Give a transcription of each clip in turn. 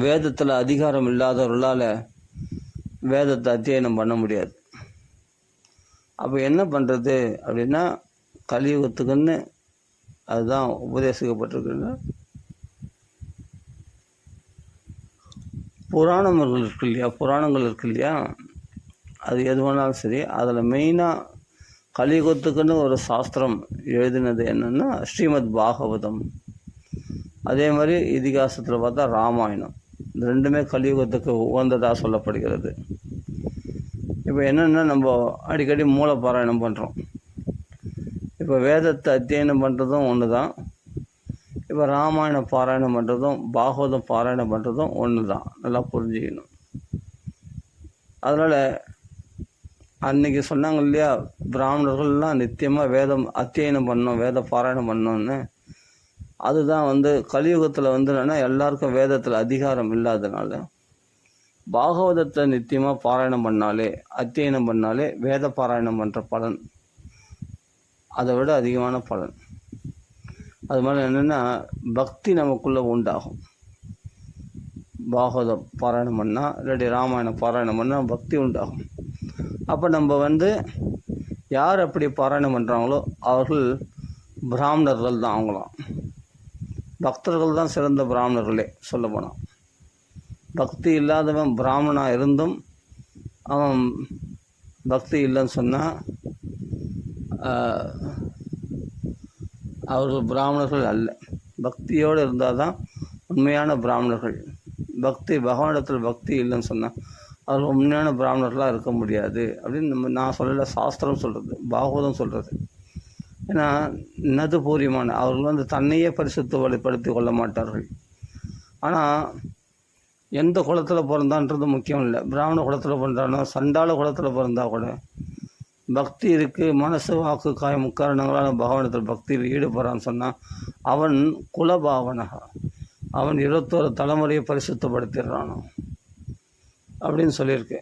வேதத்தில் அதிகாரம் இல்லாதவர்களால் வேதத்தை அத்தியனம் பண்ண முடியாது. அப்போ என்ன பண்ணுறது அப்படின்னா, கலியுகத்துக்குன்னு அதுதான் உபதேசிக்கப்பட்டிருக்குன்னா, புராணங்கள் இருக்கு இல்லையா, அது எது வேணாலும் சரி, அதில் மெயினாக கலியுகத்துக்குன்னு ஒரு சாஸ்திரம் எழுதினது என்னென்னா ஸ்ரீமத் பாகவதம். அதே மாதிரி இதிகாசத்தில் பார்த்தா ராமாயணம். இந்த ரெண்டுமே கலியுகத்துக்கு உகந்ததாக சொல்லப்படுகிறது. இப்போ என்னென்னா, நம்ம அடிக்கடி மூல பாராயணம் பண்ணுறோம். இப்போ வேதத்தை அத்தியனம் பண்ணுறதும் ஒன்று தான், இப்போ ராமாயண பாராயணம் பண்ணுறதும் பாகவதம் பாராயணம் பண்ணுறதும் ஒன்று தான். நல்லா புரிஞ்சுக்கணும். அதனால் அன்றைக்கி சொன்னாங்க இல்லையா, பிராமணர்கள்லாம் நித்தியமாக வேதம் அத்தியனம் பண்ணணும், வேத பாராயணம் பண்ணணும்னு. அதுதான் கலியுகத்தில் என்னென்னா, எல்லாருக்கும் வேதத்தில் அதிகாரம் இல்லாதனால பாகவதத்தை நித்தியமாக பாராயணம் பண்ணாலே, அத்தியனம் பண்ணாலே வேத பாராயணம் பண்ணுற பலன் அதை விட அதிகமான பலன். அது மாதிரி என்னென்னா, பக்தி நமக்குள்ளே உண்டாகும். பாகவதம் பாராயணம் பண்ணால், இல்லாட்டி ராமாயணம் பாராயணம் பண்ணால் பக்தி உண்டாகும். அப்போ நம்ம யார் அப்படி பாராயணம் பண்ணுறாங்களோ அவர்கள் பிராமணர்கள் தான். அவங்களாம் பக்தர்கள் தான் சிறந்த பிராமணர்களே சொல்ல போனால். பக்தி இல்லாதவன் பிராமணனாக இருந்தும் அவன் பக்தி இல்லைன்னு சொன்னால் அவர்கள் பிராமணர்கள் அல்ல. பக்தியோடு இருந்தால் தான் உண்மையான பிராமணர்கள். பகவானிடத்தில் பக்தி இல்லைன்னு சொன்னால் அவர்கள் உண்மையான பிராமணர்களாக இருக்க முடியாது அப்படின்னு நான் சொல்லலை, சாஸ்திரம் சொல்கிறது, பாகவதம் சொல்கிறது. ஏன்னா நது பூரியமான அவர்கள் தன்னையே பரிசுத்தப்படுத்தி கொள்ள மாட்டார்கள். ஆனால் எந்த குலத்தில் பிறந்தான்றது முக்கியம் இல்லை. பிராமண குலத்தில் பிறந்தானோ சண்டாள குலத்தில் பிறந்தா கூட பக்தி இருக்குது, மனசு வாக்கு காய முக்காரணங்களால் பகவானத்தில் பக்தியில் ஈடுபடுறான்னு சொன்னால் அவன் குலபாவனக, அவன் 21 தலைமுறையை பரிசுத்தப்படுத்திடுறானோ அப்படின்னு சொல்லியிருக்கு.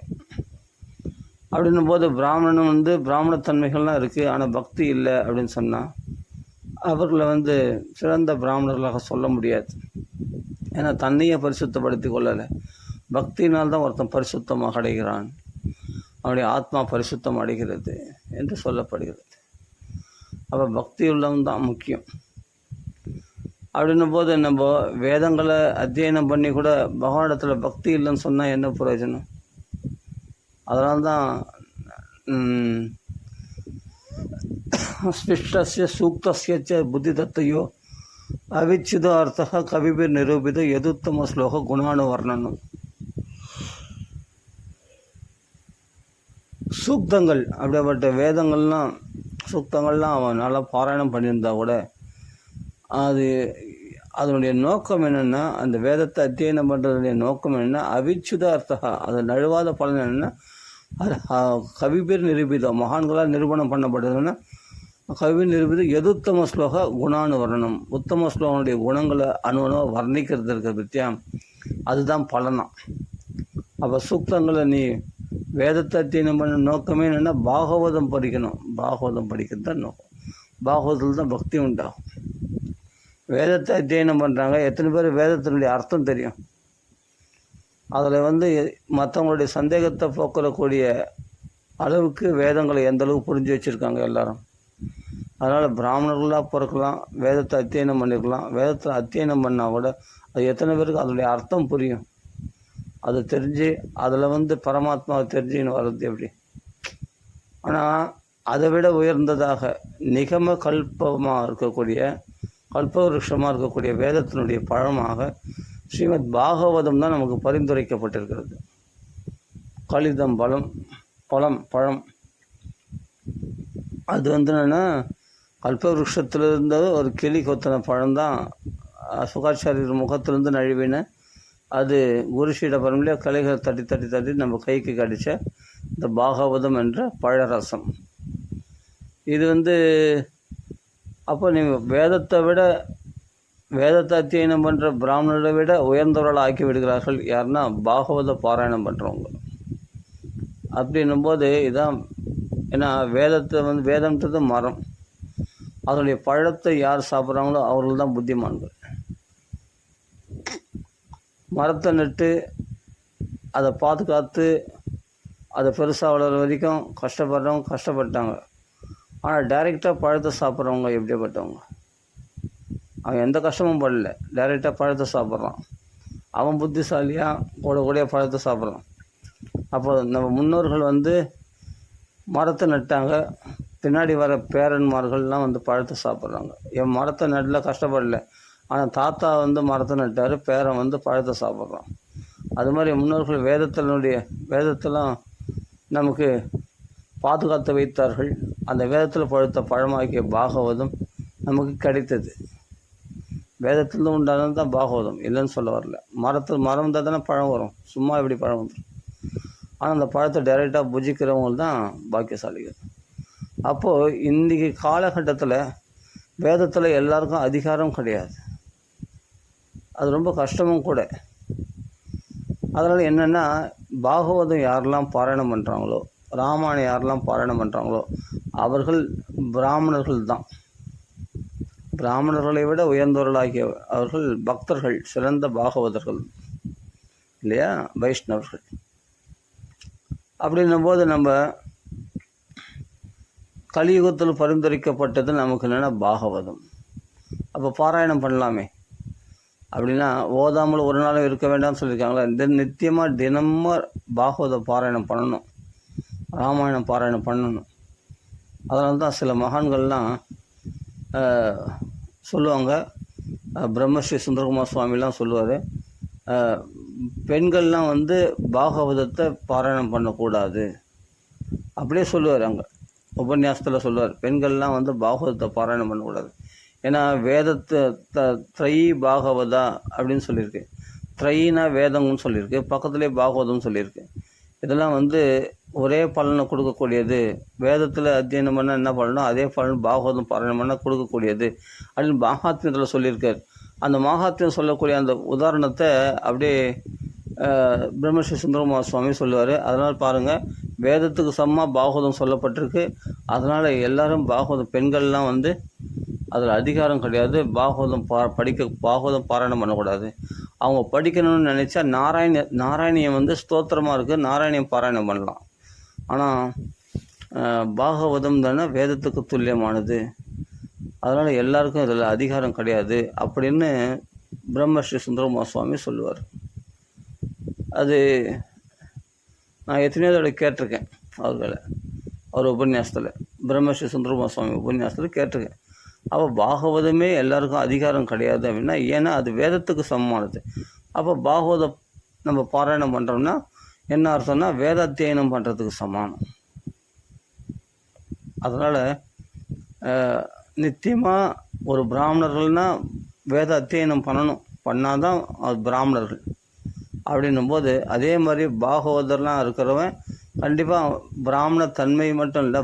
அப்படின்னும் போது பிராமணன் பிராமணத்தன்மைகள்லாம் இருக்குது, ஆனால் பக்தி இல்லை அப்படின்னு சொன்னால் அவர்களை சிறந்த பிராமணர்களாக சொல்ல முடியாது. ஏன்னா தன்னையே பரிசுத்தப்படுத்தி கொள்ளலை. பக்தியினால்தான் ஒருத்தன் பரிசுத்தமாக அடைகிறான், அவனுடைய ஆத்மா பரிசுத்தம் அடைகிறது என்று சொல்லப்படுகிறது. அப்போ பக்தி உள்ளவன் தான் முக்கியம். அப்படின்னும் போது நம்ம வேதங்களை அத்தியனம் பண்ணி கூட பகவானிடத்தில் பக்தி இல்லைன்னு சொன்னால் என்ன பிரயோஜனம்? அதனால்தான் ஸ்பிஷ்டஸ்ய சூக்தஸ்ய புத்தி தத்தையோ அவிச்சித அர்த்தக கவிபிர் நிரூபித எதுத்தம ஸ்லோக குணானுவர்ணனம். சூக்தங்கள் அப்படிப்பட்ட வேதங்கள்லாம் சூக்தங்கள்லாம் அவன் நல்லா பாராயணம் பண்ணியிருந்தா கூட அதனுடைய நோக்கம் என்னென்னா, அந்த வேதத்தை அத்தியனம் பண்ணுறதுடைய நோக்கம் என்னென்னா அவிச்சுத அர்த்தகா, அது நழுவாத பலன் என்னென்னா அது கவிபேர் நிரூபிதம், மகான்களால் நிரூபணம் பண்ணப்படுதுன்னா கவி நிரூபித எதுத்தம ஸ்லோக குணானுவர்ணனம். உத்தம ஸ்லோகனுடைய குணங்களை அணுவனோ வர்ணிக்கிறது இருக்க பற்றியா, அதுதான் பலனாம். அப்போ சூக்தங்களை நீ வேதத்தை அத்தியனம் பண்ண நோக்கமே என்னென்னா பாகவதம் படிக்கணும். பாகவதம் படிக்கிறது தான் நோக்கம். பாகவதத்தில் தான் பக்தி உண்டாகும். வேதத்தை அத்தியனம் பண்ணுறாங்க, எத்தனை பேர் வேதத்தினுடைய அர்த்தம் தெரியும்? அதில் மற்றவங்களுடைய சந்தேகத்தை போக்கக்கூடிய அளவுக்கு வேதங்களை எந்த அளவுக்கு புரிஞ்சு வச்சுருக்காங்க எல்லாரும். அதனால் பிராமணர்களாக பிறக்கலாம், வேதத்தை அத்தியனம் பண்ணியிருக்கலாம். வேதத்தை அத்தியனம் பண்ணால் கூட அது எத்தனை பேருக்கு அதனுடைய அர்த்தம் புரியும்? அது தெரிஞ்சு அதில் பரமாத்மாவை தெரிஞ்சுன்னு வர்றது எப்படி? ஆனால் அதை விட உயர்ந்ததாக நிகம கல்பமாக இருக்கக்கூடிய கல்பவருஷமாக இருக்கக்கூடிய வேதத்தினுடைய பழமாக ஸ்ரீமத் பாகவதம் தான் நமக்கு பரிந்துரைக்கப்பட்டிருக்கிறது. கலிதம் பழம் அது என்னென்னா கல்பவருஷத்தில் இருந்தது ஒரு கிளி கொத்தின பழம்தான். சுகாச்சாரியர் முகத்திலிருந்து நழுவின அது குருஷிட பரம்பரையிலே கலைகளை தட்டி தட்டி தட்டி நம்ம கைக்கு கடித்த இந்த பாகவதம் என்ற பழரசம். இது அப்போ நீங்கள் வேதத்தை அத்தியனம் பண்ணுற பிராமணரை விட உயர்ந்தவர்களை ஆக்கி விடுகிறார்கள். யாருன்னா பாகவத பாராயணம் பண்ணுறவங்க. அப்படின்னும் போது இதான், ஏன்னா வேதம்ன்றது மரம், அதனுடைய பழத்தை யார் சாப்பிட்றாங்களோ அவர்கள் தான் புத்திமான்கள். மரத்தை நட்டு அதை பாதுகாத்து அதை பெருசாக வளர்கிற வரைக்கும் கஷ்டப்படுறவங்க கஷ்டப்பட்டாங்க. ஆனால் டைரெக்டாக பழத்தை சாப்பிட்றவங்க எப்படிப்பட்டவங்க? அவன் எந்த கஷ்டமும் படல, டைரெக்டாக பழத்தை சாப்பிட்றான். அவன் புத்திசாலியாக கூட பழத்தை சாப்பிட்றான். அப்போ நம்ம முன்னோர்கள் மரத்தை நட்டாங்க, பின்னாடி வர பேரன்மார்கள்லாம் பழத்தை சாப்பிட்றாங்க. என் மரத்தை நட்டில் கஷ்டப்படல, ஆனால் தாத்தா மரத்தை நட்டார், பேரன் பழத்தை சாப்பிட்றான். அது மாதிரி முன்னோர்கள் வேதத்தெல்லாம் நமக்கு பாதுகாத்து வைத்தார்கள். அந்த வேதத்தில் பழுத்த பழமாக்கிய பாகவதம் நமக்கு கிடைத்தது. வேதத்துலேருந்து உண்டானது தான் பாகவதம், இல்லைன்னு சொல்ல வரல. மரம் இருந்தால் தானே பழம் வரும், சும்மா எப்படி பழம் வந்துடும்? ஆனால் அந்த பழத்தை டைரெக்டாக புஜிக்கிறவங்க தான் பாக்கியசாலிகள். அப்போது இன்றைக்கி காலகட்டத்தில் வேதத்தில் எல்லாருக்கும் அதிகாரம் கிடையாது, அது ரொம்ப கஷ்டமும் கூட. அதனால் என்னென்னா, பாகவதம் யாரெல்லாம் பாராயணம் பண்ணுறாங்களோ, ராமாயணம் யாரெல்லாம் பாராயணம் பண்ணுறாங்களோ அவர்கள் பிராமணர்கள் தான். பிராமணர்களை விட உயர்ந்தவர்களாகிய அவர்கள் பக்தர்கள், சிறந்த பாகவதர்கள் இல்லையா, வைஷ்ணவர்கள். அப்படின்னும் போது நம்ம கலியுகத்தில் பரிந்துரைக்கப்பட்டது நமக்கு என்னென்னா பாகவதம். அப்போ பாராயணம் பண்ணலாமே அப்படின்னா, ஓதாமல் ஒரு நாளும் இருக்க வேண்டாம்னு சொல்லியிருக்காங்களா? நித்தியமாக தினமும் பாகவத பாராயணம் பண்ணணும், ராமாயணம் பாராயணம் பண்ணணும். அதனால தான் சில மகான்கள்லாம் சொல்லுவாங்க, பிரம்மஸ்ரீ சுந்தரகுமார் சுவாமிலாம் சொல்லுவார், பெண்கள்லாம் பாகவதத்தை பாராயணம் பண்ணக்கூடாது அப்படியே சொல்லுவார். அங்கே உபன்யாசத்தில் சொல்லுவார், பெண்கள்லாம் பாகவதத்தை பாராயணம் பண்ணக்கூடாது. ஏன்னா வேதத்தை த்ரை பாகவதா அப்படின்னு சொல்லியிருக்கு, த்ரைனா வேதம்னு சொல்லியிருக்கு, பக்கத்துலேயே பாகவதம்னு சொல்லியிருக்கு. இதெல்லாம் ஒரே பலனை கொடுக்கக்கூடியது. வேதத்தில் அத்தியனம் பண்ணால் என்ன பண்ணணும், அதே பலன் பாகவதம் பாராயணம் பண்ணால் கொடுக்கக்கூடியது அப்படின்னு மகாத்மியத்தில் சொல்லியிருக்கார். அந்த மகாத்மியம் சொல்லக்கூடிய அந்த உதாரணத்தை அப்படியே பிரம்மஸ்ரீ சுந்தரகுமார் சுவாமி சொல்லுவார். அதனால் பாருங்கள், வேதத்துக்கு சமமாக பாகவதம் சொல்லப்பட்டிருக்கு. அதனால் எல்லோரும் பாகவதம், பெண்கள்லாம் அதில் அதிகாரம் கிடையாது, பாகவதம் பாகவதம் பாராயணம் பண்ணக்கூடாது. அவங்க படிக்கணும்னு நினச்சா நாராயணியம் ஸ்தோத்திரமாக இருக்குது, நாராயணியம் பாராயணம் பண்ணலாம். ஆனால் பாகவதம் தானே வேதத்துக்கு துல்லியமானது, அதனால் எல்லாருக்கும் இதில் அதிகாரம் கிடையாது அப்படின்னு பிரம்மஸ்ரீ சுந்தரகுமார் சுவாமி சொல்லுவார். அது நான் எத்தனையோ தடவை கேட்டிருக்கேன் அவர் உபன்யாசத்தில், பிரம்மஸ்ரீ சுந்தரகுமார் சுவாமி உபன்யாசத்தில் கேட்டிருக்கேன். அப்போ பாகவதமே எல்லாருக்கும் அதிகாரம் கிடையாது அப்படின்னா, ஏன்னா அது வேதத்துக்கு சமமானது. அப்போ பாகவதம் நம்ம பாராயணம் பண்ணுறோம்னா என்ன அர்த்தம்னா, வேத அத்தியனம் பண்ணுறதுக்கு சமானம். அதனால் நித்தியமாக ஒரு பிராமணர்கள்னால் வேத அத்தியனம் பண்ணால் தான் அது பிராமணர்கள். அப்படின்னும்போது அதே மாதிரி பாகவதர்லாம் இருக்கிறவன் கண்டிப்பாக பிராமண தன்மை மட்டும் இல்லை,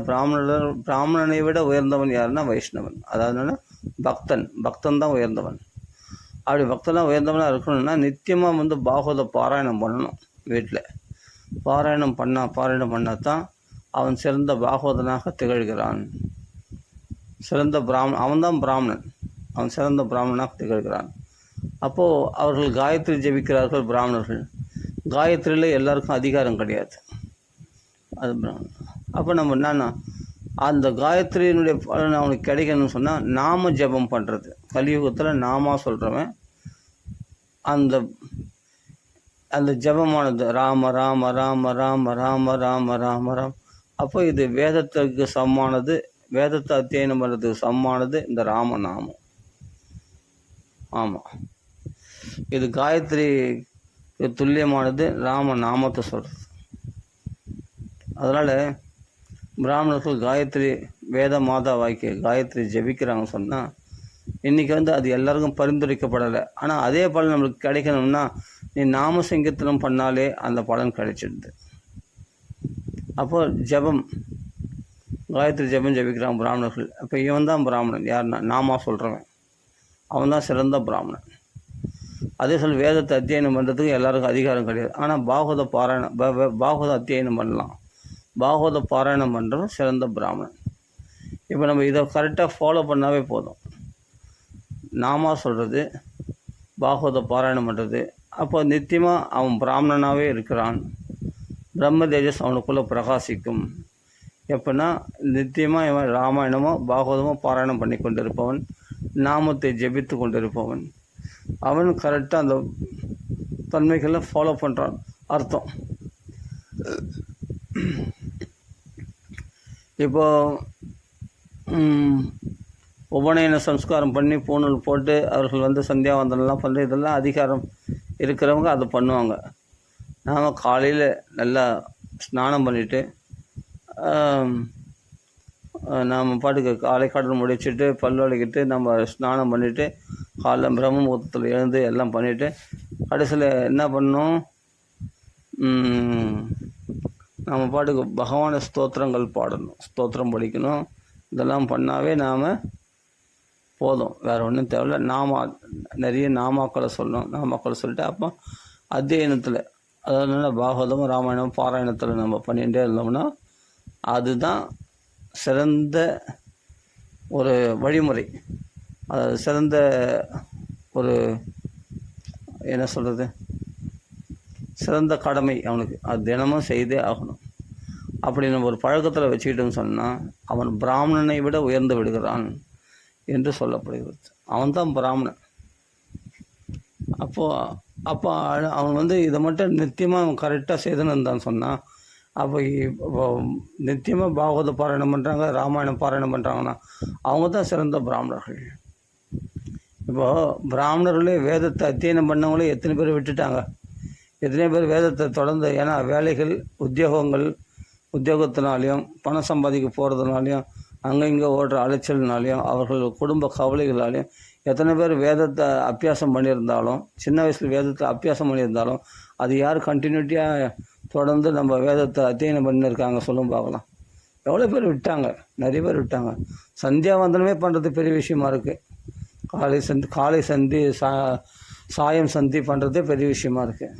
பிராமணனை விட உயர்ந்தவன் யாருன்னா வைஷ்ணவன். அதாவது பக்தன் தான் உயர்ந்தவன். அப்படி பக்தனாக உயர்ந்தவனாக இருக்கணும்னா நித்தியமாக பாகவத பாராயணம் பண்ணணும். வீட்டில் பாராயணம் பண்ணால் தான் அவன் சிறந்த பாகவதனாக திகழ்கிறான். சிறந்த அவன்தான் பிராமணன், அவன் சிறந்த பிராமணனாக திகழ்கிறான். அப்போது அவர்கள் காயத்ரி ஜெபிக்கிறார்கள் பிராமணர்கள். காயத்ரியில் எல்லாருக்கும் அதிகாரம் கிடையாது, அது பிராமணன். அப்போ நம்ம என்னன்னா, அந்த காயத்ரியினுடைய பலன் அவனுக்கு கிடைக்கணும்னு சொன்னால் நாம ஜபம் பண்ணுறது. கலியுகத்தில் நாமா சொல்கிறவன் அந்த ஜபமானது ராம ராம ராம ராம ராம ராம ராம ராம். அப்போ இது வேதத்துக்கு சமமானது, வேதத்தை அத்தியனம் பண்ணுறதுக்கு சமமானது இந்த ராமநாமம். ஆமாம், இது காயத்ரி துல்லியமானது ராமநாமத்தை சொல்கிறது. அதனால் பிராமணர்கள் காயத்ரி வேத மாதா வாக்கிய காயத்ரி ஜபிக்கிறாங்க சொன்னால் இன்றைக்கி அது எல்லாருக்கும் பரிந்துரைக்கப்படலை. ஆனால் அதே பலன் நம்மளுக்கு கிடைக்கணும்னா நீ நாம சங்கீர்த்தனம் பண்ணாலே அந்த பலன் கிடைச்சிடுது. அப்போ ஜபம், காயத்ரி ஜபம் ஜபிக்கிறாங்க பிராமணர்கள். அப்போ இவன் தான் பிராமணன். யாருன்னா நாமா சொல்கிறவன், அவன் தான் சிறந்த பிராமணன். அதே வேதத்தை அத்தியனம் பண்ணுறதுக்கு எல்லாருக்கும் அதிகாரம் கிடையாது. ஆனால் பாகவத அத்தியனம் பண்ணலாம். பாகவத பாராயணம் பண்ணுறவன் சிறந்த பிராமணன். இப்போ நம்ம இதை கரெக்டாக ஃபாலோ பண்ணாவே போதும். நாமா சொல்கிறது, பாகவத பாராயணம் பண்ணுறது, அப்போ நித்தியமாக அவன் பிராமணனாகவே இருக்கிறான். பிரம்ம தேஜஸ் அவனுக்குள்ளே பிரகாசிக்கும். எப்படின்னா நித்தியமாக இவன் ராமாயணமோ பாகவதமோ பாராயணம் பண்ணி கொண்டிருப்பவன், நாமத்தை ஜெபித்து கொண்டிருப்பவன், அவன் கரெக்டாக அந்த தன்மைகளை ஃபாலோ பண்ணுறான் அர்த்தம். இப்போ உபநயன சம்ஸ்காரம் பண்ணி பூணூல் போட்டு அவர்கள் வந்து சந்தியாவந்தனம்லாம் பண்ணி இதெல்லாம் அதிகாரம் இருக்கிறவங்க அதை பண்ணுவாங்க. நாம் காலையில் நல்லா ஸ்நானம் பண்ணிவிட்டு நாம் பாட்டுக்கு காலை கடன் முடிச்சுட்டு பல் வலிக்கிட்டு நம்ம ஸ்நானம் பண்ணிவிட்டு காலைல பிரம்ம முகூர்த்தத்தில் எழுந்து எல்லாம் பண்ணிவிட்டு கடைசியில் என்ன பண்ணோம், நம்ம பாட்டுக்கு பகவான ஸ்தோத்திரங்கள் பாடணும், ஸ்தோத்திரம் படிக்கணும். இதெல்லாம் பண்ணாவே நாம் போதும், வேறு ஒன்றும் தேவையில்லை. நிறைய நாமாக்களை சொல்லணும். நாமாக்களை சொல்லிட்டு அப்போ அத்தியனத்தில், அதாவது பாகவதம் ராமாயணம் பாராயணத்தில் நம்ம பண்ணிகிட்டே இருந்தோம்னா அதுதான் சிறந்த ஒரு வழிமுறை. அதாவது சிறந்த ஒரு என்ன சொல்கிறது, சிறந்த கடமை அவனுக்கு. அது தினமும் செய்தே ஆகணும். அப்படி நம்ம ஒரு பழக்கத்தில் வச்சுக்கிட்டோன்னு சொன்னால் அவன் பிராமணனை விட உயர்ந்து விடுகிறான் என்று சொல்லப்படுகிறது. அவன்தான் பிராமணன். அப்போ அவன் வந்து இதை மட்டும் நித்தியமாக அவன் கரெக்டாக செய்துன்னு இருந்தான்னு சொன்னான். அப்போ நித்தியமாக பாகவத பாராயணம் பண்ணுறாங்க, ராமாயணம் பாராயணம் பண்ணுறாங்கன்னா அவங்க தான் சிறந்த பிராமணர்கள். இப்போது பிராமணர்களே வேதத்தை அத்தியனம் பண்ணவங்களே எத்தனை பேர் விட்டுட்டாங்க, எத்தனை பேர் வேதத்தை தொடர்ந்து. ஏன்னா வேலைகள், உத்தியோகத்தினாலையும் பணம் சம்பாதிக்க போகிறதுனாலையும் அங்கே இங்கே ஓடுற அலைச்சல்னாலையும் அவர்கள் குடும்ப கவலைகளாலையும் எத்தனை பேர் வேதத்தை அபியாசம் பண்ணியிருந்தாலும், சின்ன வயசில் வேதத்தை அபியாசம் பண்ணியிருந்தாலும் அது யார் கண்டினியூட்டியாக தொடர்ந்து நம்ம வேதத்தை அத்தியனம் பண்ணியிருக்காங்க சொல்லும் பார்க்கலாம். எவ்வளோ பேர் விட்டாங்க, நிறைய பேர் விட்டாங்க. சந்தியாவந்தனமே பண்ணுறது பெரிய விஷயமா இருக்குது. காலை சந்தி சாயம் சந்தி பண்ணுறதே பெரிய விஷயமா இருக்குது.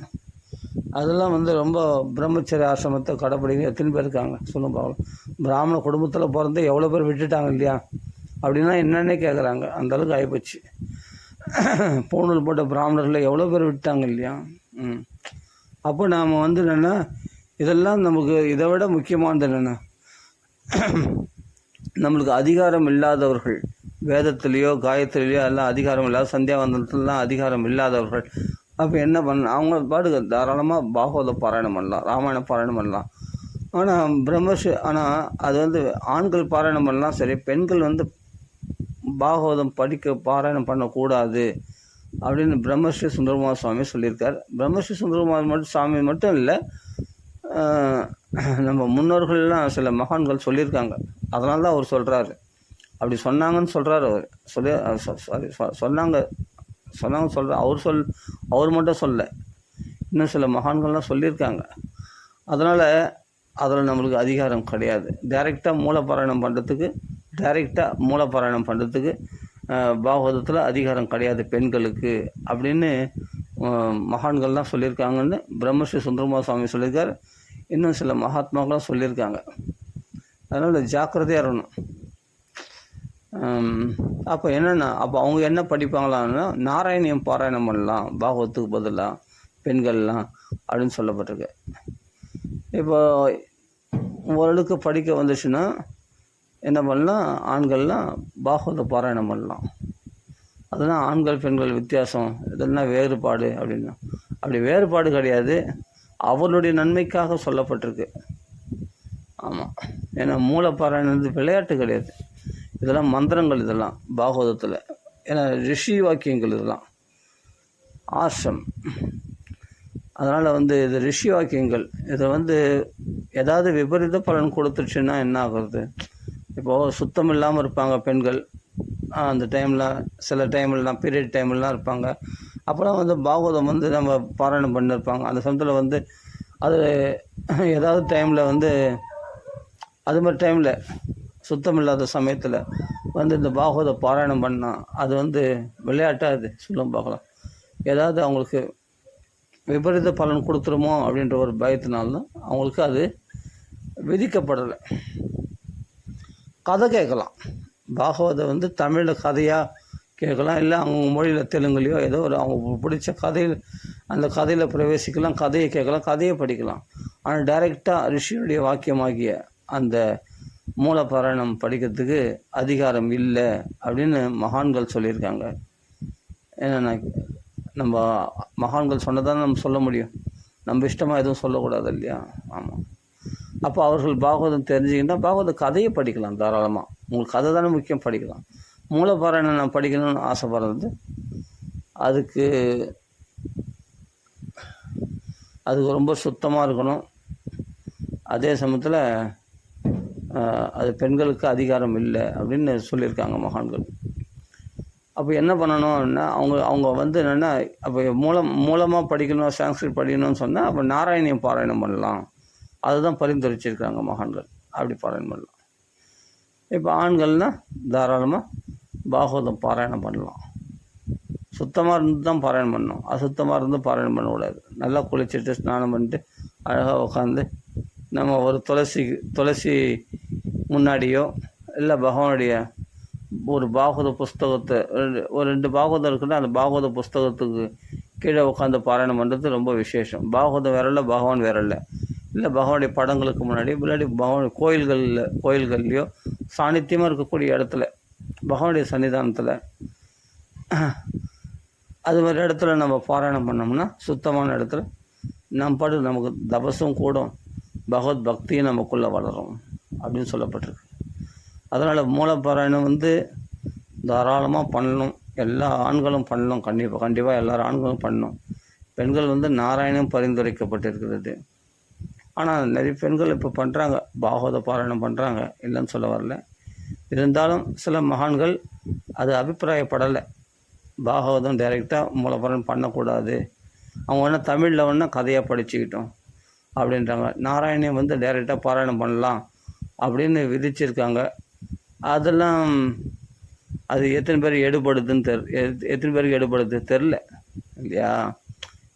அதெல்லாம் வந்து ரொம்ப பிரம்மச்சரிய ஆசிரமத்தை கடைப்பிடிக்க எத்தனை பேர் இருக்காங்க சொல்லும் பார்க்கலாம். பிராமண குடும்பத்தில் பிறந்து எவ்வளோ பேர் விட்டுட்டாங்க இல்லையா, அப்படின்னா என்னென்னே கேட்குறாங்க. அந்தளவுக்கு ஆகிப்போச்சு. பூணூல் போட்ட பிராமணர்கள் எவ்வளோ பேர் விட்டாங்க இல்லையா. அப்போ நாம் வந்து என்னென்னா இதெல்லாம் நமக்கு இதை விட முக்கியமானது என்னென்னா, நம்மளுக்கு அதிகாரம் இல்லாதவர்கள், வேதத்துலேயோ காயத்ரிலேயோ எல்லாம் அதிகாரம் இல்லாத, சந்தியாவந்தனத்துலாம் அதிகாரம் இல்லாதவர்கள் அப்போ என்ன பண்ண, அவங்க பாட்டுக்கு தாராளமாக பாகவத பாராயணம் பண்ணலாம், ராமாயணம் பாராயணம் பண்ணலாம். ஆனால் அது வந்து ஆண்கள் பாராயணம் பண்ணலாம் சரி, பெண்கள் வந்து பாகவதம் பாராயணம் பண்ணக்கூடாது அப்படின்னு பிரம்மஸ்ரீ சுந்தரகுமார சுவாமி சொல்லியிருக்கார். பிரம்மஸ்ரீ சுந்தரகுமார் சுவாமி மட்டும் இல்லை, நம்ம முன்னோர்கள்லாம் சில மகான்கள் சொல்லியிருக்காங்க. அதனால தான் அவர் சொல்கிறாரு, அப்படி சொன்னாங்கன்னு சொல்கிறார். அவர் சொன்னாங்க அவர் மட்டும் சொல்ல, இன்னும் சில மகான்கள்லாம் சொல்லியிருக்காங்க. அதனால் அதில் நம்மளுக்கு அதிகாரம் கிடையாது. டைரெக்டாக மூலப்பாராயணம் பண்ணுறதுக்கு பாகவதத்தில் அதிகாரம் கிடையாது பெண்களுக்கு அப்படின்னு மகான்கள்லாம் சொல்லியிருக்காங்கன்னு பிரம்மஸ்ரீ சுந்தரகுமார சுவாமி சொல்லியிருக்கார். இன்னும் சில மகாத்மாக்களாம் சொல்லியிருக்காங்க. அதனால் ஜாக்கிரதையாக இருக்கணும். அப்போ என்னென்னா, அப்போ அவங்க என்ன படிப்பாங்களான்னா நாராயணியம் பாராயணம் பண்ணலாம் பாகவத்துக்கு பதிலாக பெண்கள்லாம் அப்படின்னு சொல்லப்பட்டிருக்கு. இப்போ ஓரளவுக்கு படிக்க வந்துச்சுன்னா என்ன பண்ணலாம், ஆண்கள்லாம் பாகவத பாராயணம் பண்ணலாம். அதெல்லாம் ஆண்கள் பெண்கள் வித்தியாசம், இதெல்லாம் வேறுபாடு அப்படின்னா அப்படி வேறுபாடு கிடையாது. அவருடைய நன்மைக்காக சொல்லப்பட்டிருக்கு. ஆமாம், ஏன்னா மூலப்பாராயணம் விளையாட்டு கிடையாது. இதெல்லாம் மந்திரங்கள், இதெல்லாம் பாகவதத்தில். ஏன்னா ரிஷி வாக்கியங்கள் இதெல்லாம் ஆசம். அதனால் வந்து இது ரிஷி வாக்கியங்கள். இதை வந்து ஏதாவது விபரீத பலன் கொடுத்துருச்சுன்னா என்ன ஆகுறது? இப்போது சுத்தம் இல்லாமல் இருப்பாங்க பெண்கள், அந்த டைமில் சில டைம்லாம் பீரியட் டைம்லாம் இருப்பாங்க. அப்போலாம் வந்து பாகவதம் வந்து நம்ம பாராயணம் பண்ணியிருப்பாங்க. அந்த சமயத்தில் வந்து அது ஏதாவது டைமில் வந்து அது மாதிரி டைமில் சுத்தம் இல்லாத சமயத்தில் வந்து இந்த பாகவத பாராயணம் பண்ணால் அது வந்து விளையாட்டாக அது சொல்லும் பார்க்கலாம். ஏதாவது அவங்களுக்கு விபரீத பலன் கொடுத்துருமோ அப்படின்ற ஒரு பயத்தினால்தான் அவங்களுக்கு அது விதிக்கப்படலை. கதை கேட்கலாம், பாகவதம் வந்து தமிழில் கதையாக கேட்கலாம், இல்லை அவங்க மொழியில் தெலுங்குலையோ ஏதோ ஒரு அவங்க பிடிச்ச கதையில் அந்த கதையில் பிரவேசிக்கலாம், கதையை கேட்கலாம், கதையை படிக்கலாம். ஆனால் டைரெக்டாக ரிஷியுடைய வாக்கியமாகிய அந்த மூலபாராயணம் படிக்கிறதுக்கு அதிகாரம் இல்லை அப்படின்னு மகான்கள் சொல்லியிருக்காங்க. ஏன்னா நம்ம மகான்கள் சொன்னதான் நம்ம சொல்ல முடியும், நம்ம இஷ்டமாக எதுவும் சொல்லக்கூடாது இல்லையா? ஆமாம். அப்போ அவர்கள் பாகவதம் தெரிஞ்சுக்கிட்டால் பாகவத கதையை படிக்கலாம் தாராளமாக. உங்களுக்கு கதை தானே முக்கியம், படிக்கலாம். மூலபாராயணம் நான் படிக்கணும்னு ஆசைப்படுறது அதுக்கு ரொம்ப சுத்தமாக இருக்கணும். அதே சமயத்தில் அது பெண்களுக்கு அதிகாரம் இல்லை அப்படின்னு சொல்லியிருக்காங்க மகான்கள். அப்போ என்ன பண்ணணும்னா அவங்க வந்து என்னென்னா, அப்போ மூலமாக படிக்கணும், சான்ஸ்கிரிட் படிக்கணும்னு சொன்னால் அப்போ நாராயணியம் பாராயணம் பண்ணலாம். அதுதான் பரிந்துரைச்சிருக்காங்க மகான்கள். அப்படி பாராயணம் பண்ணலாம். இப்போ ஆண்கள்னால் தாராளமாக பாகவதம் பாராயணம் பண்ணலாம். சுத்தமாக இருந்து தான் பாராயணம் பண்ணணும், அசுத்தமாக இருந்து பாராயணம் பண்ணக்கூடாது. நல்லா குளிச்சுட்டு ஸ்நானம் பண்ணிட்டு அழகாக உட்காந்து நம்ம ஒரு துளசி முன்னாடியோ இல்லை பகவானுடைய ஒரு பாகவத புஸ்தகத்தை ஒரு 2 பாகவதம் இருக்குன்னா அந்த பாகவத புஸ்தகத்துக்கு கீழே உட்காந்து பாராயணம் பண்ணுறது ரொம்ப விசேஷம். பாகவதம் வேறல்ல, பகவான் வேறல்ல. இல்லை பகவானுடைய படங்களுக்கு முன்னாடி பகவான் கோயில்கள்லையோ சாநித்தியமாக இருக்கக்கூடிய இடத்துல பகவானுடைய சன்னிதானத்தில் அது மாதிரி இடத்துல நம்ம பாராயணம் பண்ணோம்னா சுத்தமான இடத்துல நமக்கு தபசும் கூடும், பகவத் பக்தியும் நமக்குள்ளே வளரும் அப்படின்னு சொல்லப்பட்டிருக்கு. அதனால் மூலபாராயணம் வந்து தாராளமாக பண்ணணும், எல்லா ஆண்களும் பண்ணணும். கண்டிப்பாக எல்லாரும் ஆண்களும் பண்ணணும். பெண்கள் வந்து நாராயணம் பரிந்துரைக்கப்பட்டிருக்கிறது. ஆனால் நிறைய பெண்கள் இப்போ பண்ணுறாங்க, பாகவத பாராயணம் பண்ணுறாங்க, இல்லைன்னு சொல்ல வரல. இருந்தாலும் சில மகான்கள் அது அபிப்பிராயப்படலை, பாகவதம் டைரெக்டாக மூலபாராயணம் பண்ணக்கூடாது, அவங்க வேணால் தமிழில் வேணால் கதையாக படிச்சுக்கிட்டோம் அப்படின்றாங்க. நாராயணியம் வந்து டைரெக்டாக பாராயணம் பண்ணலாம் அப்படின்னு விதிச்சிருக்காங்க. அதெல்லாம் அது எத்தனை பேருக்கு எடுபடுது தெரில இல்லையா?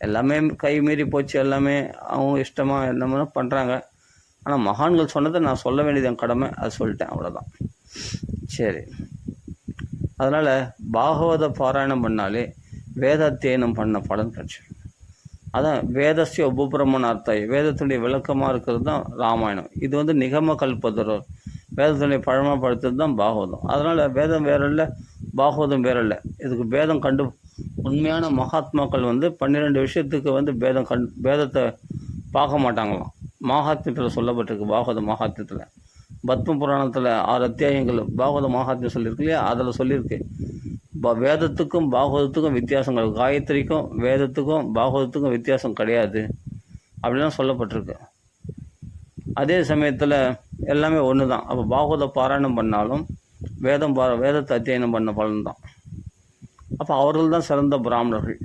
எல்லாமே கை மீறி போச்சு, எல்லாமே அவங்க இஷ்டமாக என்னமோ பண்ணுறாங்க. ஆனால் மகான்கள் சொன்னதை நான் சொல்ல வேண்டியது என் கடமை, அது சொல்லிட்டேன், அவ்வளோதான். சரி. அதனால் பாகவத பாராயணம் பண்ணாலே வேதாத்தியனம் பண்ண பலன் கிடைச்சிடும். அதான் வேதஸ்ய உபபிரமணார்த்தாய், வேதத்துடைய விளக்கமாக இருக்கிறது தான் ராமாயணம். இது வந்து நிகம கல்பதரோ, வேதத்துடைய பழமைப்படுத்துறது தான் பாகவதம். அதனால் வேதம் வேறல்ல, பாகவதம் வேறல்ல. இதுக்கு வேதம் உண்மையான மகாத்மாக்கள் வந்து 12 விஷயத்துக்கு வந்து வேதத்தை பார்க்க மாட்டாங்களாம். மகாத்மியத்தில் சொல்லப்பட்டிருக்கு, பாகவத மகாத்மியத்தில். பத்ம புராணத்தில் 6 அத்தியாயங்கள் பாகவத மகாத்மியம் சொல்லியிருக்கு இல்லையா? அதில் சொல்லியிருக்கு வேதத்துக்கும் பாகவதத்துக்கும் வித்தியாசங்கள், காயத்ரிக்கும் வேதத்துக்கும் பாகவதத்துக்கும் வித்தியாசம் கிடையாது அப்படிலாம் சொல்லப்பட்டிருக்கு. அதே சமயத்தில் எல்லாமே ஒன்று தான். அப்போ பாகவத பாராயணம் பண்ணாலும் வேதத்தை அத்தியனம் பண்ண பலன் தான். அப்போ அவர்கள் தான் சிறந்த பிராமணர்கள்.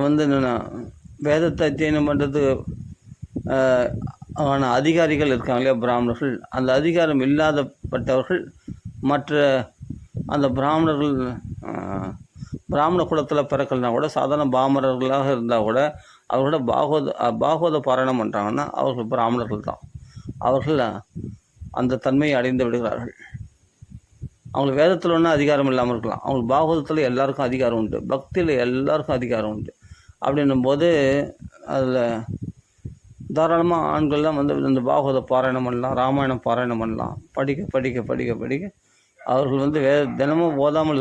வந்து என்னென்னா, வேதத்தை அத்தியனம் பண்ணுறதுக்கு அதிகாரிகள் இருக்காங்க இல்லையா, பிராமணர்கள். அந்த அதிகாரம் இல்லாதப்பட்டவர்கள் மற்ற அந்த பிராமண குலத்தில் பிறக்கலனா கூட சாதாரண பாமரர்களாக இருந்தால் கூட அவர்களோட பாகவத பாராயணம் பண்ணுறாங்கன்னா அவர்கள் பிராமணர்கள் தான். அவர்கள் அந்த தன்மையை அடைந்து விடுகிறார்கள். அவங்களுக்கு வேதத்தில் ஒன்றும் அதிகாரம் இல்லாமல் இருக்கலாம், அவங்களுக்கு பாகவதத்தில் எல்லாருக்கும் அதிகாரம் உண்டு, பக்தியில் எல்லாருக்கும் அதிகாரம் உண்டு. அப்படின்னும் போது அதில் தாராளமாக ஆண்கள்லாம் வந்து இந்த பாகவத பாராயணம் பண்ணலாம், ராமாயணம் பாராயணம் பண்ணலாம். படிக்க அவர்கள் வந்து தினமும் ஓதாமல்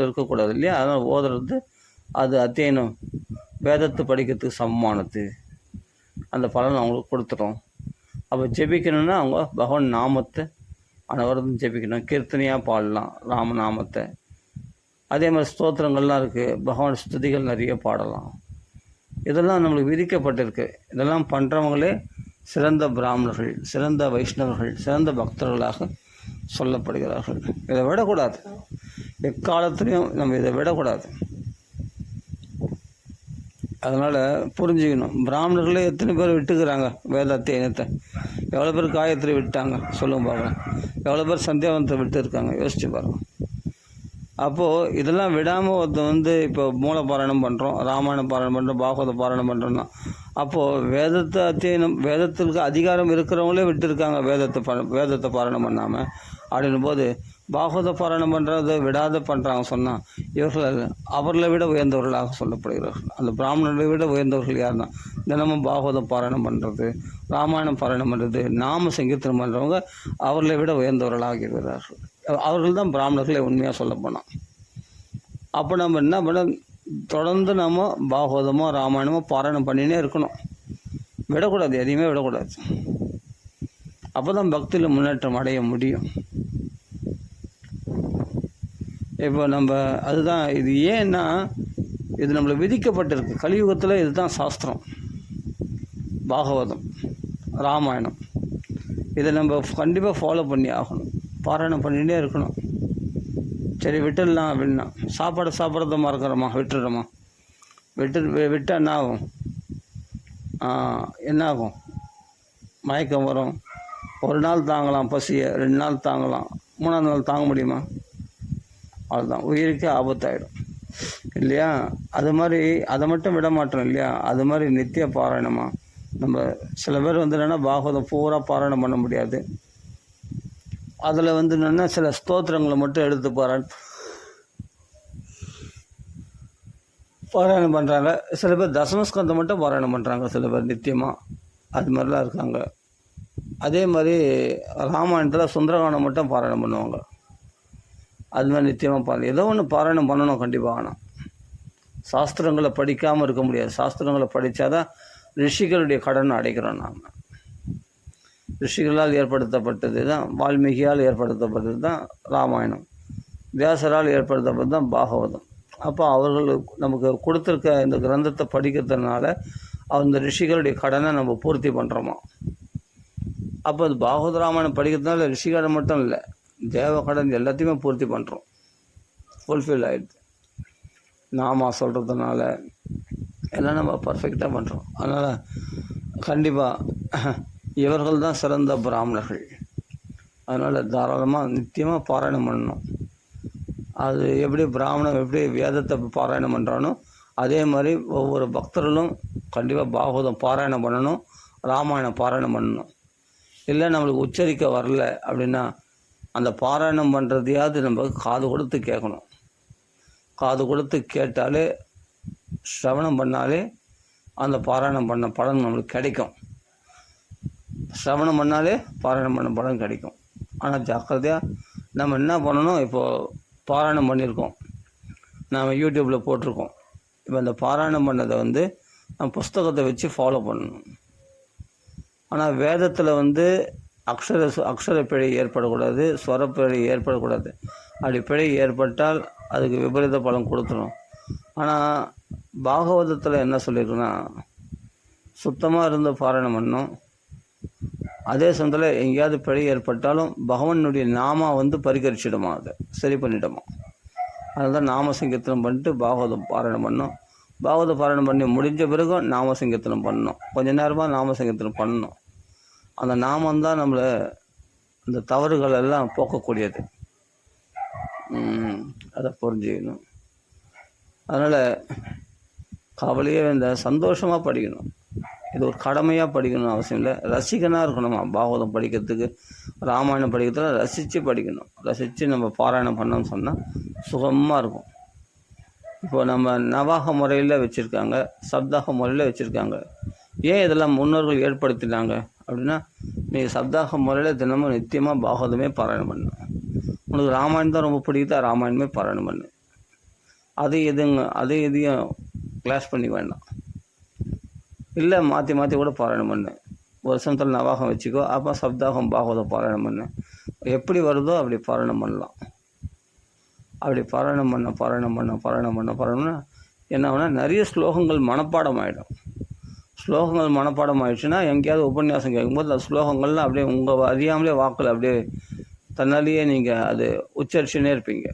இருக்கக்கூடாது இல்லையா? அதனால் ஓதுறது அது அத்தியனம் வேதத்தை படிக்கிறதுக்கு சமமானது. அந்த பலன் அவங்களுக்கு கொடுத்துட்டோம். அப்போ ஜெபிக்கணும்னா அவங்க பகவான் நாமத்தை அனைவரும் ஜெபிக்கணும், கீர்த்தனையாக பாடலாம் ராமநாமத்தை. அதே மாதிரி ஸ்தோத்திரங்கள்லாம் இருக்குது, பகவான் ஸ்துதிகள் நிறைய பாடலாம். இதெல்லாம் நம்மளுக்கு விதிக்கப்பட்டிருக்கு. இதெல்லாம் பண்ணுறவங்களே சிறந்த பிராமணர்கள், சிறந்த வைஷ்ணவர்கள், சிறந்த பக்தர்களாக சொல்லப்படுகிறார்கள். இதை விடக்கூடாது, எக்காலத்துலேயும் நம்ம இதை விடக்கூடாது. அதனால் புரிஞ்சுக்கணும். பிராமணர்களே எத்தனை பேர் விட்டுக்கிறாங்க வேதாத்தியனத்தை? எவ்வளோ பேர் காயத்ரி விட்டாங்க சொல்லுங்க பார்க்கலாம்? எவ்வளோ பேர் சந்தியாவந்தத்தை விட்டு இருக்காங்க? யோசிச்சு பாருங்கள். அப்போது இதெல்லாம் விடாமல் ஒருத்தர் வந்து இப்போ மூல பாராயணம் பண்ணுறோம், ராமாயணம் பாராயணம் பண்ணுறோம், பாகவத பாராயணம் பண்ணுறோம்னா அப்போது வேதத்தை அத்தியனம் வேதத்திற்கு அதிகாரம் இருக்கிறவங்களே விட்டுருக்காங்க வேதத்தை பாராயணம் பண்ணாமல். அப்படின்னும் போது பாகவத பாராயணம் பண்ணுறதை விடாத பண்ணுறாங்க சொன்னால் இவர்கள் அவர்களை விட உயர்ந்தவர்களாக சொல்லப்படுகிறார்கள். அந்த பிராமணர்களை விட உயர்ந்தவர்கள் யாருன்னா தினமும் பாகவதம் பாராயணம் பண்ணுறது, ராமாயணம் பாராயணம் பண்ணுறது, நாம சங்கீர்த்தனம் பண்ணுறவங்க அவர்களை விட உயர்ந்தவர்களாக இருக்கிறார்கள். அவர்கள் தான் பிராமணர்களை உண்மையாக சொல்ல போனால். அப்போ நம்ம என்ன பண்ண, தொடர்ந்து நம்ம பாகவதமோ ராமாயணமோ பாராயணம் பண்ணினே இருக்கணும், விடக்கூடாது, எதையுமே விடக்கூடாது. அப்போ தான் பக்தியில் முன்னேற்றம் அடைய முடியும். இப்போ நம்ம அதுதான் இது ஏன்னா இது நம்மளை விதிக்கப்பட்டிருக்கு. கலியுகத்தில் இதுதான் சாஸ்திரம், பாகவதம் ராமாயணம். இதை நம்ம கண்டிப்பாக ஃபாலோ பண்ணி ஆகணும், பாராயணம் பண்ணிகிட்டே இருக்கணும். சரி விட்டுடலாம் அப்படின்னா சாப்பிட்றத மறக்கிறோமா, விட்டுடுறோமா? விட்டால் என்ன ஆகும்? என்ன ஆகும்? மயக்கம் வரும். ஒரு நாள் தாங்கலாம் பசியை, 2 நாள் தாங்கலாம், 3ஆவது நாள் தாங்க முடியுமா? அவ்வளோதான், உயிருக்கே ஆபத்தாயிடும் இல்லையா? அது மாதிரி அதை மட்டும் விட மாட்டோம் இல்லையா? அது மாதிரி நித்திய பாராயணமாக நம்ம சில பேர் என்னென்னா பாகவதம் பூரா பாராயணம் பண்ண முடியாது. அதில் என்னென்னா சில ஸ்தோத்திரங்களை மட்டும் எடுத்து பாராயணம் பண்ணுறாங்க. சில பேர் தசமஸ்கந்தம் மட்டும் பாராயணம் பண்ணுறாங்க, சில பேர் நித்தியமாக. அது மாதிரிலாம் இருக்காங்க. அதே மாதிரி ராமாயணத்தில் சுந்தரகாண்டம் மட்டும் பாராயணம் பண்ணுவாங்க. அது மாதிரி நித்தியமாக ஏதோ ஒன்று பாராயணம் பண்ணணும் கண்டிப்பாக. ஆனால் சாஸ்திரங்களை படிக்காமல் இருக்க முடியாது. சாஸ்திரங்களை படித்தாதான் ரிஷிகளுடைய கடனை அடைக்கிறோம். நாம் ரிஷிகளால் ஏற்படுத்தப்பட்டது தான், வால்மீகியால் ஏற்படுத்தப்பட்டது தான் ராமாயணம், வியாசரால் ஏற்படுத்தப்பட்டது தான் பாகவதம். அப்போ அவர்கள் நமக்கு கொடுத்துருக்க இந்த கிரந்தத்தை படிக்கிறதுனால அந்த ரிஷிகளுடைய கடனை நம்ம பூர்த்தி பண்ணுறோமா. அப்போ அது பாகவத ராமாயணம் படிக்கிறதுனால ரிஷிகடை மட்டும் இல்லை, தேவ கடன் எல்லாத்தையுமே பூர்த்தி பண்ணுறோம், ஃபுல்ஃபில் ஆகிடுது. நாம சொல்கிறதுனால எல்லாம் நம்ம பர்ஃபெக்டாக பண்ணுறோம். அதனால் கண்டிப்பாக இவர்கள் தான் சிறந்த பிராமணர்கள். அதனால் தாராளமாக நித்தியமாக பாராயணம் பண்ணணும். அது எப்படி பிராமணன் எப்படி வேதத்தை பாராயணம் பண்ணுறானோ அதே மாதிரி ஒவ்வொரு பக்தர்களும் கண்டிப்பாக பாகவதம் பாராயணம் பண்ணணும், ராமாயணம் பாராயணம் பண்ணணும். இல்லை நம்மளுக்கு உச்சரிக்க வரல அப்படின்னா அந்த பாராயணம் பண்ணுறதையாவது நம்ம காது கொடுத்து கேட்கணும். காது கொடுத்து கேட்டாலே, சிரவணம் பண்ணாலே அந்த பாராயணம் பண்ண பலன் நம்மளுக்கு கிடைக்கும். சிரவணம் பண்ணாலே பாராயணம் பண்ண பலன் கிடைக்கும். ஆனால் ஜாக்கிரதையாக நம்ம என்ன பண்ணணும், இப்போது பாராயணம் பண்ணியிருக்கோம், நாம் யூடியூப்பில் போட்டிருக்கோம். இப்போ அந்த பாராயணம் பண்ணதை நம்ம புஸ்தகத்தை வச்சு ஃபாலோ பண்ணணும். ஆனால் வேதத்தில் அக்ஷர பிழை ஏற்படக்கூடாது, ஸ்வரப்பிழை ஏற்படக்கூடாது. அப்படி பிழை ஏற்பட்டால் அதுக்கு விபரீத பலன் கொடுத்துரும். ஆனால் பாகவதத்தில் என்ன சொல்லியிருக்குன்னா சுத்தமாக இருந்த பாராயணம் பண்ணணும். அதே சமயத்தில் எங்கேயாவது பிழை ஏற்பட்டாலும் பகவானுடைய நாமா பரிகரிச்சிடுமா, அதை சரி பண்ணிவிடுமா. அதனால தான் நாம சங்கீர்த்தனம் பண்ணிட்டு பாகவதம் பாராயணம் பண்ணணும். பாகவத பாராயணம் பண்ணி முடிஞ்ச பிறகும் நாம சங்கீர்த்தனம் பண்ணணும். கொஞ்ச நேரமாக நாம சங்கீர்த்தனம் பண்ணணும். அந்த நாமந்தான் நம்மளை அந்த தவறுகள் எல்லாம் போக்கக்கூடியது. அதை புரிஞ்சுக்கணும். அதனால் கவலையே இந்த சந்தோஷமாக படிக்கணும். இது ஒரு கடமையாக படிக்கணும் அவசியம் இல்லை. ரசிகனாக இருக்கணுமா பாகவதம் படிக்கிறதுக்கு, ராமாயணம் படிக்கிறதுல ரசித்து படிக்கணும். ரசித்து நம்ம பாராயணம் பண்ணோம்னு சொன்னால் சுகமாக இருக்கும். இப்போது நம்ம நவாக முறையில் வச்சுருக்காங்க, சப்தாக முறையில் வச்சுருக்காங்க. ஏன் இதெல்லாம் முன்னோர்கள் ஏற்படுத்தினாங்க அப்படின்னா, நீ சப்தாக முறையில் தினமும் நித்தியமாக பாகவதமே பாராயணம் பண்ணு. உனக்கு ராமாயணம் தான் ரொம்ப பிடிக்குதா, ராமாயணமே பாராயணம் பண்ணு. எதையும் கிளாஸ் பண்ணி வேண்டாம். இல்லை மாற்றி கூட பாராயணம் பண்ணு. ஒரு சமயத்தில் நவாகம் வச்சுக்கோ, அப்போ சப்தாகம் பாகவதம் பாராயணம் பண்ணு. எப்படி வருதோ அப்படி பாராயணம் பண்ணலாம். அப்படி பாராயணம் பண்ண என்ன ஆகுனா நிறைய ஸ்லோகங்கள் மனப்பாடம் ஆகிடும். ஸ்லோகங்கள் மனப்பாடம் ஆகிடுச்சுன்னா எங்கேயாவது உபன்யாசம் கேட்கும்போது அந்த ஸ்லோகங்கள்லாம் அப்படியே உங்கள் அறியாமலே வாக்கில் அப்படியே தன்னாலேயே நீங்கள் அது உச்சரிச்சுனே இருப்பீங்க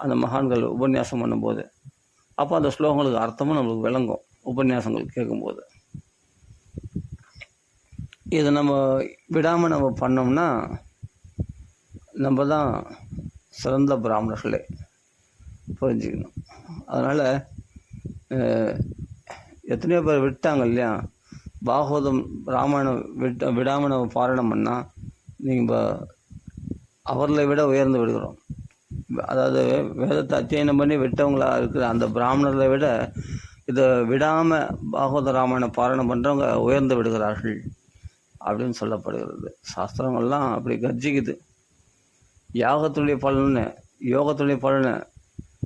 அந்த மகான்கள் உபன்யாசம் பண்ணும்போது. அப்போ அந்த ஸ்லோகங்களுக்கு அர்த்தமும் நம்மளுக்கு விளங்கும் உபன்யாசங்கள் கேட்கும்போது. இதை நம்ம விடாமல் நம்ம பண்ணோம்னா நம்ம தான் சிறந்த பிராமணர்களே, புரிஞ்சுக்கணும். அதனால் எத்தனையோ பேர் விட்டாங்க இல்லையா, பாகவதம் ராமாயணம் விடாமல் நம்ம பாராயணம் பண்ணால் நீங்கள் அவர்களை விட உயர்ந்து விடுகிறோம். அதாவது வேதத்தை அத்தியனம் பண்ணி விட்டவங்களா இருக்கிற அந்த பிராமணர்களை விட இதை விடாமல் பாகவத ராமாயண பாராயணம் பண்ணுறவங்க உயர்ந்து விடுகிறார்கள் அப்படின்னு சொல்லப்படுகிறது. சாஸ்திரங்கள்லாம் அப்படி கர்ஜிக்குது. யாகத்துடைய பலனை, யோகத்துடைய பலனை,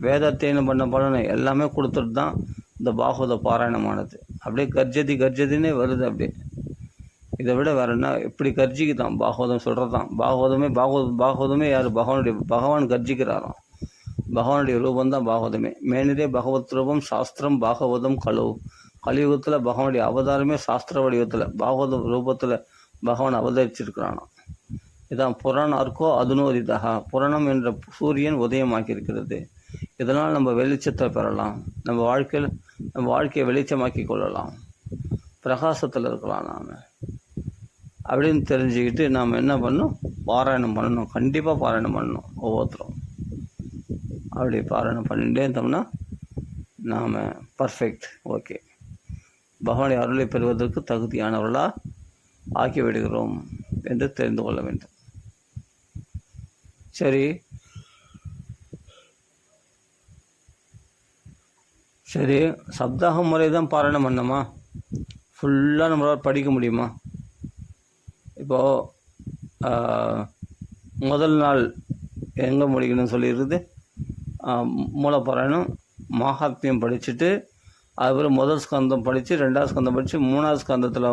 வேதத்தியனம் பண்ண பலனை எல்லாமே கொடுத்துட்டு தான் இந்த பாகவத பாராயணமானது. அப்படியே கர்ஜதினே வருது. அப்படியே இதை விட வேற என்ன, இப்படி கர்ஜிக்கு தான் பாகவதம் சொல்கிறது தான். பாகவதமே யார்? பகவான் கர்ஜிக்கிறாராம். பகவானுடைய ரூபம் தான் பாகவதமே. மேனிலே பகவத் ரூபம் சாஸ்திரம் பாகவதம் கலியுகத்தில் பகவானுடைய அவதாரமே சாஸ்திர வடிவத்தில் பாகவத ரூபத்தில் பகவான் அவதரிச்சிருக்கிறானாம். இதான் புராணார்க்கோ அதுனோதிதா. புராணம் என்ற சூரியன் உதயமாக்கியிருக்கிறது. இதனால் நம்ம வெளிச்சத்தை பெறலாம், நம்ம வாழ்க்கையை வெளிச்சமாக்கி கொள்ளலாம், பிரகாசத்தில் இருக்கலாம் நாம் அப்படின்னு தெரிஞ்சுக்கிட்டு நாம் என்ன பண்ணணும்? பாராயணம் பண்ணணும். கண்டிப்பாக பாராயணம் பண்ணணும் ஒவ்வொருத்தரும். அப்படி பாராயணம் பண்ணிகிட்டே இருந்தோம்னா நாம் பர்ஃபெக்ட், ஓகே, பகவானுடைய அருளை பெறுவதற்கு தகுதியானவர்களாக ஆக்கி விடுகிறோம் என்று தெரிந்து கொள்ள வேண்டும். சரி, சப்தாக முறை தான் பாராயணம் பண்ணோமா? ஃபுல்லாக நம்மளால் படிக்க முடியுமா? இப்போது முதல் நாள் எங்கே முடிக்கணும்னு சொல்லியிருக்குது, மூலப்பாராயணம் மகாத்மியம் படிச்சுட்டு அதுக்கப்புறம் முதல் ஸ்கந்தம் படித்து 2வது ஸ்கந்தம் படித்து 3வது ஸ்கந்தத்தில்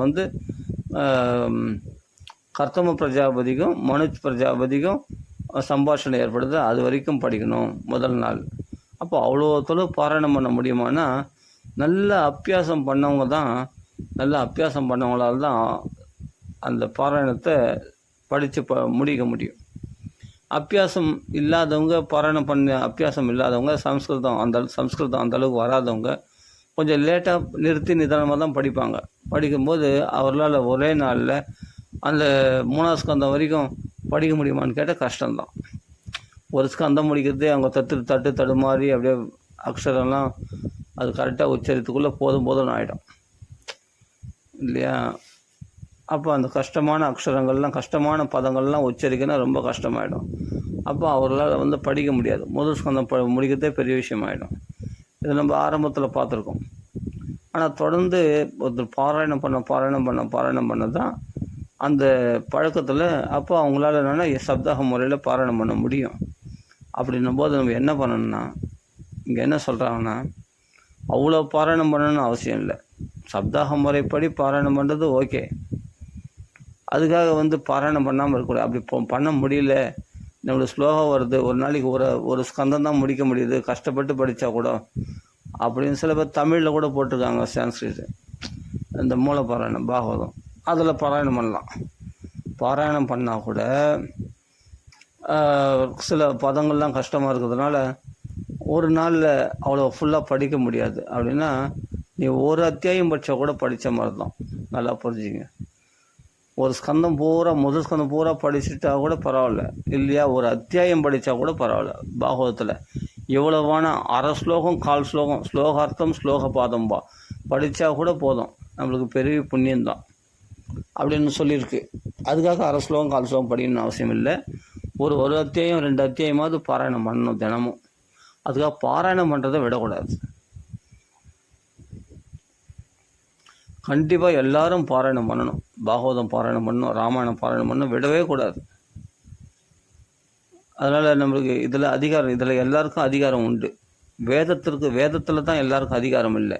கர்த்தம பிரஜாபதிக்கும் மனு பிரஜாபதிக்கும் சம்பாஷணை ஏற்படுது. அது வரைக்கும் படிக்கணும் முதல் நாள். அப்போ அவ்வளோ தொழில் பாராயணம் பண்ண முடியுமானா, நல்ல அபியாசம் பண்ணவங்களால் தான் அந்த பாராயணத்தை படித்து முடிக்க முடியும். அபியாசம் இல்லாதவங்க, பாராயணம் அபியாசம் இல்லாதவங்க, சம்ஸ்கிருதம் அந்தளவுக்கு வராதவங்க கொஞ்சம் லேட்டாக நிறுத்தி நிதானமாக தான் படிப்பாங்க. படிக்கும்போது அவர்களால் ஒரே நாளில் அந்த 3வது ஸ்கந்தம் வரைக்கும் படிக்க முடியுமான்னு கேட்டால் கஷ்டம்தான். ஒரு ஸ்கந்தம் முடிக்கிறதே அவங்க தடுமாறி அப்படியே அக்ஷரம்லாம் அது கரெக்டாக உச்சரித்துக்குள்ளே போதும் ஆகிடும் இல்லையா? அப்போ அந்த கஷ்டமான அக்ஷரங்கள்லாம், கஷ்டமான பதங்கள்லாம் உச்சரிக்கணும், ரொம்ப கஷ்டமாயிடும். அப்போ அவர்களால் படிக்க முடியாது. முதல் ஸ்கந்தம் முடிக்கிறதே பெரிய விஷயமாயிடும். இது நம்ம ஆரம்பத்தில் பார்த்துருக்கோம். ஆனால் தொடர்ந்து ஒருத்தர் பாராயணம் பண்ண தான் அந்த பழக்கத்தில் அப்போ அவங்களால என்னென்னா சப்தாக முறையில் பாராயணம் பண்ண முடியும். அப்படின்னும் போது நம்ம என்ன பண்ணணும்னா, இங்கே என்ன சொல்கிறாங்கன்னா, அவ்வளோ பாராயணம் பண்ணணும்னு அவசியம் இல்லை. சப்தாக முறைப்படி பாராயணம் பண்ணுறது ஓகே. அதுக்காக பாராயணம் பண்ணாமல் இருக்கக்கூடாது. அப்படி பண்ண முடியல, நம்மளுக்கு ஸ்லோகம் வருது, ஒரு நாளைக்கு ஒரு ஸ்கந்தம் தான் முடிக்க முடியுது, கஷ்டப்பட்டு படித்தா கூட அப்படின்னு சில பேர் தமிழில் கூட போட்டிருக்காங்க. சான்ஸ்கிரிட் இந்த மூலப்பாராயணம் பாகவதம் அதில் பாராயணம் பண்ணலாம். பாராயணம் பண்ணால் கூட சில பதங்கள்லாம் கஷ்டமாக இருக்கிறதுனால ஒரு நாளில் அவ்வளோ ஃபுல்லாக படிக்க முடியாது. அப்படின்னா நீ ஒரு அத்தியாயம் படித்தா கூட படித்த மாதிரி தான். நல்லா புரிஞ்சுங்க. ஒரு ஸ்கந்தம் பூரா, முதல் ஸ்கந்தம் பூரா படிச்சுட்டா கூட பரவாயில்ல, இல்லையா ஒரு அத்தியாயம் படித்தா கூட பரவாயில்ல. பாகவதத்தில் எவ்வளவான அரை ஸ்லோகம், 1/4 ஸ்லோகம், ஸ்லோகார்த்தம் ஸ்லோகபாதம் படித்தா கூட போதும், நம்மளுக்கு பெரிய புண்ணியம்தான் அப்படின்னு சொல்லியிருக்கு. அதுக்காக அரை ஸ்லோகம் 1/4 ஸ்லோகம் படிக்கணும்னு அவசியம் இல்லை. ஒரு அத்தியாயம் 2 அத்தியாயமாவது பாராயணம் பண்ணணும் தினமும். அதுக்காக பாராயணம் பண்ணுறதை விடக்கூடாது. கண்டிப்பாக எல்லாரும் பாராயணம் பண்ணணும். பாகவதம் பாராயணம் பண்ணணும், ராமாயணம் பாராயணம் பண்ணணும், விடவே கூடாது. அதனால் நம்மளுக்கு இதில் எல்லாருக்கும் அதிகாரம் உண்டு. வேதத்தில் தான் எல்லாருக்கும் அதிகாரம் இல்லை.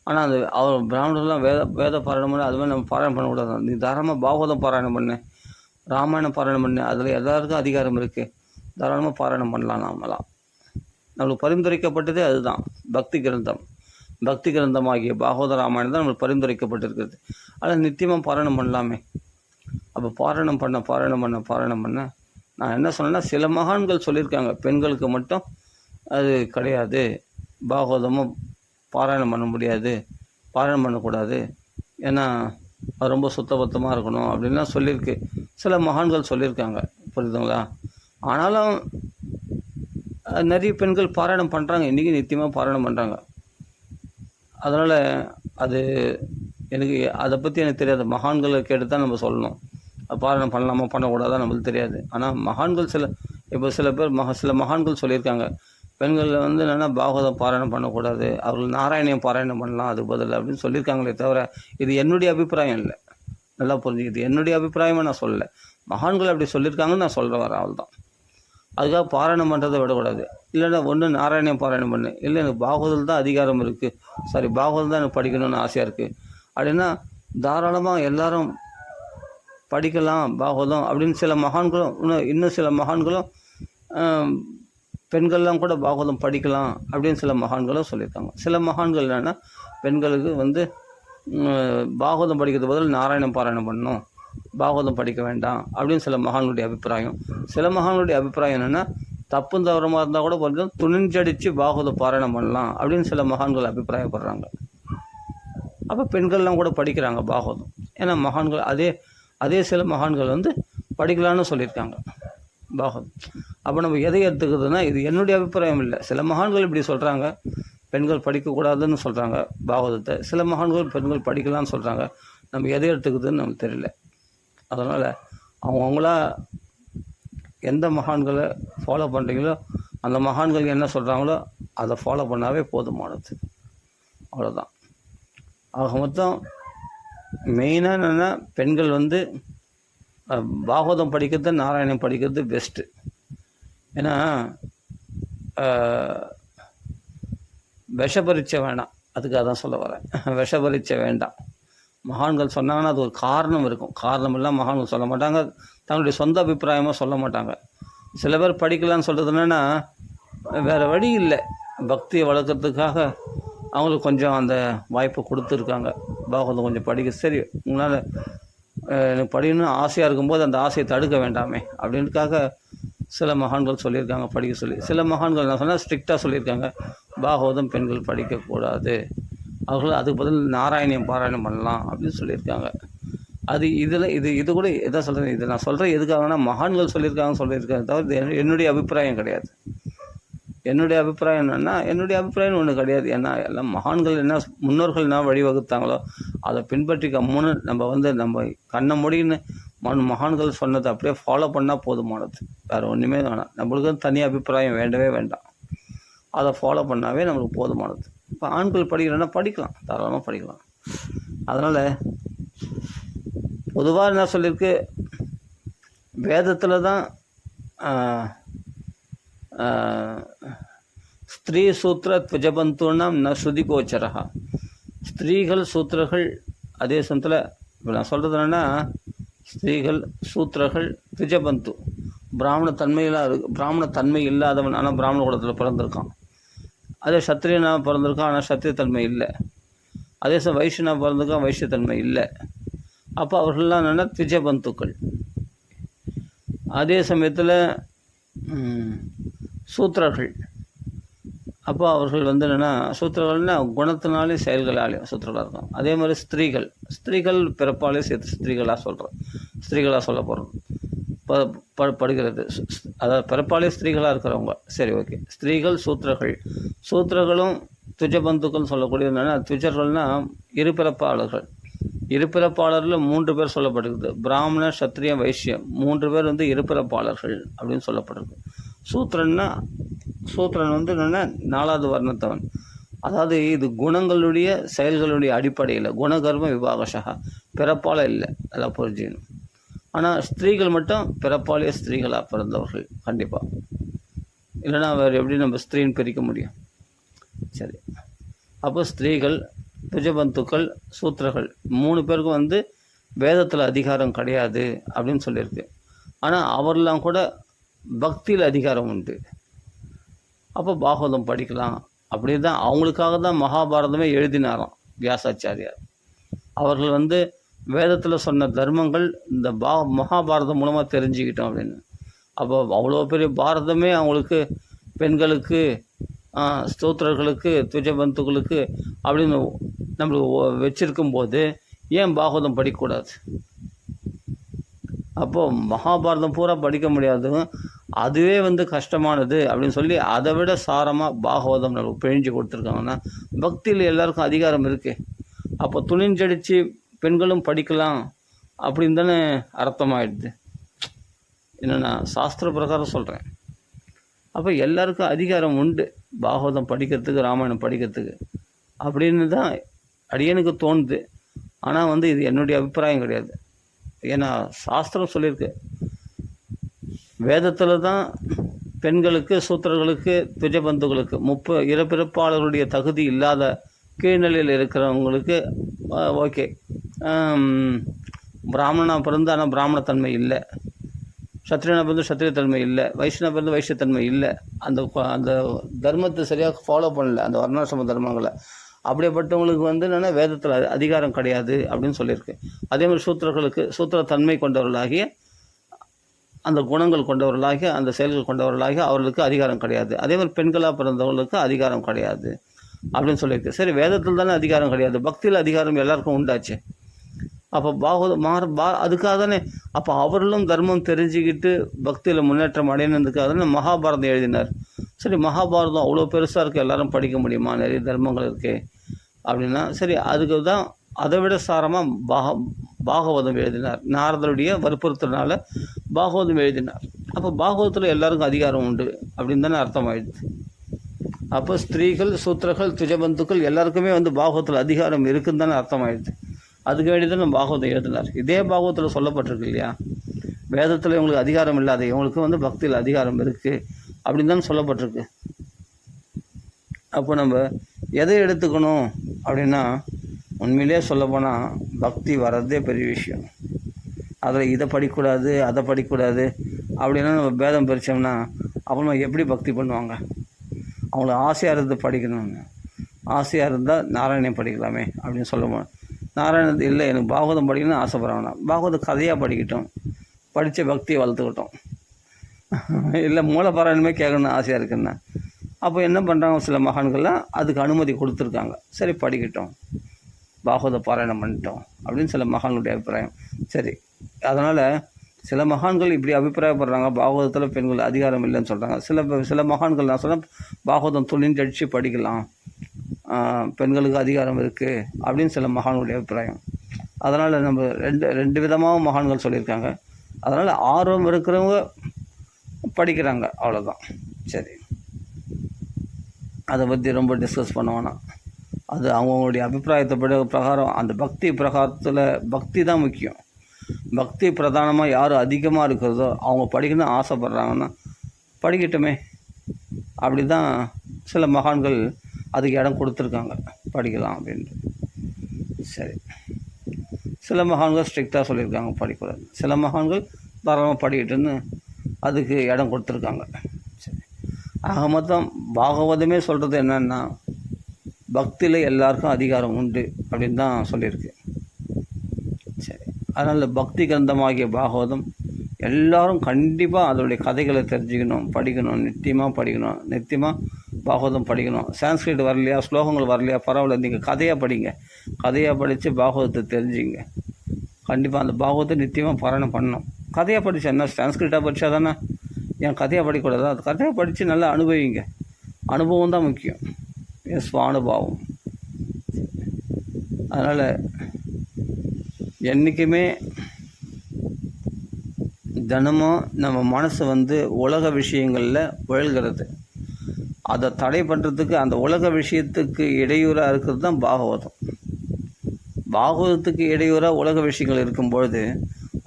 ஆனால் அவர் பிராமணர்லாம் வேத பாராயணம் பண்ண, அது மாதிரி நம்ம பாராயணம் பண்ணக்கூடாது. நீ தாராளமாக பாகவதம் பாராயணம் பண்ணு, ராமாயணம் பாராயணம் பண்ணு, அதில் எல்லாருக்கும் அதிகாரம் இருக்குது. தாராளமாக பாராயணம் பண்ணலாம். நம்மளுக்கு பரிந்துரைக்கப்பட்டதே அதுதான். பக்தி கிரந்தமாகிய பாகவத ராமாயணம் தான் நம்மளுக்கு பரிந்துரைக்கப்பட்டிருக்கிறது. ஆனால் நித்தியமாக பாராயணம் பண்ணலாமே. அப்போ பாராயணம் பண்ண நான் என்ன சொன்னேன்னா, சில மகான்கள் சொல்லியிருக்காங்க, பெண்களுக்கு மட்டும் அது கிடையாது, பாகவதமும் பாராயணம் பண்ண முடியாது, பாராயணம் பண்ணக்கூடாது, ஏன்னா அது ரொம்ப சுத்தபத்தமாக இருக்கணும் அப்படின்லாம் சொல்லியிருக்கு. சில மகான்கள் சொல்லியிருக்காங்க, புரியுதுங்களா? ஆனாலும் நிறைய பெண்கள் பாராயணம் பண்ணுறாங்க, இன்றைக்கி நித்தியமாக பாராயணம் பண்ணுறாங்க. அதனால் அதை பற்றி எனக்கு தெரியாது. மகான்களை கேட்டு தான் நம்ம சொல்லணும். பாராயணம் பண்ணலாமா பண்ணக்கூடாதா நம்மளுக்கு தெரியாது. ஆனால் மகான்கள் இப்போ சில பேர் சில மகான்கள் சொல்லியிருக்காங்க, பெண்கள் வந்து என்னென்னா பாகவதம் பாராயணம் பண்ணக்கூடாது, அவர்கள் நாராயணியம் பாராயணம் பண்ணலாம் அது பதில் அப்படின்னு சொல்லியிருக்காங்களே தவிர இது என்னுடைய அபிப்பிராயம் இல்லை. நல்லா புரிஞ்சுக்கிது, என்னுடைய அபிப்பிராயமாக நான் சொல்லலை, மகான்கள் அப்படி சொல்லியிருக்காங்கன்னு நான் சொல்கிற வரேன், அவள் தான். அதுக்காக பாராயணம் பண்ணுறதை விடக்கூடாது. இல்லைன்னா ஒன்று நாராயணியம் பாராயணம் பண்ணு, இல்லை எனக்கு பாகவதம் தான் அதிகாரம் இருக்குது, பாகவதம் தான் எனக்கு படிக்கணும்னு ஆசையாக இருக்குது அப்படின்னா தாராளமாக எல்லாரும் படிக்கலாம் பாகவதம் அப்படின்னு சில மகான்களும், இன்னும் சில மகான்களும் பெண்கள்லாம் கூட பாகவதம் படிக்கலாம் அப்படின்னு சில மகான்களும் சொல்லியிருக்காங்க. சில மகான்கள் என்னென்னா பெண்களுக்கு வந்து பாகவதம் படிக்கிறது பதில் நாராயணம் பாராயணம் பண்ணணும், பாகவதம் படிக்க வேண்டாம் அப்படின்னு சில மகான்களுடைய அபிப்பிராயம். சில மகான்களுடைய அபிப்பிராயம் என்னென்னா தப்பும் தவறமாக இருந்தால் கூட கொஞ்சம் துணிஞ்சடித்து பாகவதம் பாராயணம் பண்ணலாம் அப்படின்னு சில மகான்கள் அபிப்பிராயப்படுறாங்க. அப்போ பெண்கள்லாம் கூட படிக்கிறாங்க பாகவதம். ஏன்னா மகான்கள் அதே சில மகான்கள் வந்து படிக்கலான்னு சொல்லியிருக்காங்க பாகவதம். அப்போ நம்ம எதை எடுத்துக்கிறதுனா இது என்னுடைய அபிப்பிராயம் இல்லை. சில மகான்கள் இப்படி சொல்கிறாங்க, பெண்கள் படிக்கக்கூடாதுன்னு சொல்கிறாங்க பாகவதத்தை. சில மகான்கள் பெண்கள் படிக்கலான்னு சொல்கிறாங்க. நம்ம எதை எடுத்துக்கிறதுன்னு நமக்கு தெரியல. அதனால் அவங்கவுங்களா எந்த மகான்களை ஃபாலோ பண்ணுறீங்களோ அந்த மகான்கள் என்ன சொல்கிறாங்களோ அதை ஃபாலோ பண்ணாவே போதுமானது. அவ்வளோதான். ஆக மொத்தம் மெயினாக என்னென்னா பெண்கள் வந்து பாகவதம் படிக்கிறது, நாராயணம் படிக்கிறது பெஸ்ட்டு. ஏன்னா விஷபரீட்சை வேண்டாம், அதுக்காக தான் சொல்ல வரேன். விஷபரீட்சை வேண்டாம். மகான்கள் சொன்னாங்கன்னா அது ஒரு காரணம் இருக்கும். காரணம் எல்லாம் மகான்கள் சொல்ல மாட்டாங்க, தங்களுடைய சொந்த அபிப்பிராயமாக சொல்ல மாட்டாங்க. சில பேர் படிக்கலான்னு சொல்கிறது என்னென்னா வேறு வழி இல்லை, பக்தியை வளர்க்குறதுக்காக அவங்களுக்கு கொஞ்சம் அந்த வாய்ப்பை கொடுத்துருக்காங்க. பாகவதம் கொஞ்சம் படிக்க, சரி உங்களால் எனக்கு படிக்கணும்னு ஆசையாக இருக்கும்போது அந்த ஆசையை தடுக்க வேண்டாமே அப்படின்றதுக்காக சில மகான்கள் சொல்லியிருக்காங்க படிக்க சொல்லி. சில மகான்கள் என்ன சொன்னால் ஸ்ட்ரிக்டாக சொல்லியிருக்காங்க, பாகவதம் பெண்கள் படிக்கக்கூடாது, அவர்கள் அதுக்கு பதில் நாராயணியம் பாராயணம் பண்ணலாம் அப்படின்னு சொல்லியிருக்காங்க. அது இது கூட எதை சொல்கிறேன், இது நான் சொல்கிறேன் எதுக்காகனா மகான்கள் சொல்லியிருக்காங்க தவிர என்னுடைய அபிப்பிராயம் கிடையாது. என்னுடைய அபிப்பிராயம் என்னென்னா என்னுடைய அபிப்பிராயம் ஒன்று கிடையாது. ஏன்னா எல்லாம் மகான்கள் என்ன முன்னோர்கள் என்ன வழிவகுத்தாங்களோ அதை பின்பற்றி கம்முன்னு நம்ம கண்ணை முடின்னு மகான்கள் சொன்னதை அப்படியே ஃபாலோ பண்ணால் போதுமானது, வேறு ஒன்றுமே வேணாம். நம்மளுக்கு தனி அபிப்பிராயம் வேண்டவே வேண்டாம், அதை ஃபாலோ பண்ணாவே நம்மளுக்கு போதுமானது. இப்போ ஆண்கள் படிக்கிறேன்னா படிக்கலாம், தாராளமாக படிக்கலாம். அதனால் பொதுவாக என்ன சொல்லியிருக்கு, வேதத்தில் தான் ஸ்திரீ சூத்திர துவஜபந்தூனாம் ந ஸ்ருதி கோச்சரா, ஸ்திரீகள் சூத்திரர்கள். அதே சமயத்தில் இப்போ நான் சொல்கிறது என்னென்னா ஸ்திரீகள் சூத்திரர்கள் துவஜபந்து, பிராமண தன்மை இல்லாதவன், ஆனால் பிராமண குலத்தில் பிறந்திருக்கான். அதே சத்திரியனாக பிறந்திருக்கான், ஆனால் சத்திரியத்தன்மை இல்லை. அதே சமயம் வைஷ்யனாக பிறந்திருக்கான், வைஷ்யத்தன்மை இல்லை. அப்போ அவர்கள்லாம் என்னென்னா திஜபந்துக்கள். அதே சமயத்தில் சூத்திரர்கள், அப்போ அவர்கள் வந்து என்னென்னா சூத்திரர்கள்னால் குணத்தினாலே செயல்களாலேயும் சூத்திரர்களாக இருக்கும். அதே மாதிரி ஸ்திரீகள் பிறப்பாலே சேர்த்து ஸ்திரீகளாக சொல்ல போகிறோம் படுகிறது. அதாவது பிறப்பாலே ஸ்திரீகளாக இருக்கிறவங்க, சரி ஓகே. ஸ்திரீகள் சூத்திரர்களும் துஜபந்துக்கள் சொல்லக்கூடியது என்னென்னா, துஜர்கள்னால் இருபிறப்பாளர்கள் 3 பேர் சொல்லப்பட்டிருக்கு. பிராமண சத்திரிய வைஷ்யம் 3 பேர் வந்து இருபிறப்பாளர்கள் அப்படின்னு சொல்லப்பட்டிருக்கு. சூத்திரன் வந்து என்னென்னா 4வது வர்ணத்தவன். அதாவது இது குணங்களுடைய செயல்களுடைய அடிப்படையில் குணகர்ம விபாகஷா, பிறப்பால் இல்லை, அதெல்லாம் புரிஞ்சுக்கணும். ஆனால் ஸ்திரீகள் மட்டும் பிறப்பாலே ஸ்திரீகளாக பிறந்தவர்கள் கண்டிப்பாக, இல்லைன்னா வேறு எப்படி நம்ம ஸ்திரீன்னு பிரிக்க முடியும்? சரி, அப்போ ஸ்திரீகள், துஜபந்துக்கள், சூத்திரர்கள் 3 பேருக்கும் வந்து வேதத்தில் அதிகாரம் கிடையாது அப்படின்னு சொல்லியிருக்கு. ஆனால் அவரெல்லாம் கூட பக்தியில் அதிகாரம் உண்டு. அப்போ பாகவதம் படிக்கலாம். அப்படி தான் அவங்களுக்காக தான் மகாபாரதமே எழுதினாராம் வியாசாச்சாரியார். அவர்கள் வந்து வேதத்தில் சொன்ன தர்மங்கள் இந்த மகாபாரதம் மூலமாக தெரிஞ்சுக்கிட்டோம் அப்படின்னு. அப்போ அவ்வளோ பெரிய பாரதமே அவங்களுக்கு, பெண்களுக்கு, ஸ்தோத்திரர்களுக்கு, துஜபந்துக்களுக்கு அப்படின்னு நம்மளுக்கு வச்சிருக்கும்போது ஏன் பாகவதம் படிக்கக்கூடாது? அப்போது மகாபாரதம் பூரா படிக்க முடியாதுங்க, அதுவே வந்து கஷ்டமானது அப்படின்னு சொல்லி அதை விட சாரமாக பாகவதம் நம்மளுக்கு பிழிஞ்சு கொடுத்துருக்காங்கன்னா பக்தியில் எல்லாருக்கும் அதிகாரம் இருக்குது. அப்போ துணிஞ்சடித்து பெண்களும் படிக்கலாம், அப்படின்னு தானே அர்த்தமாயிடுது. என்னென்னா சாஸ்திர பிரகாரம் சொல்கிறேன். அப்போ எல்லாருக்கும் அதிகாரம் உண்டு பாகவதம் படிக்கிறதுக்கு, ராமாயணம் படிக்கிறதுக்கு அப்படின்னு தான் அடியனுக்கு தோணுது. ஆனால் இது என்னுடைய அபிப்பிராயம் கிடையாது. ஏன்னா சாஸ்திரம் சொல்லியிருக்கு, வேதத்தில் தான் பெண்களுக்கு, சூத்திரர்களுக்கு, துஜபந்துகளுக்கு இறப்பிறப்பாளர்களுடைய தகுதி இல்லாத கீழ்நிலையில் இருக்கிறவங்களுக்கு ஓகே, பிராமணனாக பிறந்து ஆனால் பிராமணத்தன்மை இல்லை, சத்திரியனாக பிறந்து சத்திரியத்தன்மை இல்லை, வைஷ்ணவ பிறந்து வைஷ்யத்தன்மை இல்லை, அந்த தர்மத்தை சரியாக ஃபாலோ பண்ணல, அந்த வர்ணாசிரம தர்மங்களை. அப்படிப்பட்டவங்களுக்கு என்னென்னா வேதத்தில் அதிகாரம் கிடையாது அப்படின்னு சொல்லியிருக்கு. அதே மாதிரி சூத்திரர்களுக்கு சூத்திரத்தன்மை கொண்டவர்களாகிய, அந்த குணங்கள் கொண்டவர்களாகிய, அந்த செயல்கள் கொண்டவர்களாகிய அவர்களுக்கு அதிகாரம் கிடையாது. அதே மாதிரி பெண்களாக பிறந்தவர்களுக்கு அதிகாரம் கிடையாது அப்படின்னு சொல்லியிருக்கு. சரி, வேதத்தில் தானே அதிகாரம் கிடையாது, பக்தியில் அதிகாரம் எல்லாருக்கும் உண்டாச்சு. அப்போ அதுக்காக தானே அப்போ அவர்களும் தர்மம் தெரிஞ்சுக்கிட்டு பக்தியில் முன்னேற்றம் அடையினதுக்காக தானே மகாபாரதம் எழுதினார். சரி, மகாபாரதம் அவ்வளோ பெருசாக இருக்குது, எல்லாரும் படிக்க முடியுமா, நிறைய தர்மங்கள் இருக்குது அப்படின்னா சரி, அதுக்கு தான் அதை விட சாரமாக பாகவதம் எழுதினார். நாரதருடைய வற்புறுத்தனால பாகவதம் எழுதினார். அப்போ பாகவதத்தில் எல்லாருக்கும் அதிகாரம் உண்டு அப்படின்னு தானே அர்த்தமாயிடுது. அப்போ ஸ்திரீகள், சூத்திரர்கள், துஜபந்துக்கள் எல்லாருக்குமே பாகவதத்தில் அதிகாரம் இருக்குன்னு தானே அர்த்தமாயிடுது. அதுக்கு வேண்டி தான் நம்ம பாகவதம் எழுதினார். இதே பாகவதத்தில் சொல்லப்பட்டிருக்கு இல்லையா, வேதத்தில் இவங்களுக்கு அதிகாரம் இல்லாத இவங்களுக்கு பக்தியில் அதிகாரம் இருக்குது அப்படின்னு தானே சொல்லப்பட்டிருக்கு. அப்போ நம்ம எதை எடுத்துக்கணும் அப்படின்னா, உண்மையிலே சொல்லப்போனால் பக்தி வர்றதே பெரிய விஷயம். அதில் இதை படிக்கக்கூடாது, அதை படிக்கக்கூடாது அப்படின்னா நம்ம பேதம் பிரித்தோம்னா அப்புறமா எப்படி பக்தி பண்ணுவாங்க? அவங்களுக்கு ஆசையாக இருந்து படிக்கணும்னு ஆசையாக இருந்தால் நாராயணன் படிக்கலாமே அப்படின்னு சொல்லுவோம். நாராயணன் இல்லை, எனக்கு பாகவதம் படிக்கணும்னு ஆசைப்படுறாங்கன்னா பாகவதம் கதையாக படிக்கட்டும், படித்த பக்தியை வளர்த்துக்கிட்டோம். இல்லை மூலபாராயணமே கேட்கணும்னு ஆசையாக இருக்குன்னா அப்போ என்ன பண்ணுறாங்க, சில மகான்கள்லாம் அதுக்கு அனுமதி கொடுத்துருக்காங்க. சரி, படிக்கட்டும், பாகவத பாராயணம் பண்ணிட்டோம் அப்படின்னு சில மகான்களுடைய அபிப்பிராயம். சரி, அதனால் சில மகான்கள் இப்படி அபிப்பிராயப்படுறாங்க, பாகவதத்தில் பெண்கள் அதிகாரம் இல்லைன்னு சொல்கிறாங்க. சில மகான்கள் நான் சொன்னேன், பாகவதம் துணிஞ்சடிச்சு படிக்கலாம், பெண்களுக்கு அதிகாரம் இருக்குது அப்படின்னு சில மகான்களுடைய அபிப்பிராயம். அதனால் நம்ம ரெண்டு விதமாக மகான்கள் சொல்லியிருக்காங்க. அதனால் ஆர்வம் இருக்கிறவங்க படிக்கிறாங்க, அவ்வளோதான். சரி, அதை பற்றி ரொம்ப டிஸ்கஸ் பண்ண வேணாம். அது அவங்களுடைய அபிப்பிராயத்தை பிரகாரம், அந்த பக்தி பிரகாரத்தில் பக்தி தான் முக்கியம். பக்தி பிரதானமாக யார் அதிகமாக இருக்கிறதோ அவங்க படிக்கணும்னு ஆசைப்பட்றாங்கன்னா படிக்கட்டுமே. அப்படி தான் சில மகான்கள் அதுக்கு இடம் கொடுத்துருக்காங்க, படிக்கலாம் அப்படின்ட்டு. சரி, சில மகான்கள் ஸ்ட்ரிக்டாக சொல்லியிருக்காங்க படிக்கூடாது, சில மகான்கள் தாராளமாக படிக்கட்டுன்னு அதுக்கு இடம் கொடுத்துருக்காங்க. சரி, ஆக மொத்தம் பாகவதமே சொல்கிறது என்னன்னா, பக்தியில் எல்லாருக்கும் அதிகாரம் உண்டு அப்படின்னு தான் சொல்லியிருக்கு. சரி, அதனால் பக்தி கிரந்தமாகிய பாகவதம் எல்லோரும் கண்டிப்பாக அதனுடைய கதைகளை தெரிஞ்சுக்கணும், படிக்கணும், நித்தியமாக படிக்கணும், நித்தியமாக பாகவதம் படிக்கணும். சான்ஸ்கிரிட் வரலையா, ஸ்லோகங்கள் வரலையா, பரவாயில்ல, நீங்கள் கதையாக படிங்க, கதையாக படித்து பாகவதத்தை தெரிஞ்சுங்க. கண்டிப்பாக அந்த பாகவத்தை நித்தியமாக பாராயணம் பண்ணணும். கதையாக படித்தா என்ன, சான்ஸ்கிரிட்டாக படித்தா தானே, ஏன் கதையாக படிக்கக்கூடாதா? அது கதையாக படித்து நல்லா அனுபவிங்க. அனுபவம் தான் முக்கியம், ஸ்வானுபாவம். அதனால் என்றைக்குமே தினமும் நம்ம மனசு உலக விஷயங்களில் உழல்கிறது. அதை தடை பண்ணுறதுக்கு, அந்த உலக விஷயத்துக்கு இடையூறாக இருக்கிறது தான் பாகவதம். பாகவதத்துக்கு இடையூறாக உலக விஷயங்கள் இருக்கும்பொழுது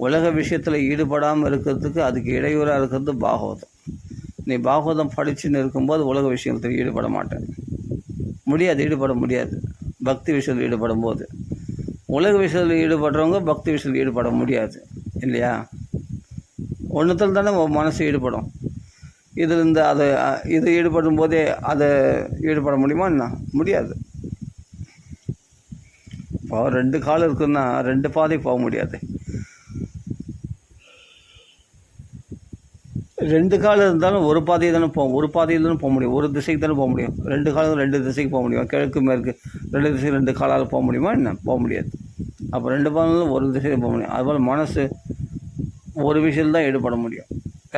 உலக விஷயத்தில் ஈடுபடாமல் இருக்கிறதுக்கு அதுக்கு இடையூறாக இருக்கிறது பாகவதம். நீ பாகவதம் படிச்சுன்னு இருக்கும்போது உலக விஷயத்தில் ஈடுபட மாட்டேன், முடியாது, ஈடுபட முடியாது. பக்தி விஷயத்தில் ஈடுபடும் போது உலக விஷயத்தில் ஈடுபடுறவங்க பக்தி விஷயத்தில் ஈடுபட முடியாது இல்லையா? ஒன்றுத்தில் தானே மனசு ஈடுபடும். இதில் இது ஈடுபடும் போதே அதை ஈடுபட முடியுமா என்ன? முடியாது. இப்போ 2 கால் இருக்குன்னா 2 பாதை போக முடியாது. 2 கால் இருந்தாலும் ஒரு பாதையை தானே ஒரு பாதையில் தானே போக முடியும், ஒரு திசைக்கு தானே போக முடியும். 2 காலம் 2 திசைக்கு போக முடியும், கிழக்கு மேற்கு 2 திசை 2 காலால் போக முடியுமா என்ன? போக முடியாது. அப்போ 2 பாதையிலும் ஒரு திசையில் போக முடியும். அதுபோல் மனசு ஒரு விஷயத்தில் தான் ஈடுபட முடியும்,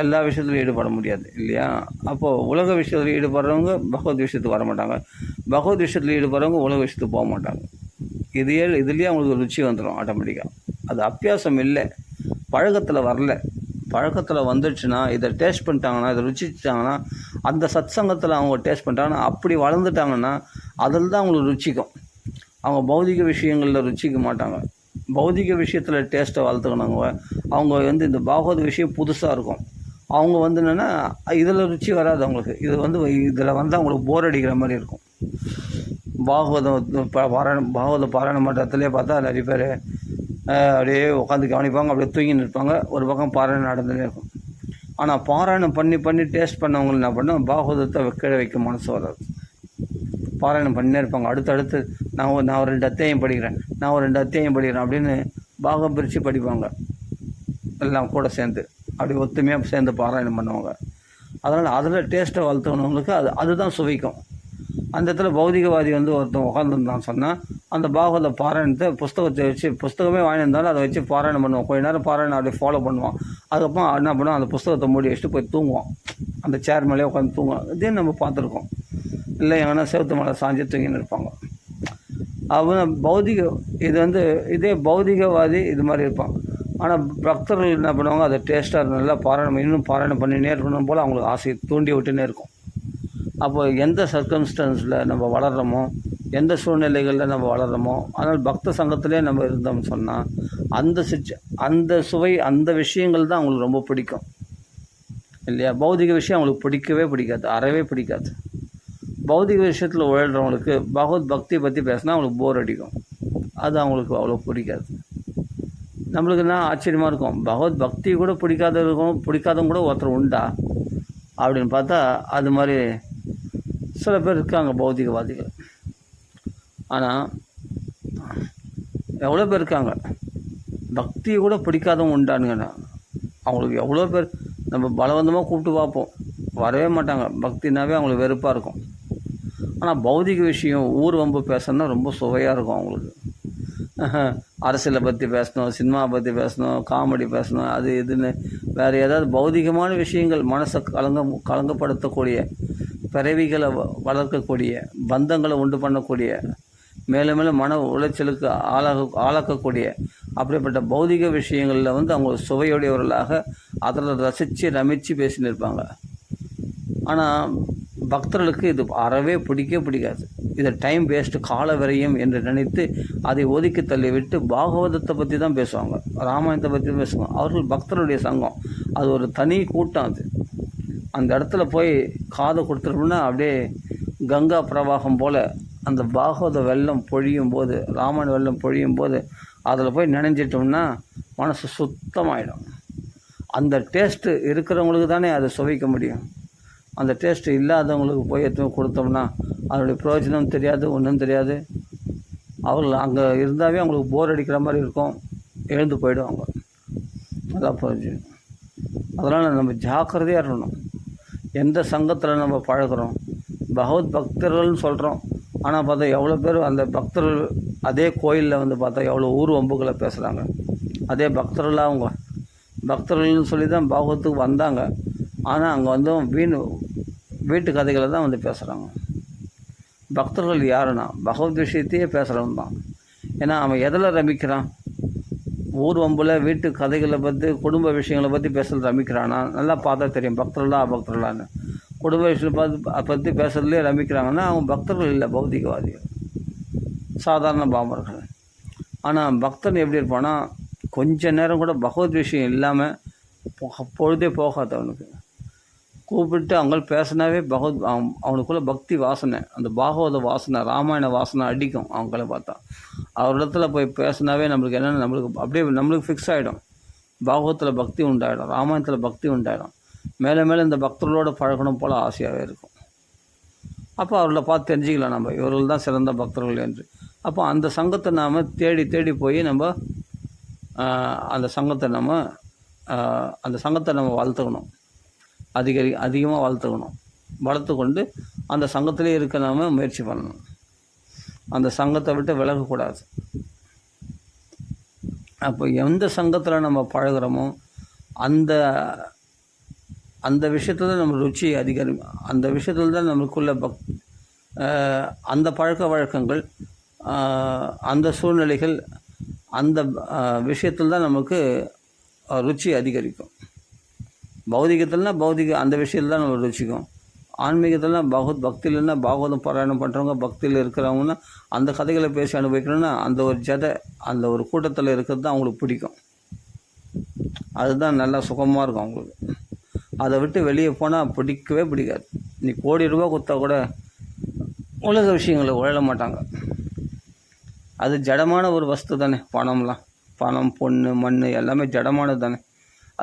எல்லா விஷயத்துலையும் ஈடுபட முடியாது இல்லையா? அப்போது உலக விஷயத்தில் ஈடுபடுறவங்க பகவத் விஷயத்துக்கு வர மாட்டாங்க, பகவத் விஷயத்தில் ஈடுபடுறவங்க உலக விஷயத்துக்கு போக மாட்டாங்க. இதுலேயே அவங்களுக்கு ருச்சி வந்துடும் ஆட்டோமேட்டிக்காக. அது அபியாசம் இல்லை, பழக்கத்தில் வரல. பழக்கத்தில் வந்துடுச்சுன்னா, இதை டேஸ்ட் பண்ணிட்டாங்கன்னா, இதை ருச்சிச்சிட்டாங்கன்னா, அந்த சத் சங்கத்தில் அவங்க டேஸ்ட் பண்ணிட்டாங்கன்னா, அப்படி வளர்ந்துட்டாங்கன்னா அதில் தான் அவங்களுக்கு ருச்சிக்கும். அவங்க பௌதிக விஷயங்களில் ருச்சிக்க மாட்டாங்க. பௌதிக விஷயத்தில் டேஸ்ட்டை வளர்த்துக்கணுங்க. அவங்க இந்த பாகவத விஷயம் புதுசாக இருக்கும். அவங்க என்னென்னா இதில் ருச்சி வராது அவங்களுக்கு. இதில் அவங்களுக்கு போர் அடிக்கிற மாதிரி இருக்கும். பாகவத பாராயண மட்டத்திலே பார்த்தா நிறைய பேர் அப்படியே உட்காந்து கவனிப்பாங்க, அப்படியே தூங்கி இருப்பாங்க, ஒரு பக்கம் பாராயணம் நடந்துகிட்டே இருக்கும். ஆனால் பாராயணம் பண்ணி டேஸ்ட் பண்ணவங்க என்ன பண்ணால் பாகவதத்தை கீழே வைக்க மனசு வராது. பாராயணம் பண்ணினே இருப்பாங்க. அடுத்தடுத்து நான் ஒரு 2 அத்தியாயம் படிக்கிறேன், நான் ஒரு 2 அத்தியாயம் படிக்கிறேன் அப்படின்னு பாகம் பிரித்து படிப்பாங்க. எல்லாம் கூட சேர்ந்து அப்படி ஒத்துமையாக சேர்ந்து பாராயணம் பண்ணுவாங்க. அதனால் அதில் டேஸ்ட்டை வளர்த்துனவங்களுக்கு அதுதான் சுவைக்கும். அந்த இடத்துல பௌதிகவாதி ஒருத்தன் உட்காந்துருந்தான்னு சொன்னால், அந்த பாகவத பாராயணத்தை புஸ்தகத்தை வச்சு, புஸ்தகமே வாங்கியிருந்தாலும் அதை வச்சு பாராயணம் பண்ணுவான். கொஞ்ச நேரம் பாராயணம் அப்படியே ஃபாலோ பண்ணுவான். அதுக்கப்புறம் என்ன பண்ணுவான், அந்த புஸ்தகத்தை மூடி வச்சுட்டு போய் தூங்குவான். அந்த சேர் மேலே உட்காந்து தூங்குவான். இதே நம்ம பார்த்துருக்கோம். இல்லை எங்கன்னா செவத்து மேலே சாஞ்சி தூங்கின்னு இருப்பாங்க. அவன் பௌதிக இதே பௌதிகவாதி இது மாதிரி இருப்பான். ஆனால் பக்தர்கள் என்ன பண்ணுவாங்க, அதை டேஸ்ட்டாக நல்லா இன்னும் பாராயணம் பண்ணினே இருக்கணும் போல் அவங்களுக்கு ஆசை தூண்டி விட்டுனே இருக்கும். அப்போ எந்த சர்க்கம்ஸ்டன்ஸில் நம்ம வளர்கிறோமோ, எந்த சூழ்நிலைகளில் நம்ம வளர்கிறோமோ, அதனால் பக்த சங்கத்திலே நம்ம இருந்தோம்னு சொன்னால் அந்த சுவை, அந்த விஷயங்கள் தான் அவங்களுக்கு ரொம்ப பிடிக்கும் இல்லையா? பௌதிக விஷயம் அவங்களுக்கு பிடிக்கவே பிடிக்காது, அறவே பிடிக்காது. பௌதிக விஷயத்தில் உழல்றவங்களுக்கு பகவத் பக்தியை பற்றி பேசினா அவங்களுக்கு போர் அடிக்கும். அது அவங்களுக்கு அவ்வளோ பிடிக்காது. நம்மளுக்கு என்ன ஆச்சரியமாக இருக்கும், பகவத் பக்தி கூட பிடிக்காதவங்க கூட ஒருத்தர் உண்டா அப்படின்னு பார்த்தா அது மாதிரி சில பேர் இருக்காங்க பௌதிகவாதிகள். ஆனால் எவ்வளோ பேர் இருக்காங்க பக்தியை கூட பிடிக்காதவங்க உண்டானுங்கண்ணா. அவங்களுக்கு எவ்வளோ பேர் நம்ம பலவந்தமாக கூப்பிட்டு பார்ப்போம், வரவே மாட்டாங்க. பக்தினாவே அவங்களுக்கு வெறுப்பாக இருக்கும். ஆனால் பௌதிக விஷயம் ஊர் வம்பு பேசணுன்னா ரொம்ப சுவையாக இருக்கும் அவங்களுக்கு. அரசியலை பற்றி பேசணும், சினிமா பற்றி பேசணும், காமெடி பேசணும், அது இதுன்னு வேறு ஏதாவது பௌதிகமான விஷயங்கள், மனசை கலங்கப்படுத்தக்கூடிய, பிறவிகளை வளர்க்கக்கூடிய, பந்தங்களை உண்டு பண்ணக்கூடிய, மேலும் மேலும் மன உளைச்சலுக்கு ஆளாக்கக்கூடிய அப்படிப்பட்ட பௌதிக விஷயங்களில் அவங்க சுவையுடையவர்களாக அதில் ரமித்து பேசின்னு இருப்பாங்க. ஆனால் பக்தர்களுக்கு இது அறவே பிடிக்காது. இதை டைம் வேஸ்ட்டு, கால விரயம் என்று நினைத்து அதை ஒதுக்கி தள்ளிவிட்டு பாகவதத்தை பற்றி தான் பேசுவாங்க, ராமாயணத்தை பற்றி பேசுவாங்க. அவர்கள் பக்தருடைய சங்கம், அது ஒரு தனி கூட்டம். அது அந்த இடத்துல போய் காதை கொடுத்துட்டோம்னா அப்படியே கங்கா பிரவாகம் போல் அந்த பாகவத வெள்ளம் பொழியும் போது, ராமாயண வெள்ளம் பொழியும் போது அதில் போய் நினைஞ்சிட்டோம்னா மனசு சுத்தமாயிடும். அந்த டேஸ்ட்டு இருக்கிறவங்களுக்கு தானே அதை சுவைக்க முடியும். அந்த டேஸ்ட்டு இல்லாதவங்களுக்கு போய் எதுவும் கொடுத்தோம்னா அதனுடைய பிரயோஜனம் தெரியாது, ஒன்றும் தெரியாது. அவர்கள் அங்கே இருந்தாவே அவங்களுக்கு போர் அடிக்கிற மாதிரி இருக்கும், எழுந்து போயிடுவாங்க. அதான் பிரயோஜனம். அதனால் நம்ம ஜாக்கிரதையாக இருக்கணும். எந்த சங்கத்தில் நம்ம பழகிறோம், பகவத் பக்தர்கள்னு சொல்கிறோம். ஆனால் பார்த்தா எவ்வளோ பேர் அந்த பக்தர்கள் அதே கோயிலில் பார்த்தா எவ்வளோ ஊர் வம்புகளை பேசுகிறாங்க. அதே பக்தர்களாக அவங்க பக்தர்கள்னு சொல்லி தான் பாகவத்துக்கு வந்தாங்க. ஆனால் அங்கே வீட்டு கதைகளை தான் பேசுகிறாங்க. பக்தர்கள் யாருன்னா பகவத் விஷயத்தையே பேசுகிறவன் தான். ஏன்னா அவன் எதில் ரமிக்கிறான், ஊர் வம்பில் வீட்டு கதைகளை பற்றி, குடும்ப விஷயங்களை பற்றி பேசுகிறது ரமிக்கிறானா நல்லா பார்த்தா தெரியும். பக்தர்களா அபக்தர்களான்னு குடும்ப விஷயத்தை பற்றி பேசுகிறதுலேயே ரமிக்கிறாங்கன்னா அவங்க பக்தர்கள் இல்லை, பௌதிகவாதிகள், சாதாரண பாமர்கள். ஆனால் பக்தன் எப்படி இருப்பான்னா கொஞ்ச நேரம் கூட பகவத் விஷயம் இல்லாமல் பொழுதே போகாது. அவனுக்கு கூப்பிட்டு அவங்க பேசினாவே அவனுக்குள்ள பக்தி வாசனை, அந்த பாகவத வாசனை, ராமாயண வாசனை அடிக்கும். அவங்கள பார்த்தா அவரிடத்துல போய் பேசினாவே நம்மளுக்கு என்னென்ன, நம்மளுக்கு ஃபிக்ஸ் ஆகிடும். பாகவத்தில் பக்தி உண்டாயிடும், ராமாயணத்தில் பக்தி உண்டாயிடும். மேலே மேலே இந்த பக்தர்களோட பழகணும் போல் ஆசையாகவே இருக்கும். அப்போ அவர்களை பார்த்து தெரிஞ்சிக்கலாம் நம்ம இவர்கள் தான் சிறந்த பக்தர்கள் என்று. அப்போ அந்த சங்கத்தை நாம் தேடி போய் நம்ம அந்த சங்கத்தை நம்ம வளர்த்துக்கணும், அதிகமாக வளர்த்துக்கணும். வளர்த்து கொண்டு அந்த சங்கத்திலே இருக்க நாம் முயற்சி பண்ணணும். அந்த சங்கத்தை விட்டு விலகக்கூடாது. அப்போ எந்த சங்கத்தில் நம்ம பழகிறோமோ அந்த விஷயத்தில் தான் நம்ம ருச்சி அந்த விஷயத்தில் தான் நம்மளுக்குள்ள அந்த பழக்க வழக்கங்கள், அந்த சூழ்நிலைகள், அந்த விஷயத்தில் தான் நமக்கு ருச்சி அதிகரிக்கும். பௌதிகத்தில்னா அந்த விஷயத்தில் தான் நம்ம ருச்சிக்கும். ஆன்மீகத்தில்னா பக்தியில்னா பாகவதம் பாராயணம் பண்ணுறவங்க, பக்தியில் இருக்கிறவங்கன்னா அந்த கதைகளை பேசி அனுபவிக்கணும்னா அந்த ஒரு கூட்டத்தில் இருக்கிறது தான் அவங்களுக்கு பிடிக்கும். அதுதான் நல்லா சுகமாக இருக்கும் அவங்களுக்கு. அதை விட்டு வெளியே போனால் பிடிக்கவே பிடிக்காது. நீ கோடி ரூபா கொடுத்தா கூட உலக விஷயங்களை உழல மாட்டாங்க. அது ஜடமான ஒரு வஸ்து தானே. பணம், பொண்ணு, மண் எல்லாமே ஜடமானது தானே.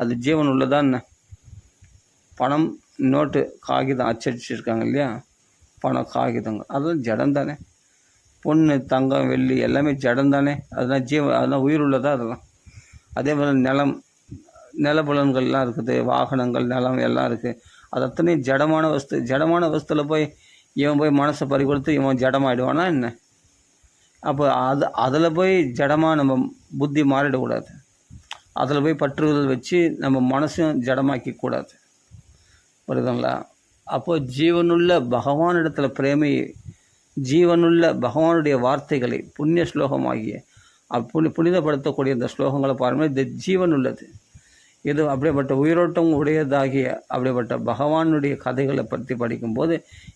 அது ஜீவன் உள்ளதான் என்ன. பணம், நோட்டு, காகிதம் அச்சடிச்சிருக்காங்க இல்லையா, பணம், காகிதங்கள், அதெல்லாம் ஜடம் தானே. பொண்ணு, தங்கம், வெள்ளி எல்லாமே ஜடம் தானே. அதெல்லாம் உயிர் உள்ளதா அதெல்லாம். அதே மாதிரி நிலபுலன்கள்லாம் இருக்குது, வாகனங்கள், நிலம் எல்லாம் இருக்குது. அது அத்தனையும் ஜடமான வஸ்து. ஜடமான வஸ்துவில் போய் இவன் போய் மனசை பறி கொடுத்து இவன் ஜடமாகிடுவானா என்ன? அப்போ அதில் போய் ஜடமாக நம்ம புத்தி மாறிடக்கூடாது. அதில் போய் பற்றுதல் வச்சு நம்ம மனசையும் ஜடமாக்கி கூடாது. புரியுதுங்களா? அப்போது ஜீவனுள்ள பகவானிடத்தில் பிரேமையை, ஜீவனுள்ள பகவானுடைய வார்த்தைகளை, புண்ணிய ஸ்லோகமாகிய புனிதப்படுத்தக்கூடிய இந்த ஸ்லோகங்களை பாருங்கள். இந்த ஜீவன் உள்ளது. இது அப்படிப்பட்ட உயிரோட்டம் உடையதாகிய அப்படிப்பட்ட பகவானுடைய கதைகளை பற்றி படிக்கும்போது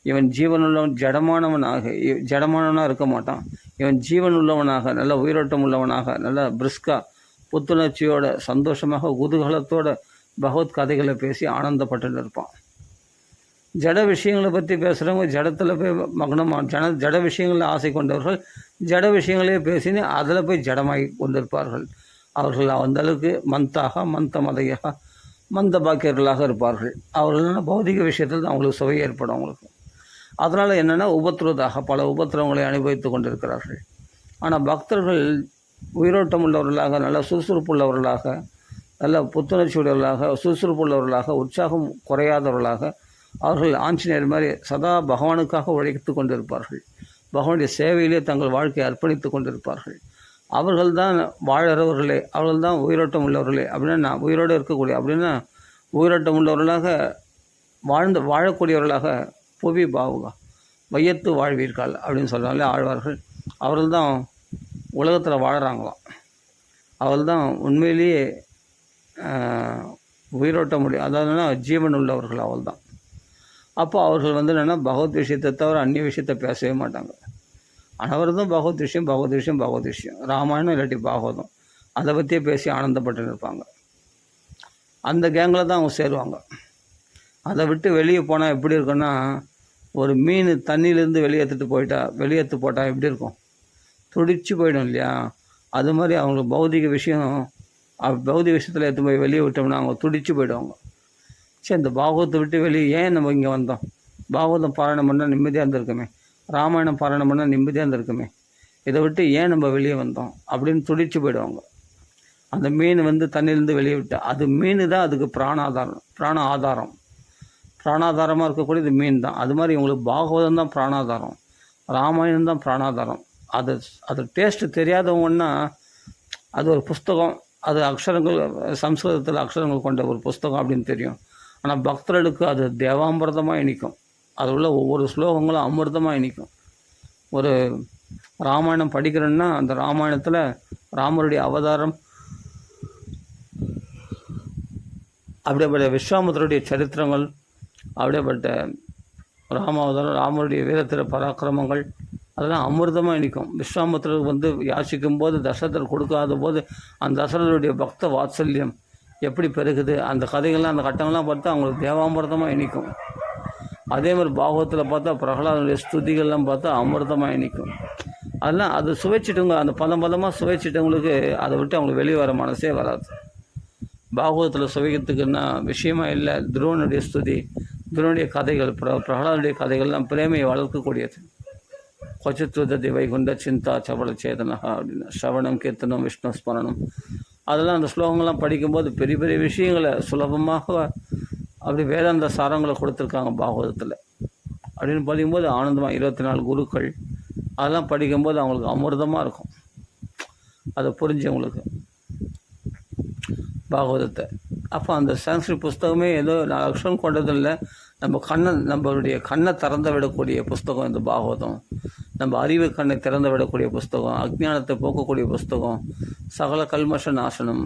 இவன் ஜீவனுள்ளவன், ஜடமானவனாக இருக்க மாட்டான். இவன் ஜீவன் உள்ளவனாக, நல்ல உயிரோட்டம் உள்ளவனாக, நல்ல பிரிஸ்கா, புத்துணர்ச்சியோட, சந்தோஷமாக, குதூகலத்தோட பகவத் கதைகளை பேசி ஆனந்தப்பட்டு இருப்பான். ஜட விஷயங்களை பற்றி பேசுகிறவங்க ஜடத்தில் போய் மக்னமாக, ஜட விஷயங்களில் ஆசை கொண்டவர்கள் ஜட விஷயங்களே பேசினு அதில் போய் ஜடமாகி கொண்டிருப்பார்கள். அவர்கள் அந்த அளவுக்கு மந்தமதையாக, மந்த பாக்கியர்களாக இருப்பார்கள். அவர்கள் பௌதிக விஷயத்தில் தான் அவங்களுக்கு சுவை ஏற்படும் அவங்களுக்கு. அதனால் என்னென்னா பல உபத்திரவங்களை அனுபவித்து கொண்டிருக்கிறார்கள். ஆனால் பக்தர்கள் உயிரோட்டம் உள்ளவர்களாக, நல்ல சுறுசுறுப்பு உள்ளவர்களாக, நல்ல புத்துணர்ச்சி உள்ளவர்களாக, சுறுசுறுப்பு உள்ளவர்களாக, உற்சாகம் குறையாதவர்களாக, அவர்கள் ஆஞ்சநேயர் மாதிரி சதா பகவானுக்காக உழைத்து கொண்டிருப்பார்கள். பகவானுடைய சேவையிலே தங்கள் வாழ்க்கையை அர்ப்பணித்து கொண்டிருப்பார்கள். அவர்கள்தான் வாழறவர்களே, அவர்கள்தான் உயிரோட்டம் உள்ளவர்களே. அப்படின்னா உயிரோடு இருக்கக்கூடிய, அப்படின்னா உயிரோட்டம் உள்ளவர்களாக வாழக்கூடியவர்களாக புவி பாவுகா வையத்து வாழ்வீர்கள் அப்படின்னு சொல்கிறாங்களே ஆழ்வார்கள். அவர்கள்தான் உலகத்தில் வாழறாங்களாம். அவர்கள்தான் உண்மையிலேயே உயிரோட்டம் முடியும், அதாவதுன்னா ஜீவன் உள்ளவர்கள் அவள்தான். அப்போ அவர்கள் என்னென்னா பகவத் விஷயத்தை தவிர அந்நிய விஷயத்தை பேசவே மாட்டாங்க. அனைவரதும் பகவத் விஷயம், ராமாயணம் இல்லாட்டி பாகவதம், அதை பற்றியே பேசி ஆனந்தப்பட்டு இருப்பாங்க. அந்த கேங்கில் தான் அவங்க சேருவாங்க. அதை விட்டு வெளியே போனால் எப்படி இருக்குன்னா, ஒரு மீன் தண்ணியிலேருந்து வெளியேற்று போட்டால் எப்படி இருக்கும்? துடிச்சு போயிடும் இல்லையா? அது மாதிரி அவங்களுக்கு பௌதிக விஷயத்தில் எடுத்து போய் வெளியே விட்டோம்னா அவங்க துடிச்சு போயிடுவாங்க. சரி, இந்த பாகவத்தை விட்டு வெளியே ஏன் நம்ம இங்கே வந்தோம்? பாகவதம் பாராயணம் பண்ணால் நிம்மதியாக இருந்திருக்குமே, ராமாயணம் பாராயணம் பண்ணால் நிம்மதியாக இருந்திருக்குமே, இதை விட்டு ஏன் நம்ம வெளியே வந்தோம் அப்படின்னு துடிச்சு போயிடுவாங்க. அந்த மீன் தண்ணியிலேருந்து வெளியே விட்டு, அது மீன் தான் அதுக்கு பிராணாதாரமாக இருக்கக்கூடியது மீன் தான். அது மாதிரி இவங்களுக்கு பாகவதம் தான் பிராணாதாரம், ராமாயணம் தான் பிராணாதாரம். அது டேஸ்ட்டு தெரியாதவங்கன்னா அது ஒரு புஸ்தகம், அது அக்ஷரங்கள், சம்ஸ்கிருதத்தில் அக்ஷரங்கள் கொண்ட ஒரு புஸ்தகம் அப்படின்னு தெரியும். ஆனால் பக்தர்களுக்கு அது தேவாமிர்தமாக இனிக்கும். அது உள்ள ஒவ்வொரு ஸ்லோகங்களும் அமிர்தமாக இனிக்கும். ஒரு ராமாயணம் படிக்கிறோன்னா அந்த ராமாயணத்தில் ராமருடைய அவதாரம், அப்படிப்பட்ட விஸ்வாமித்திரருடைய சரித்திரங்கள், அப்படிப்பட்ட ராமாவதாரம், ராமருடைய வீரத்திர பராக்கிரமங்கள், அதெல்லாம் அமிர்தமாக இனிக்கும். விஸ்வாமித்திரர் யாசிக்கும் போது தசரதர் கொடுக்காத போது அந்த தசரதருடைய பக்த வாத்சல்யம் எப்படி பெருகுது, அந்த கதைகள்லாம், அந்த கட்டங்கள்லாம் பார்த்தா அவங்களுக்கு தேவாமிர்தமாக இனிக்கும். அதே மாதிரி பாகவத்தில் பார்த்தா பிரகலாதனுடைய ஸ்துதிகள்லாம் பார்த்தா அமிர்தமாக இனிக்கும். அதெல்லாம் அது சுவைச்சிட்டவங்க, அந்த பதமாக சுவைச்சிட்டவங்களுக்கு அதை விட்டு அவங்களுக்கு வெளியே வர மனசே வராது. பாகவத்தில் சுவைக்கிறதுக்குன்னா விஷயமா இல்லை. துருவனுடைய ஸ்துதி, துருவனுடைய கதைகள், பிரகலாதனுடைய கதைகள்லாம் பிரேமையை வளர்க்கக்கூடியது. கொச்சத்துவதி வைகுண்ட சிந்தா சபல சேதனகா அப்படின்னு ஸ்ரவணம், கீர்த்தனம், விஷ்ணு ஸ்மரணம், அதெல்லாம் அந்த ஸ்லோகங்கள்லாம் படிக்கும்போது பெரிய பெரிய விஷயங்களை சுலபமாக அப்படி வேதாந்த சாரங்களை கொடுத்துருக்காங்க பாகவதத்தில் அப்படின்னு படிக்கும்போது ஆனந்தமாக. 24 குருக்கள் அதெல்லாம் படிக்கும்போது அவங்களுக்கு அமிர்தமாக இருக்கும். அதை புரிஞ்சவங்களுக்கு பாகவதத்தை. அப்போ அந்த சான்ஸ்கிரிட் புஸ்தகமே ஏதோ அக்ஷரம் கொண்டதில்லை, நம்மளுடைய கண்ணை திறந்து விடக்கூடிய புஸ்தகம் இந்த பாகவதம். நம்ம அறிவு கண்ணை திறந்து விடக்கூடிய புஸ்தகம், அஜ்ஞானத்தை போக்கக்கூடிய புஸ்தகம், சகல கல்மஷ நாசனம்,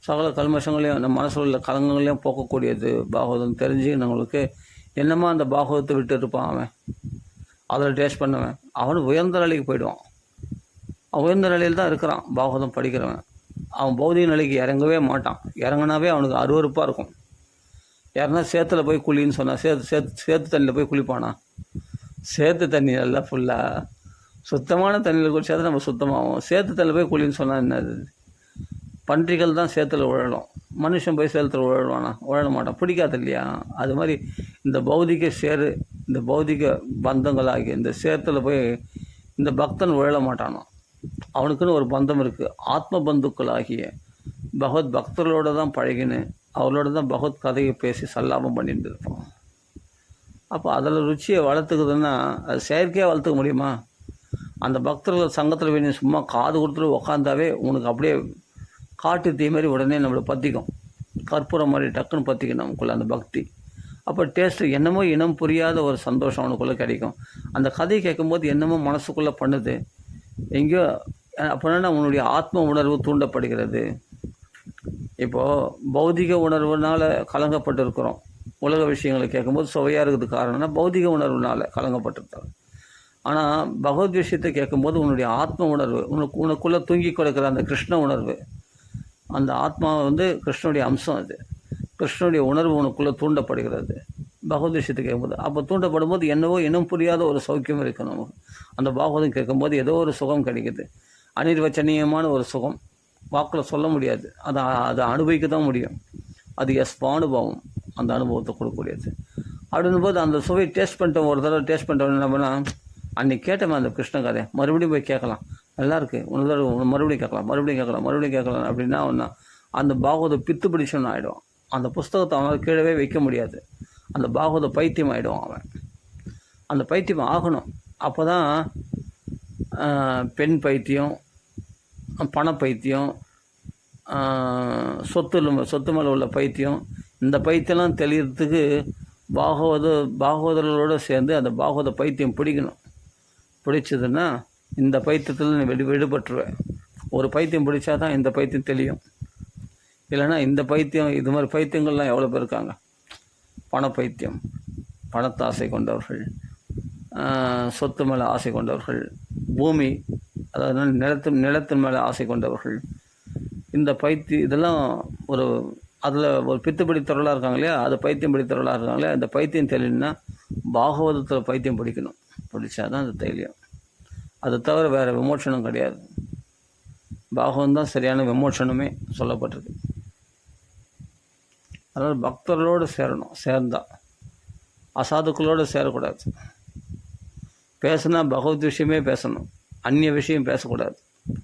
சகல கல்மஷங்களையும் நம்ம மனசில் உள்ள கலங்கங்களையும் போக்கக்கூடியது பாகவதம். தெரிஞ்சு நம்மளுக்கு என்னமா அந்த பாகவதத்தை விட்டு இருப்பான் அவன், அதில் டேஸ்ட் பண்ணுவேன், அவன் உயர்ந்த நிலைக்கு போயிடுவான். அவன் உயர்ந்த நிலையில் தான் இருக்கிறான் பாகவதம் படிக்கிறவன். அவன் பௌதிக நிலைக்கு இறங்கவே மாட்டான். இறங்கினாவே அவனுக்கு அருவருப்பாக இருக்கும். யாருன்னா சேத்துல போய் குளின்னு சொன்னால் சேத்து தண்ணியில் போய் குளிப்பானா? சேத்து தண்ணி நல்லா ஃபுல்லாக சுத்தமான தண்ணியில் குளிச்சாதான் நம்ம சுத்தமாகும். சேத்து தண்ணியில் போய் குளின்னு சொன்னால் என்னது? பன்றிகள் தான் சேத்துல உழலும், மனுஷன் போய் சேத்துல உழல்வானா? உழல மாட்டான், பிடிக்காது இல்லையா? அது மாதிரி இந்த பௌதிக சேரு, இந்த பௌதிக பந்தங்களாகி இந்த சேத்துல போய் இந்த பக்தன் உழல மாட்டானோ. அவனுக்குன்னு ஒரு பந்தம் இருக்குது. ஆத்ம பந்துக்களாகிய பகவத் பக்தர்களோடு தான் பழகின்னு அவளோட தான் பகவத் கதையை பேசி சல்லாபம் பண்ணிட்டு இருப்பான். அப்போ அதில் ருச்சியை வளர்த்துக்குதுன்னா அது செயற்கையாக வளர்த்துக்க முடியுமா? அந்த பக்தர்கள் சங்கத்தில் வேணும் சும்மா காது கொடுத்துட்டு உக்காந்தாவே உனக்கு அப்படியே காட்டு தீ மாதிரி உடனே நம்மளை பற்றிக்கும். கற்பூரம் மாதிரி டக்குன்னு பற்றிக்கும் நமக்குள்ளே அந்த பக்தி. அப்போ டேஸ்ட்டு என்னமோ இனம் புரியாத ஒரு சந்தோஷம் அவனுக்குள்ளே கிடைக்கும். அந்த கதையை கேட்கும்போது என்னமோ மனசுக்குள்ளே பண்ணுது எங்கேயோ. அப்படின்னா உன்னுடைய ஆத்ம உணர்வு தூண்டப்படுகிறது. இப்போது பௌதிக உணர்வுனால் கலங்கப்பட்டு இருக்கிறோம். உலக விஷயங்களை கேட்கும்போது சுவையாக இருக்குது. காரணம்னா பௌதிக உணர்வுனால் கலங்கப்பட்டிருக்காங்க. ஆனால் பகவத் விஷயத்தை கேட்கும்போது உன்னுடைய ஆத்ம உணர்வு, உனக்குள்ளே தூங்கி கொடுக்குற அந்த கிருஷ்ண உணர்வு, அந்த ஆத்மா கிருஷ்ணனுடைய அம்சம். அது கிருஷ்ணனுடைய உணர்வு உனக்குள்ளே தூண்டப்படுகிறது பகவத் விஷயத்தை கேட்கும்போது. அப்போ தூண்டப்படும் போது என்னவோ இனம் புரியாத ஒரு சௌக்கியம் இருக்குது நமக்கு. அந்த பாகவதம் கேட்கும்போது ஏதோ ஒரு சுகம் கிடைக்குது, அனிர்வச்சனீயமான ஒரு சுகம். வாக்கில் சொல்ல முடியாது, அதை அனுபவிக்க தான் முடியும். அது அனுபவம், அந்த அனுபவத்தை கொடுக்கக்கூடியது. அப்படின்னும் போது அந்த சுவை டேஸ்ட் பண்ணிட்டோம். ஒரு தடவை டேஸ்ட் பண்ணிட்டோம் என்ன பண்ணால், அன்றைக்கி கேட்டோமே அந்த கிருஷ்ண கதை மறுபடியும் போய் கேட்கலாம், நல்லா இருக்குது, ஒரு தடவை மறுபடியும் கேட்கலாம் அப்படின்னா ஒன்றா அந்த பாகவத பித்து பிடிச்சோன்னு ஆகிடுவான். அந்த புஸ்தகத்தை அவனால் கீழவே வைக்க முடியாது. அந்த பாகவத பைத்தியம் ஆகிடுவான் அவன். அந்த பைத்தியம் ஆகணும். அப்போ தான் பெண் பைத்தியம், பண பைத்தியம், சொத்து மேலே உள்ள பைத்தியம், இந்த பைத்தியம்லாம் தெளிகிறதுக்கு பாகவதர்களோடு சேர்ந்து அந்த பாகவத பைத்தியம் பிடிக்கணும். பிடிச்சதுன்னா இந்த பைத்தியத்தில் நீ விடுபட்டுருவேன். ஒரு பைத்தியம் பிடிச்சா தான் இந்த பைத்தியம் தெளியும். இல்லைன்னா இந்த பைத்தியம், இது மாதிரி பைத்தியங்கள்லாம் எவ்வளோ பேர் இருக்காங்க. பண பைத்தியம், பணத்தை ஆசை கொண்டவர்கள், சொத்து மேலே ஆசை கொண்டவர்கள், பூமி அதாவது நிலத்தின் மேலே ஆசை கொண்டவர்கள், இந்த இதெல்லாம் அதில் ஒரு பித்து பிடித்தவர்களாக இருக்காங்க இல்லையா, அது பைத்தியம் பிடித்தவர்களாக இருக்காங்க இல்லையா. இந்த பைத்தியம் தெரியலன்னா பாகவதத்தில் பைத்தியம் பிடிக்கணும். பிடிச்சா தான் அது தைரியம். அதை தவிர வேறு விமோச்சனம் கிடையாது. பாகவதம் தான் சரியான விமோச்சனமே சொல்லப்பட்டிருக்கு. அதனால் பக்தர்களோடு சேரணும். சேர்ந்தால் அசாதுக்களோடு சேரக்கூடாது. பேசுனா பகவத் விஷயமே பேசணும், அந்நிய விஷயம் பேசக்கூடாது.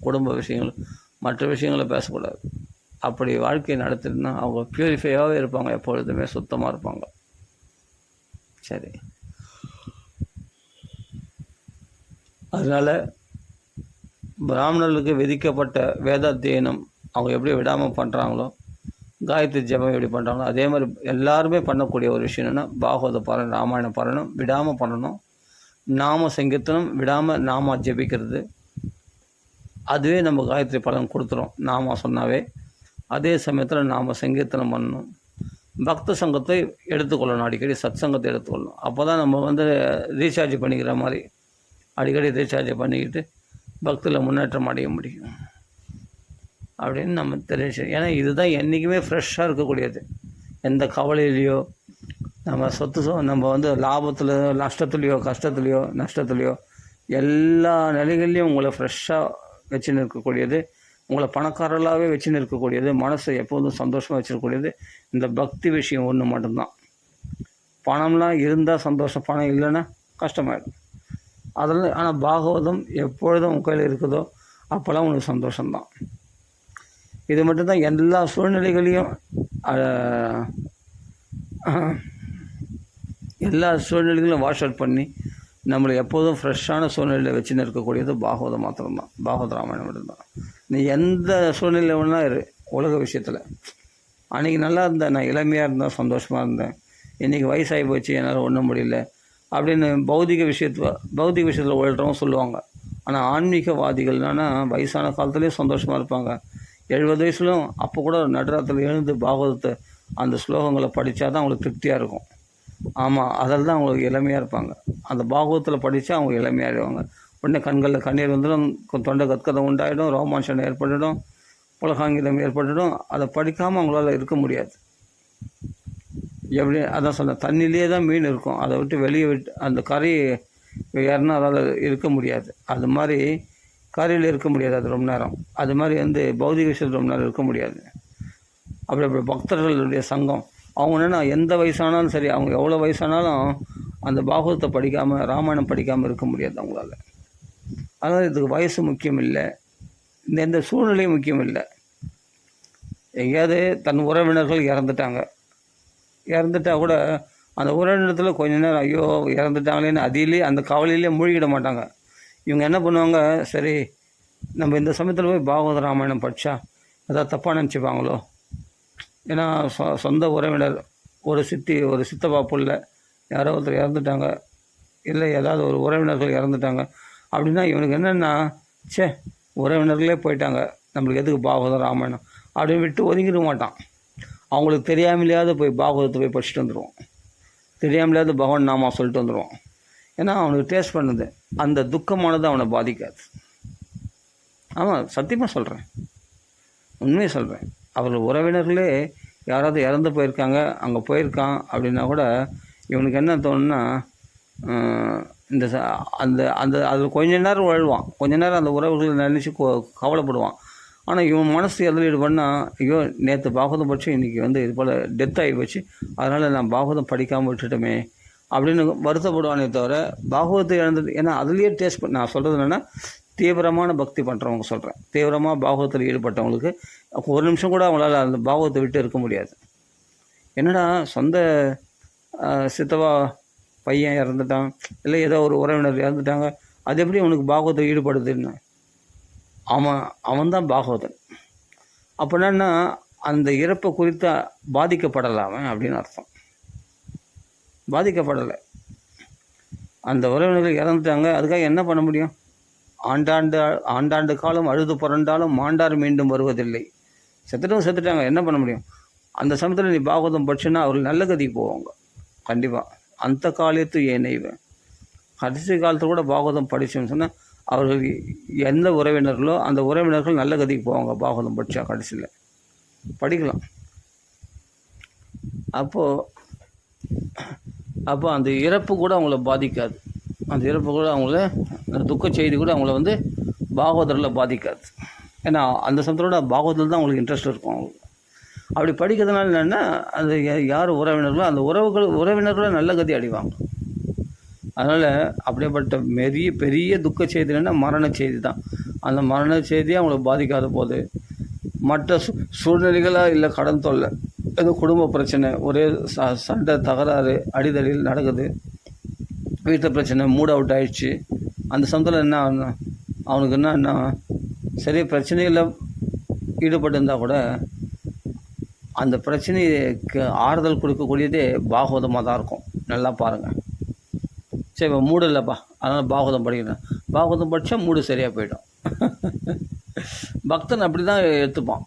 குடும்ப விஷயங்கள், மற்ற விஷயங்களை பேசக்கூடாது. அப்படி வாழ்க்கையை நடத்தினா அவங்க பியூரிஃபையாகவே இருப்பாங்க, எப்பொழுதுமே சுத்தமாக இருப்பாங்க. சரி, அதனால் பிராமணர்களுக்கு விதிக்கப்பட்ட வேதாத்தியனம் அவங்க எப்படி விடாமல் பண்ணுறாங்களோ, காயத்ரி ஜபம் எப்படி பண்ணுறாங்களோ, அதே மாதிரி எல்லாருமே பண்ணக்கூடிய ஒரு விஷயம் என்னென்னா பாகவத பாராயணம், ராமாயண பாராயணம் விடாமல் பண்ணணும். நாம சங்கீர்த்தனம் விடாமல் நாம ஜபிக்கிறது, அதுவே நம்ம காயத்ரி பலன் கொடுத்துரும். நாம சொன்னாவே அதே சமயத்தில் நாம் சங்கீர்த்தனம் பண்ணணும். பக்த சங்கத்தை எடுத்துக்கொள்ளணும், அடிக்கடி சத் சங்கத்தை எடுத்துக்கொள்ளணும். அப்போ தான் நம்ம ரீசார்ஜ் பண்ணிக்கிற மாதிரி அடிக்கடி ரீசார்ஜ் பண்ணிக்கிட்டு பக்தியில் முன்னேற்றம் அடைய முடியும் அப்படின்னு நம்ம தெரிஞ்சு. ஏன்னா இதுதான் என்றைக்குமே ஃப்ரெஷ்ஷாக இருக்கக்கூடியது. எந்த கவலையிலையோ நம்ம லாபத்தில் நஷ்டத்துலேயோ கஷ்டத்துலேயோ நஷ்டத்துலேயோ எல்லா நிலைகள்லையும் உங்களை ஃப்ரெஷ்ஷாக வச்சுன்னு இருக்கக்கூடியது, உங்களை பணக்காரர்களாகவே வச்சுன்னு இருக்கக்கூடியது, மனசை எப்போதும் சந்தோஷமாக வச்சுருக்கக்கூடியது இந்த பக்தி விஷயம் ஒன்று மட்டும்தான். பணம்லாம் இருந்தால் சந்தோஷம், பணம் இல்லைன்னா கஷ்டமாயிடும். அதெல்லாம் ஆனால் பாகவதம் எப்பொழுதும் உங்கள் கையில் இருக்குதோ அப்போல்லாம் உங்களுக்கு சந்தோஷம்தான். இது மட்டும்தான் எல்லா சூழ்நிலைகளையும் வாஷ் அவுட் பண்ணி நம்மளை எப்போதும் ஃப்ரெஷ்ஷான சூழ்நிலையில் வச்சுன்னு இருக்கக்கூடியது பாகவதம் மாத்திரம்தான். பாகவத ராமாயணம் மட்டும்தான். நீ எந்த சூழ்நிலை வேணா இரு உலக விஷயத்தில். அன்றைக்கி நல்லா இருந்தேன், நான் இளமையாக இருந்தேன், சந்தோஷமாக இருந்தேன். இன்றைக்கி வயசாகி போச்சு, என்னால் ஒன்றும் முடியல, அப்படின்னு பௌதிக விஷயத்தில் உழல்றவங்க சொல்லுவாங்க. ஆனால் ஆன்மீகவாதிகள்னா வயசான காலத்துலேயும் சந்தோஷமாக இருப்பாங்க. 70 வயசுலும் அப்போ கூட நடுராத்திரில் எழுந்து பாகவதத்தை அந்த ஸ்லோகங்களை படித்தா தான் அவங்களுக்கு திருப்தியாக இருக்கும். ஆமாம், அதில் தான் அவங்களுக்கு இளமையாக இருப்பாங்க. அந்த பாகவத்தில் படித்தா அவங்க இளமையாகிடுவாங்க. உடனே கண்களில் கண்ணீர் வந்துடும், தொண்டை கத்கதம் உண்டாகிடும், ரோமாஞ்சனம் ஏற்பட்டுடும், உலகாங்கிதம் ஏற்பட்டுடும். அதை படிக்காமல் அவங்களால இருக்க முடியாது. எப்படி அதான் சொன்னேன், தண்ணியிலே தான் மீன் இருக்கும், அதை விட்டு வெளியே அந்த கரை ஏறினா அதால் இருக்க முடியாது. அது மாதிரி கரையில் இருக்க முடியாது அது ரொம்ப நேரம். அது மாதிரி பௌதிக விஷயத்தில் ரொம்ப நேரம் இருக்க முடியாது. அப்படி பக்தர்களுடைய சங்கம் அவங்க என்னென்னா எந்த வயசானாலும் சரி, அவங்க எவ்வளோ வயசானாலும் அந்த பாகவத்தை படிக்காமல் ராமாயணம் படிக்காமல் இருக்க முடியாது அவங்களால. அதனால் இதுக்கு வயசு முக்கியம் இல்லை, எந்த சூழ்நிலையும் முக்கியம் இல்லை. எங்கேயாவது தன் உறவினர்கள் இறந்துட்டா கூட அந்த உறவினத்தில் கொஞ்ச நேரம் ஐயோ இறந்துட்டாங்களேன்னு அதிலே அந்த கவலையிலே மூழ்கிட மாட்டாங்க. இவங்க என்ன பண்ணுவாங்க, சரி நம்ம இந்த சமயத்தில் போய் பாகவத ராமாயணம் படித்தா ஏதாவது தப்பாக நினச்சிப்பாங்களோ, ஏன்னா சொந்த உறவினர் ஒரு சித்தப்பா புள்ள யாரோ ஒருத்தர் இறந்துட்டாங்க, இல்லை ஏதாவது ஒரு உறவினர்கள் இறந்துட்டாங்க அப்படின்னா இவனுக்கு என்னென்னா, உறவினர்களே போயிட்டாங்க, நம்மளுக்கு எதுக்கு பாகவதம் ராமாயணம் அப்படின்னு விட்டு ஒதுங்கிட மாட்டான். அவங்களுக்கு தெரியாமலையாவது போய் பாகவதத்தை போய் படிச்சுட்டு வந்துடுவோம், தெரியாமலையாவது பகவான் நாமா சொல்லிட்டு வந்துடுவோம். ஏன்னா அவனுக்கு டேஸ்ட் பண்ணுது, அந்த துக்கமானது அவனை பாதிக்காது. ஆமாம், சத்தியமாக சொல்கிறேன், உண்மையை சொல்கிறேன். அவர்கள் உறவினர்களே யாராவது இறந்து போயிருக்காங்க, அங்கே போயிருக்கான் அப்படின்னா கூட இவனுக்கு என்ன தோணுன்னா, அதில் கொஞ்ச நேரம் உழல்வான், கொஞ்ச நேரம் அந்த உறவுகளை நினச்சி கவலைப்படுவான். ஆனால் இவன் மனசு எதில் ஈடுபடனா, ஐயோ நேற்று பாகவதம் படித்து இன்றைக்கி இது போல் டெத் ஆகி போச்சு, அதனால் நான் பாகவதம் படிக்காமல் விட்டுட்டோமே அப்படின்னு வருத்தப்படுவானே தவிர பாகவதத்தை இழந்தது. ஏன்னா அதுலேயே டேஸ்ட் நான் சொல்கிறது என்னென்னா, தீவிரமான பக்தி பண்ணுறவங்க சொல்கிறேன், தீவிரமாக பாகவதத்தில் ஈடுபட்டவங்களுக்கு ஒரு நிமிஷம் கூட அவங்களால அந்த பாகவத்தை விட்டு இருக்க முடியாது. என்னடா சொந்த சித்தவா பையன் இறந்துட்டான், இல்லை ஏதோ ஒரு உறவினர் இறந்துட்டாங்க, அது எப்படி அவனுக்கு பாகவத்தை ஈடுபடுதுன்னு? அவன் தான் பாகவதன். அப்படின்னா அந்த இறப்பை குறித்த பாதிக்கப்படலாம அப்படின்னு அர்த்தம். பாதிக்கப்படலை, அந்த உறவினர்கள் இறந்துட்டாங்க, அதுக்காக என்ன பண்ண முடியும்? ஆண்டாண்டு காலம் அழுது புரண்டாலும் மாண்டார் மீண்டும் வருவதில்லை. செத்துட்டாங்க, என்ன பண்ண முடியும்? அந்த சமயத்தில் நீ பாகவதம் படிச்சுன்னா அவர்கள் நல்ல கதிக்கு போவாங்க கண்டிப்பாக. அந்த காலத்து ஏனைவன் கடைசி காலத்தில் கூட பாகவதம் படித்தோம்னு சொன்னால் அவர்கள் எந்த உறவினர்களோ அந்த உறவினர்கள் நல்ல கதிக்கு போவாங்க பாகவதம் படித்தா. கடைசியில் படிக்கலாம். அப்போ அந்த இறப்பு கூட அவங்கள பாதிக்காது, அந்த இறப்பு கூட அந்த துக்க செய்தி கூட அவங்கள பாகவதரில் பாதிக்காது. ஏன்னா அந்த சமயத்தோட பாகவதத்தில் தான் அவங்களுக்கு இன்ட்ரெஸ்ட் இருக்கும். அவங்களுக்கு அப்படி படிக்கிறதுனால என்னென்னா, அது யார் உறவினர்களோ அந்த உறவினர்களும் நல்ல கதி அடைவாங்க. அதனால் அப்படியேப்பட்ட பெரிய துக்க செய்தி என்னென்னா மரண செய்தி தான். அந்த மரண செய்தியை அவங்கள பாதிக்காத போது மற்ற சூழ்நிலைகளாக இல்லை, கடன் தொல்லை, ஏதோ குடும்ப பிரச்சனை, ஒரே சண்டை தகராறு அடிதடியில் நடக்குது, வீட்டில் பிரச்சனை, மூட் அவுட் ஆகிடுச்சு, அந்த சமயத்தில் என்ன அவனுக்கு என்ன சரி பிரச்சனைகளில் ஈடுபட்டிருந்தால் கூட அந்த பிரச்சனைக்கு ஆறுதல் கொடுக்கக்கூடியதே பாகவதமாக தான் இருக்கும். நல்லா பாருங்கள். சரி இப்போ மூடு இல்லைப்பா, அதனால் பாகவதம் படிக்கிறேன், பாகவதம் படித்தா மூடு சரியாக போயிடும். பக்தன் அப்படி தான் எடுத்துப்பான்,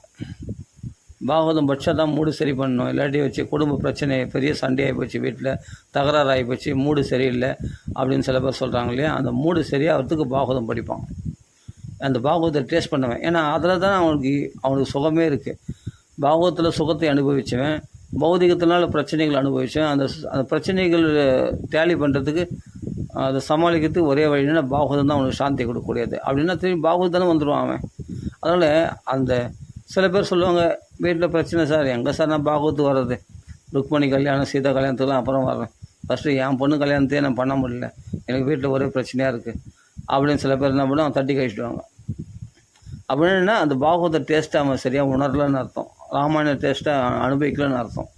பாகவதம் படித்தா தான் மூடு சரி பண்ணணும், இல்லாட்டி வச்சு குடும்ப பிரச்சனை பெரிய சண்டையாகி போச்சு, வீட்டில் தகராறாகி போச்சு, மூடு சரியில்லை அப்படின்னு சில பேர் சொல்கிறாங்க இல்லையா, அந்த மூடு சரியாகிறதுக்கு பாகவதம் படிப்பான். அந்த பாகவத்தை டேஸ்ட் பண்ணுவேன், ஏன்னா அதில் தான் அவனுக்கு சுகமே இருக்குது. பாகவத்தில் சுகத்தை அனுபவித்தவன் பௌதிகத்தினால பிரச்சனைகள் அனுபவித்தேன், அந்த பிரச்சனைகள் டேலி பண்ணுறதுக்கு அதை சமாளிக்கிறதுக்கு ஒரே வழின்னா பாகவதம் தான் அவனுக்கு சாந்தி கொடுக்கக்கூடியது. அப்படின்னா திரும்பி பாகவதம் தானே வந்துடுவான் அவன். அதனால் அந்த சில பேர் சொல்லுவாங்க, வீட்டில் பிரச்சனை சார், எங்கே சார் நான் பாகவத்துக்கு வர்றது, ருக்மணி கல்யாணம் சீதா கல்யாணத்துக்குலாம் அப்புறம் வர்றேன், ஃபஸ்ட்டு என் பொண்ணு கல்யாணத்தையே நான் பண்ண முடியல, எனக்கு வீட்டில் ஒரே பிரச்சனையாக இருக்குது அப்படின்னு சில பேர் என்ன பண்ணுவோம், தட்டி கழிச்சிடுவாங்க. அப்படின்னா அந்த பாகவத டேஸ்ட்டை அவன் சரியாக உணரலன்னு அர்த்தம், ராமாயண டேஸ்ட்டை அனுபவிக்கலன்னு அர்த்தம்.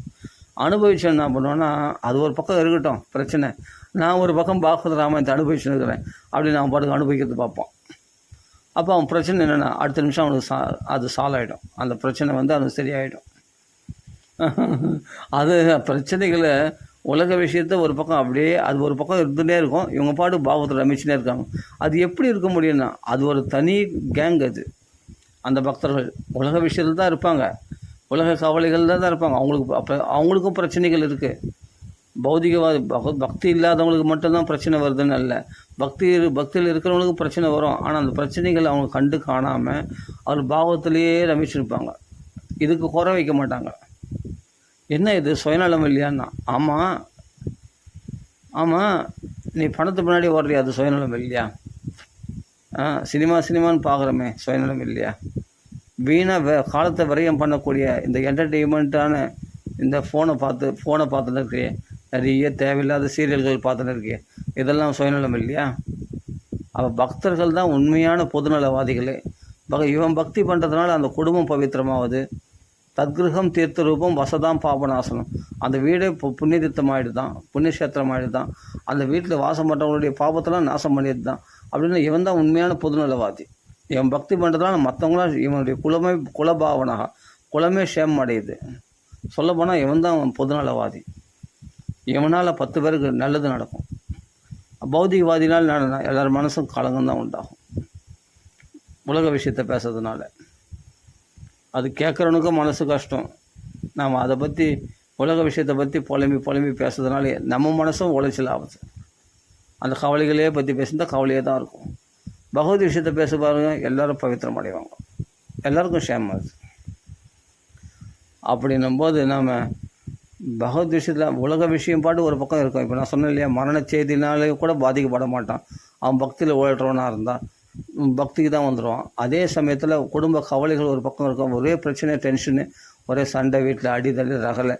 அனுபவிச்சு என்ன பண்ணுவேன்னா, அது ஒரு பக்கம் இருக்கட்டும் பிரச்சனை, நான் ஒரு பக்கம் பாகவத ராமாயணத்தை அனுபவிச்சுன்னு இருக்கிறேன் அப்படின்னு அவன் பாட்டுக்கு அனுபவிக்கிறது பார்ப்பான். அப்போ அவன் பிரச்சனை என்னென்னா அடுத்த நிமிஷம் அவனுக்கு அது சால்வ் ஆகிடும், அந்த பிரச்சனை அவனுக்கு சரியாயிடும். அது பிரச்சனைகளை உலக விஷயத்த ஒரு பக்கம் அப்படியே அது ஒரு பக்கம் இருந்துகிட்டே இருக்கும், இவங்க பாட்டு பாகவத்தில் ரமிச்சுனே இருக்காங்க. அது எப்படி இருக்க முடியும்னா அது ஒரு தனி கேங். அது அந்த பக்தர்கள் உலக விஷயத்தில் தான் இருப்பாங்க, உலக கவலைகள் தான் இருப்பாங்க. அவங்களுக்கும் பிரச்சனைகள் இருக்குது. பௌதிகவாதி பக்தி இல்லாதவங்களுக்கு மட்டும்தான் பிரச்சனை வருதுன்னு இல்லை, பக்தியில் இருக்கிறவங்களுக்கு பிரச்சனை வரும். ஆனால் அந்த பிரச்சனைகள் அவங்க கண்டு காணாமல் அவர் பாவத்திலேயே ரமிச்சிருப்பாங்க. இதுக்கு குறை வைக்க மாட்டாங்க. என்ன இது சுயநலம் இல்லையான்னா, ஆமாம் நீ பணத்து முன்னாடி ஓடுறியா, அது சுயநலம் இல்லையா? சினிமான்னு பார்க்குறோமே, சுயநலம் இல்லையா? வீணாக காலத்தை விரயம் பண்ணக்கூடிய இந்த என்டர்டெயின்மெண்ட்டான இந்த ஃபோனை பார்த்துட்டு இருக்கிறே, நிறைய தேவையில்லாத சீரியல்கள் பார்த்துட்டு இருக்கே, இதெல்லாம் சுயநலம் இல்லையா? பக்தர்கள் தான் உண்மையான பொதுநலவாதிகளே. இவன் பக்தி பண்ணுறதுனால அந்த குடும்பம் பவித்திரமாகுது. தத்கிருகம் தீர்த்த ரூபம் வசதாம் பாபநாசனம். அந்த வீடே புண்ணியதீர்த்தமாயிடுதான், புண்ணியக்ஷேத்திரமாயிடுதான். அந்த வீட்டில் வாசம் பண்ணுறவங்களுடைய பாபத்தெல்லாம் நாசம் பண்ணிட்டு தான். அப்படின்னு இவன் தான் உண்மையான பொதுநலவாதி. இவன் பக்தி பண்ணுறதுனால மற்றவங்களாம் இவனுடைய குலபாவனாக குலமே சேமம் அடையுது. சொல்லப்போனால் இவன் தான் பொதுநலவாதி. இவனால் 10 பேருக்கு நல்லது நடக்கும். பௌதிகவாதினால் எல்லார் மனசும் கலங்கம்தான் உண்டாகும் உலக விஷயத்தை பேசுறதுனால. அது கேட்குறவனுக்கும் மனசு கஷ்டம். நாம் அதை பற்றி உலக விஷயத்தை பற்றி புலம்பி பேசுறதுனால நம்ம மனசும் உளைச்சல் ஆகுது. அந்த கவலைகளே பற்றி பேசுனா கவலையே தான் இருக்கும். பகவத் விஷயத்தை பேச பாருங்க, எல்லோரும் பவித்திரம் அடைவாங்க, எல்லாருக்கும் சேமாகுது. அப்படின்னும்போது நாம் பகவத் விஷயத்தில் உலக விஷயம் பாட்டு ஒரு பக்கம் இருக்கும். இப்போ நான் சொன்னேன் இல்லையா, மரண செய்தினாலே கூட பாதிக்கப்பட மாட்டான். அவன் பக்தியில் ஓடுறவனாக இருந்தால் பக்திக்கு தான் வந்துடுவான். அதே சமயத்தில் குடும்ப கவலைகள் ஒரு பக்கம் இருக்கும், ஒரே பிரச்சனை, டென்ஷனு, ஒரே சண்டை, வீட்டில் அடிதடி ரகலை.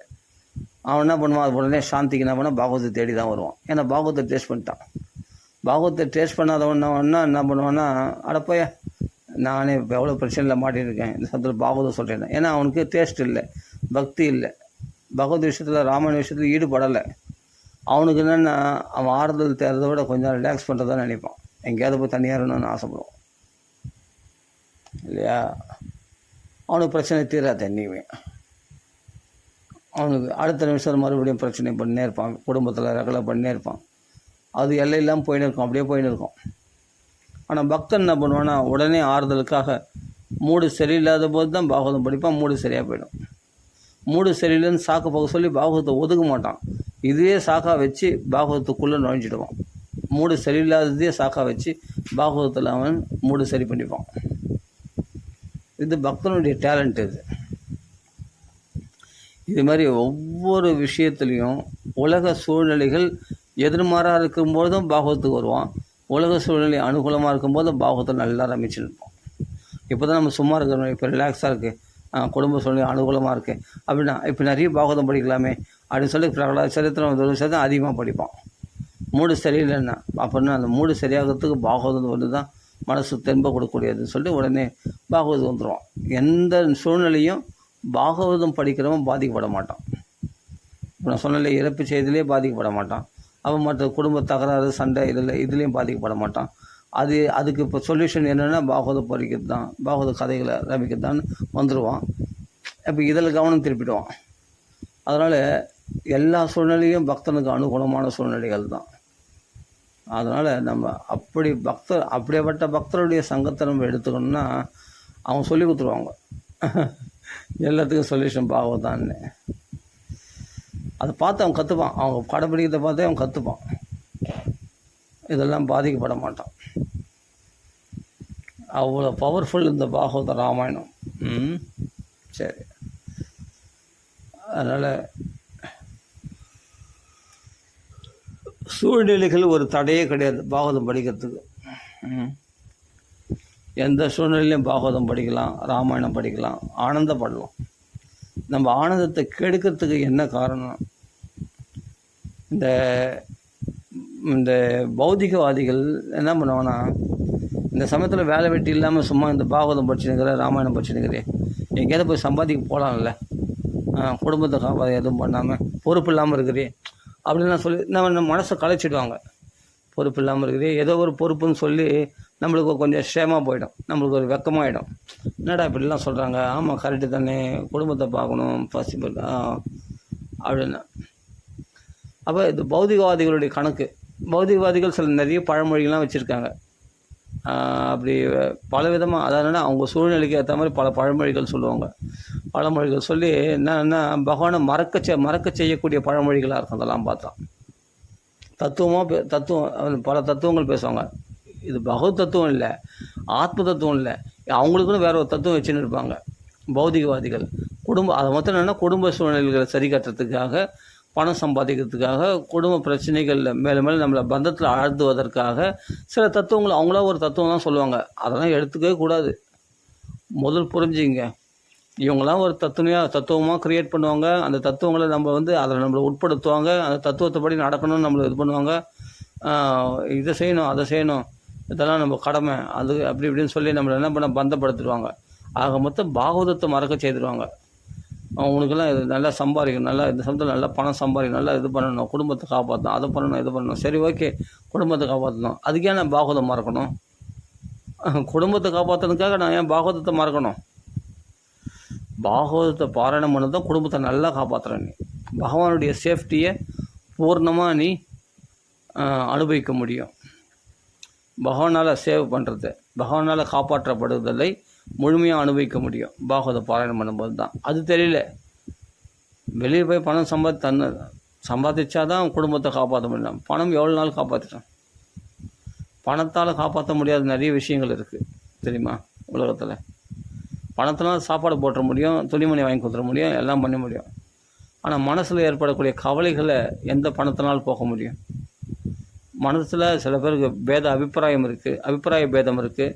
அவன் என்ன பண்ணுவான், அது உடனே சாந்திக்கு என்ன பண்ணால் பாகவத்தை தேடி தான் வருவான். ஏன்னா பாகவத்தை டேஸ்ட் பண்ணிட்டான். பாகவத்தை டேஸ்ட் பண்ணாதவன்னா என்ன பண்ணுவான்னா, அடப்போய நானே இப்போ எவ்வளோ பிரச்சனையில் மாட்டியிருக்கேன், இந்த சமயத்தில் பாகவதம் சொல்கிறேன். ஏன்னா அவனுக்கு டேஸ்ட் இல்லை, பக்தி இல்லை, பகவத் விஷயத்தில் ராமாயண விஷயத்தில் ஈடுபடலை. அவனுக்கு என்னென்னா அவன் ஆறுதல் தேர்றதை விட கொஞ்சம் ரிலாக்ஸ் பண்ணுறதான் நினைப்பான். எங்கேயாவது போய் தனியாக இருக்கணும்னு ஆசைப்படுவான் இல்லையா? அவனுக்கு பிரச்சனை தீராது என்னைக்குமே. அவனுக்கு அடுத்த நிமிஷம் மறுபடியும் பிரச்சனை பண்ணினே இருப்பான், குடும்பத்தில் ரகலை பண்ணினே இருப்பான். அது எல்லை இல்லாமல் போயின்னு இருக்கும், அப்படியே போயின்னு இருக்கும். ஆனால் பக்தன் என்ன பண்ணுவான்னா, உடனே ஆறுதலுக்காக மூடு சரியில்லாத போது தான் பாகவதம் படிப்பான். மூடு சரியாக போயிடும். மூடு சரியில்லைன்னு சாக்கு போக சொல்லி பாகவதத்தை ஒதுக்க மாட்டான். இதே சாக்கா வச்சு பாகவதத்துக்குள்ளே நுழைஞ்சிடுவான். மூடு சரியில்லாததே சாக்கா வச்சு பாகவதத்தில் அவன் மூடு சரி பண்ணிப்பான். இது பக்தனுடைய டேலண்ட். இது மாதிரி ஒவ்வொரு விஷயத்துலேயும் உலக சூழ்நிலைகள் எதிர்மாறாக இருக்கும்போதும் பாகவத்துக்கு வருவான். உலக சூழ்நிலை அனுகூலமாக இருக்கும்போதும் பாகவத்தை நல்லா ரமிச்சு நிற்போம். இப்போ தான் நம்ம சும்மா இருக்கிறோம், இப்போ ரிலாக்ஸாக இருக்குது, குடும்ப சூழ்நிலை அனுகூலமாக இருக்குது அப்படின்னா இப்போ நிறைய பாகவதம் படிக்கலாமே அப்படின்னு சொல்லி பிரகலாத சரித்திரம் அதிகமாக படிப்பான். மூடு சரியில்லைன்னா அப்படின்னா அந்த மூடு சரியாகிறதுக்கு பாகவதம் வந்து தான் மனசு தென்ப கொடுக்கக்கூடியதுன்னு சொல்லி உடனே பாகவதம் வந்துடுவான். எந்த சூழ்நிலையும் பாகவதம் படிக்கிறவன் பாதிக்கப்பட மாட்டான். இப்போ நான் சொன்னாலே இறப்பு செய்திலே பாதிக்கப்பட மாட்டான். அவன் மற்ற குடும்ப தகராறு சண்டை இதுலேயும் பாதிக்கப்பட மாட்டான். அதுக்கு இப்போ சொல்யூஷன் என்னென்னா பாகவதம் படிக்கிறது தான், பாகவத கதைகளை ரமிக்கிறது தான் வந்துடுவான். இப்போ இதில் கவனம் திருப்பிடுவான். அதனால் எல்லா சூழ்நிலையும் பக்தனுக்கு அனுகூலமான சூழ்நிலைகள் தான். அதனால் நம்ம அப்படிப்பட்ட பக்தருடைய சங்கத்தை நம்ம எடுத்துக்கணும்னா அவங்க சொல்லி கொடுத்துருவாங்க எல்லாத்துக்கும் சொல்யூஷன் பாகவதான்னு. அதை பார்த்து அவன் கற்றுப்பான். அவங்க கடைப்பிடிக்கிறத பார்த்தே அவன் கற்றுப்பான். இதெல்லாம் பாதிக்கப்பட மாட்டான். அவ்வளோ பவர்ஃபுல் இந்த பாகவத ராமாயணம். சரி, அதனால் சூழ்நிலைகள் ஒரு தடையே கிடையாது பாகவதம் படிக்கிறதுக்கு. எந்த சூழ்நிலையிலையும் பாகவதம் படிக்கலாம், ராமாயணம் படிக்கலாம், ஆனந்தப்படலாம். நம்ம ஆனந்தத்தை கெடுக்கிறதுக்கு என்ன காரணம்? இந்த பௌதிகவாதிகள் என்ன பண்ணுவாங்கன்னா, இந்த சமயத்தில் வேலை வெட்டி இல்லாமல் சும்மா இந்த பாகவதம் படிச்சுனுக்கிற, ராமாயணம் படிச்சுனுக்கிறே, எங்கேயாவது போய் சம்பாதிக்க போகலாம்ல, குடும்பத்தை காப்பாற்ற எதுவும் பண்ணாமல் பொறுப்பு இல்லாமல் இருக்கிறே அப்படின்லாம் சொல்லி நம்ம மனசை கலைச்சிடுவாங்க. பொறுப்பு இல்லாமல் இருக்குது, ஏதோ ஒரு பொறுப்புன்னு சொல்லி நம்மளுக்கு கொஞ்சம் ஷேமாக போயிடும், நம்மளுக்கு ஒரு வெக்கமாகிடும். என்னடா இப்படிலாம் சொல்கிறாங்க, ஆமாம் கரெக்டு தானே, குடும்பத்தை பார்க்கணும் பாசிபிள் அப்படின்னு. அப்போ இது பௌதிகவாதிகளுடைய கணக்கு. பௌதிகவாதிகள் சில நிறைய பழமொழிகள்லாம் வச்சுருக்காங்க. அப்படி பலவிதமாக, அதாவது அவங்க சூழ்நிலைக்கு ஏற்ற மாதிரி பல பழமொழிகள் சொல்லுவாங்க. பழமொழிகள் சொல்லி என்னன்னா பகவானை மறக்க செய்யக்கூடிய பழமொழிகளாக இருக்கும். அதெல்லாம் பார்த்தா தத்துவம் பல தத்துவங்கள் பேசுவாங்க. இது பகவத் தத்துவம் இல்லை, ஆத்ம தத்துவம் இல்லை, அவங்களுக்குன்னு வேற ஒரு தத்துவம் வச்சுன்னு இருப்பாங்க பௌதிகவாதிகள். அதை மொத்தம் என்னென்னா குடும்ப சூழ்நிலைகளை சரி கட்டுறதுக்காக, பணம் சம்பாதிக்கிறதுக்காக, குடும்ப பிரச்சனைகளில் மேலும் மேலும் நம்மளை பந்தத்தில் ஆழ்த்துவதற்காக சில தத்துவங்கள் அவங்களா ஒரு தத்துவம் தான் சொல்லுவாங்க. அதெல்லாம் எடுத்துக்கவே கூடாது. முதல் புரிஞ்சுங்க, இவங்களாம் ஒரு தத்துவமாக க்ரியேட் பண்ணுவாங்க. அந்த தத்துவங்களை நம்ம அதில் நம்மளை உட்படுத்துவாங்க. அந்த தத்துவத்தை படி நடக்கணும்னு நம்மளை இது பண்ணுவாங்க. இதை செய்யணும், அதை செய்யணும், இதெல்லாம் நம்ம கடமை, அது அப்படி இப்படின்னு சொல்லி நம்மளை என்ன பண்ண பந்தப்படுத்திடுவாங்க. ஆக மொத்தம் பாகவதத்தை மறக்க செய்திருவாங்க. அவங்களுக்கெல்லாம் இது நல்லா சம்பாதிக்கணும், நல்லா இந்த சமயத்தில் நல்லா பணம் சம்பாதிக்கணும், நல்லா இது பண்ணணும், குடும்பத்தை காப்பாற்றணும், அதை பண்ணணும், இது பண்ணணும். சரி, ஓகே, குடும்பத்தை காப்பாற்றணும். அதுக்கே நான் பாகவதம் மறக்கணும்? குடும்பத்தை காப்பாற்றுறதுக்காக நான் ஏன் பாகவதத்தை மறக்கணும்? பாகவதத்தை பாராயணம் பண்ண தான் குடும்பத்தை நல்லா காப்பாற்றுற நீ. பகவானுடைய சேஃப்டியை பூர்ணமாக நீ அனுபவிக்க முடியும். பகவானால் சேவ் பண்ணுறது, பகவானால் காப்பாற்றப்படுதலை முழுமையாக அனுபவிக்க முடியும் பாகவத பாராயணம் பண்ணும்போது தான். அது தெரியல. வெளியே போய் பணம் சம்பாதிச்சா தான் குடும்பத்தை காப்பாற்ற முடியலாம். பணம் எவ்வளோ நாள் காப்பாற்றிட்டோம்? பணத்தால் காப்பாற்ற முடியாத நிறைய விஷயங்கள் இருக்குது தெரியுமா உலகத்தில். பணத்தினால் சாப்பாடு போட்டுற முடியும், துணிமணி வாங்கி கொடுத்துட முடியும், எல்லாம் பண்ண முடியும். ஆனால் மனசில் ஏற்படக்கூடிய கவலைகளை எந்த பணத்தினால் போக முடியும்? மனசில் சில பேருக்கு அபிப்பிராய பேதம் இருக்குது,